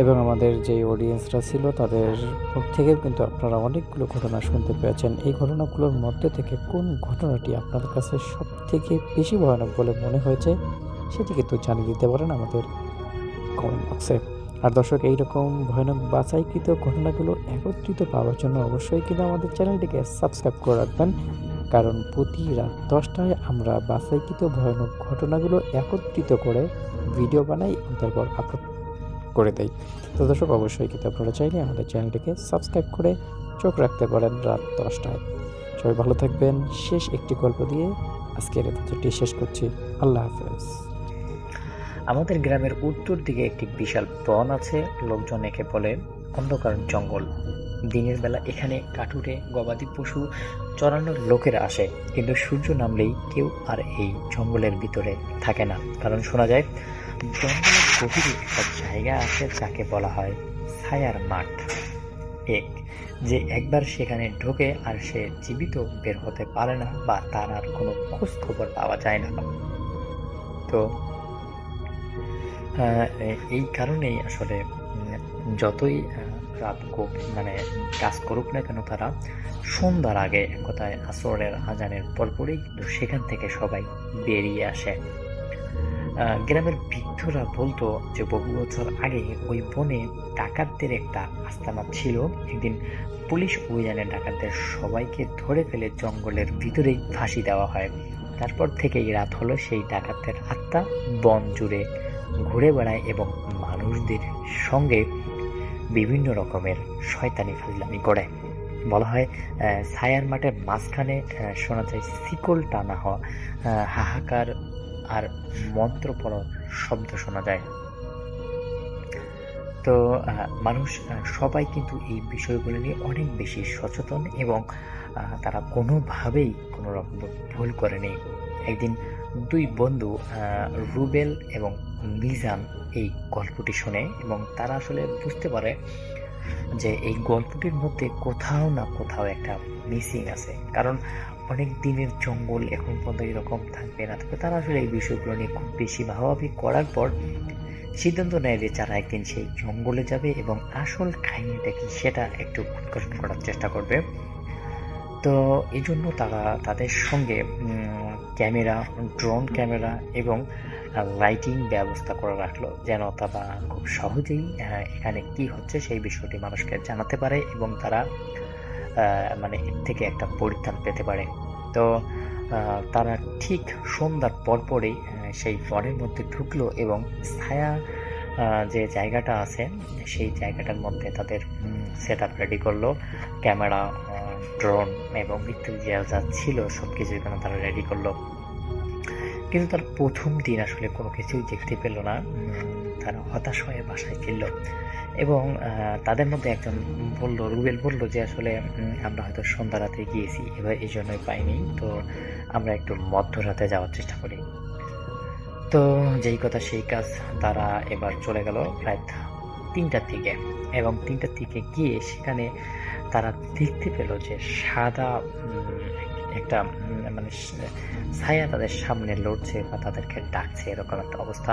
[SPEAKER 3] এবং আমাদের যে অডিয়েন্সরা ছিল তাদের মুখ থেকেও কিন্তু আপনারা অনেকগুলো ঘটনা শুনতে পেয়েছেন। এই ঘটনাগুলোর মধ্যে থেকে কোন ঘটনাটি আপনাদের কাছে সব থেকে বেশি ভয়ানক বলে মনে হয়েছে সেটি কিন্তু জানিয়ে দিতে পারেন আমাদের কমেন্ট বক্সে। আর দর্শক, এইরকম ভয়ানক বাছাইকৃত ঘটনাগুলো একত্রিত পাওয়ার জন্য অবশ্যই কিন্তু আমাদের চ্যানেলটিকে সাবস্ক্রাইব করে রাখবেন, কারণ প্রতি রাত 10টায় আমরা বাছাইকৃত ভয়ানক ঘটনাগুলো একত্রিত করে ভিডিও বানাই এবং তারপর আপলোড করে দেই। তো দর্শক, অবশ্যই কিন্তু আপনারা চাইলে আমাদের চ্যানেলটিকে সাবস্ক্রাইব করে চোখ রাখতে পারেন রাত 10টায়। সবাই ভালো থাকবেন। শেষ একটি গল্প দিয়ে আজকের এপিসোডটি শেষ করছি। আল্লাহ হাফেজ।
[SPEAKER 10] আমাদের গ্রামের উত্তর দিকে একটি বিশাল বন আছে। লোকজন একে বলে অন্ধকার জঙ্গল। দিনের বেলা এখানে কাঠুরে গবাদি পশু চরানোর লোকেরা আসে, কিন্তু সূর্য নামলেই কেউ আর এই জঙ্গলের ভিতরে থাকে না, কারণ শোনা যায় জঙ্গলের গভীরে একটা জায়গা আছে যাকে বলা হয় ছায়ার মাঠ। যে একবার সেখানে ঢোকে আর সে জীবিত বের হতে পারে না, বা তার আর কোনো খোঁজ খবর পাওয়া যায় না। তো এই কারণেই আসলে যতই রাত মানে কাজ করুক না কেন, তারা সন্ধ্যার আগে, এক কথায় আসরের আজানের পরপরই কিন্তু সেখান থেকে সবাই বেরিয়ে আসে। গ্রামের বৃদ্ধরা বলতো যে বহু বছর আগে ওই বনে ডাকাতদের একটা আস্তানা ছিল। একদিন পুলিশ অভিযানে ডাকাতদের সবাইকে ধরে ফেলে জঙ্গলের ভিতরেই ফাঁসি দেওয়া হয়। তারপর থেকেই রাত হলো সেই ডাকাতদের আত্মা বন জুড়ে ঘুরে বেড়ায় এবং মানুষদের সঙ্গে বিভিন্ন রকমের শয়তানি ফাজলামি করে। বলা হয় ছায়ার মাঠের মাঝখানে শোনা যায় শিকল টানা হওয়া, হাহাকার আর মন্ত্র পড়ার শব্দ শোনা যায়। তো মানুষ সবাই কিন্তু এই বিষয়গুলো নিয়ে অনেক বেশি সচেতন এবং তারা কোনোভাবেই কোনো রকম ভুল করেনি। একদিন দুই বন্ধু রুবেল এবং মিজান এই গল্পটি শোনে এবং তারা আসলে বুঝতে পারে যে এই গল্পটির মধ্যে কোথাও না কোথাও একটা মিসিং আছে। কারণ অনেক দিনের জঙ্গল এখন পর্যন্ত এরকম থাকবে না থাকবে, তারা আসলে এই বিষয়গুলো নিয়ে খুব বেশি ভাবাভাবি করার পর সিদ্ধান্ত নেয় যে তারা একদিন সেই জঙ্গলে যাবে এবং আসল কাহিনীটা কি সেটা একটু উদ্ঘাটন করার চেষ্টা করবে। তো এই জন্য তারা তাদের সঙ্গে ক্যামেরা, ড্রোন ক্যামেরা এবং লাইটিং ব্যবস্থা করে রাখলো, যেন তারা খুব সহজেই এখানে কি হচ্ছে সেই বিষয়টি মানুষকে জানাতে পারে এবং তারা মানে এর থেকে একটা পরিত্রাণ পেতে পারে। তো তারা ঠিক সন্ধ্যার পরপরই সেই বনের মধ্যে ঢুকলো এবং ছায়া যে জায়গাটা আছে সেই জায়গাটার মধ্যে তাদের সেট আপ রেডি করলো, ক্যামেরা, ড্রোন এবং ইত্যাদি যা ছিল সব কিছু এখানে তারা রেডি করলো। কিন্তু তার প্রথম দিন আসলে কোনো কিছুই দেখতে পেল না। তারা হতাশ হয়ে বাসায় ফিরল এবং তাদের মধ্যে একজন রুবেল বলল যে আসলে আমরা হয়তো সন্ধ্যা রাতে গিয়েছি, এবার এই জন্যই পাইনি, তো আমরা একটু মধ্যরাতে যাওয়ার চেষ্টা করি। তো যেই কথা সেই কাজ, তারা এবার চলে গেল প্রায় 3টার দিকে এবং 3টার দিকে গিয়ে সেখানে তারা দেখতে পেল যে সাদা একটা মানে ছায়া তাদের সামনে লড়ছে বা তাদেরকে ডাকছে, এরকম একটা অবস্থা।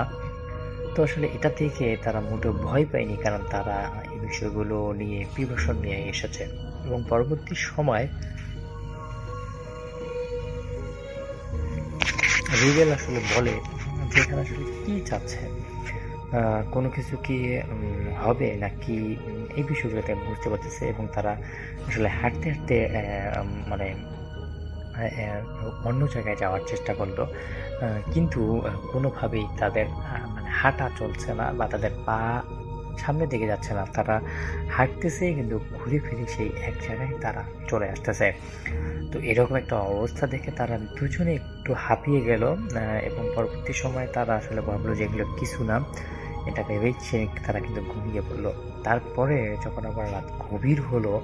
[SPEAKER 10] তো আসলে এটা থেকে তারা মোটেও ভয় পায়নি, কারণ তারা এই বিষয়গুলো নিয়ে প্রিপারেশন নিয়ে এসেছে। এবং পরবর্তী সময় রুবেল আসলে বলে যে এখানে আসলে কি চাচ্ছে, কোনো কিছু কি হবে নাকি, এই বিষয়গুলোতে বুঝতে পারতেছে। এবং তারা আসলে হাঁটতে হাঁটতে মানে অন্য জায়গায় যাওয়ার চেষ্টা করলো, কিন্তু কোনোভাবেই তাদের মানে হাঁটা চলছে না বা তাদের পা সামনের দিকে যাচ্ছে না। তারা হাঁটতেছে কিন্তু ঘুরে ফিরে সেই এক জায়গায় তারা চলে আসতেছে। তো এরকম একটা অবস্থা দেখে তারা দুজনে একটু হাঁপিয়ে গেল এবং পরবর্তী সময় তারা আসলে ভাবলো যে এগুলো কিছু না, এটা ভেবেই তারা কিন্তু ঘুমিয়ে পড়লো। তারপরে যখন আবার রাত গভীর হলো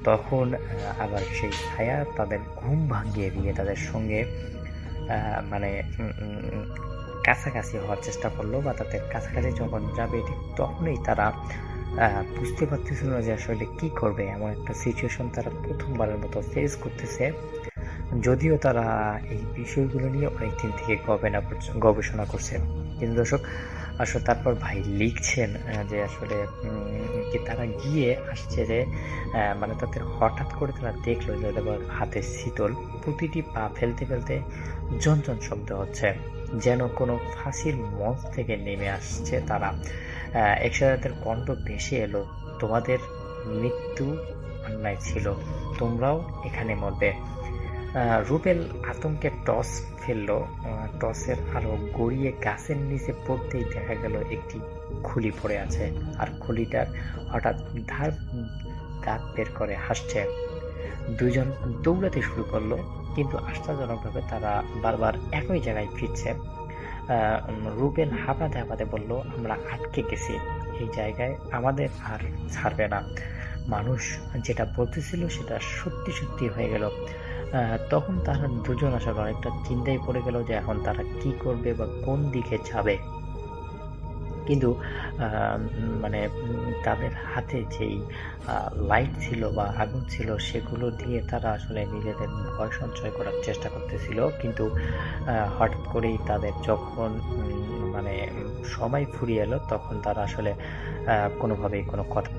[SPEAKER 10] তখন আবার সেই ছায়া তাদের ঘুম ভাঙিয়ে দিয়ে তাদের সঙ্গে মানে কাছাকাছি হওয়ার চেষ্টা করলো বা তাদের কাছাকাছি যখন যাবে ঠিক তখনই তারা বুঝতে পারতেছিল না যে আসলে কি করবে। এমন একটা সিচুয়েশন তারা প্রথমবারের মতো ফেস করতেছে, যদিও তারা এই বিষয়গুলো নিয়ে অনেকদিন থেকে গবেষণা করছে। কিন্তু দর্শক আসলে তারপর ভাই লিখছেন যে আসলে কি তারা গিয়ে আসছে যে মানে তাদের হঠাৎ করে তারা দেখলো যে তাদের হাতে শীতল, প্রতিটি পা ফেলতে ফেলতে ঝনঝন শব্দ হচ্ছে, যেন কোনো ফাঁসির মঞ্চ থেকে নেমে আসছে তারা। একসাথে তাদের কণ্ঠ ভেসে এলো, তোমাদের মৃত্যু অন্যায় ছিল, তোমরাও এখানে মরবে। রুবেল আতঙ্কে টস ফেললো, টসের আলো গড়িয়ে গাছের নিচে পড়তেই দেখা গেল একটি খুলি পড়ে আছে আর খুলিটার হঠাৎ দাঁত বের করে হাসছে। দুইজন দৌড়াতে শুরু করলো, কিন্তু আশ্চর্যজনকভাবে তারা বারবার একই জায়গায় ফিরছে। রুবেল হাঁপাতে হাঁপাতে বলল, আমরা আটকে গেছি, এই জায়গায় আমাদের আর ছাড়বে না। মানুষ যেটা বলতেছিল সেটা সত্যি সত্যি হয়ে গেল। তখন তারা দুজন আসলে অনেকটা চিন্তায় পড়ে গেল যে এখন তারা কি করবে বা কোন দিকে যাবে। কিন্তু মানে তাদের হাতে যেই লাইট ছিল বা আগুন ছিল সেগুলো দিয়ে তারা আসলে নিজেদের ভয় সঞ্চয় করার চেষ্টা করতেছিল। কিন্তু হঠাৎ করেই তাদের যখন মানে সময় ফুরিয়ে এলো তখন তারা আসলে কোনোভাবেই কোনো কথা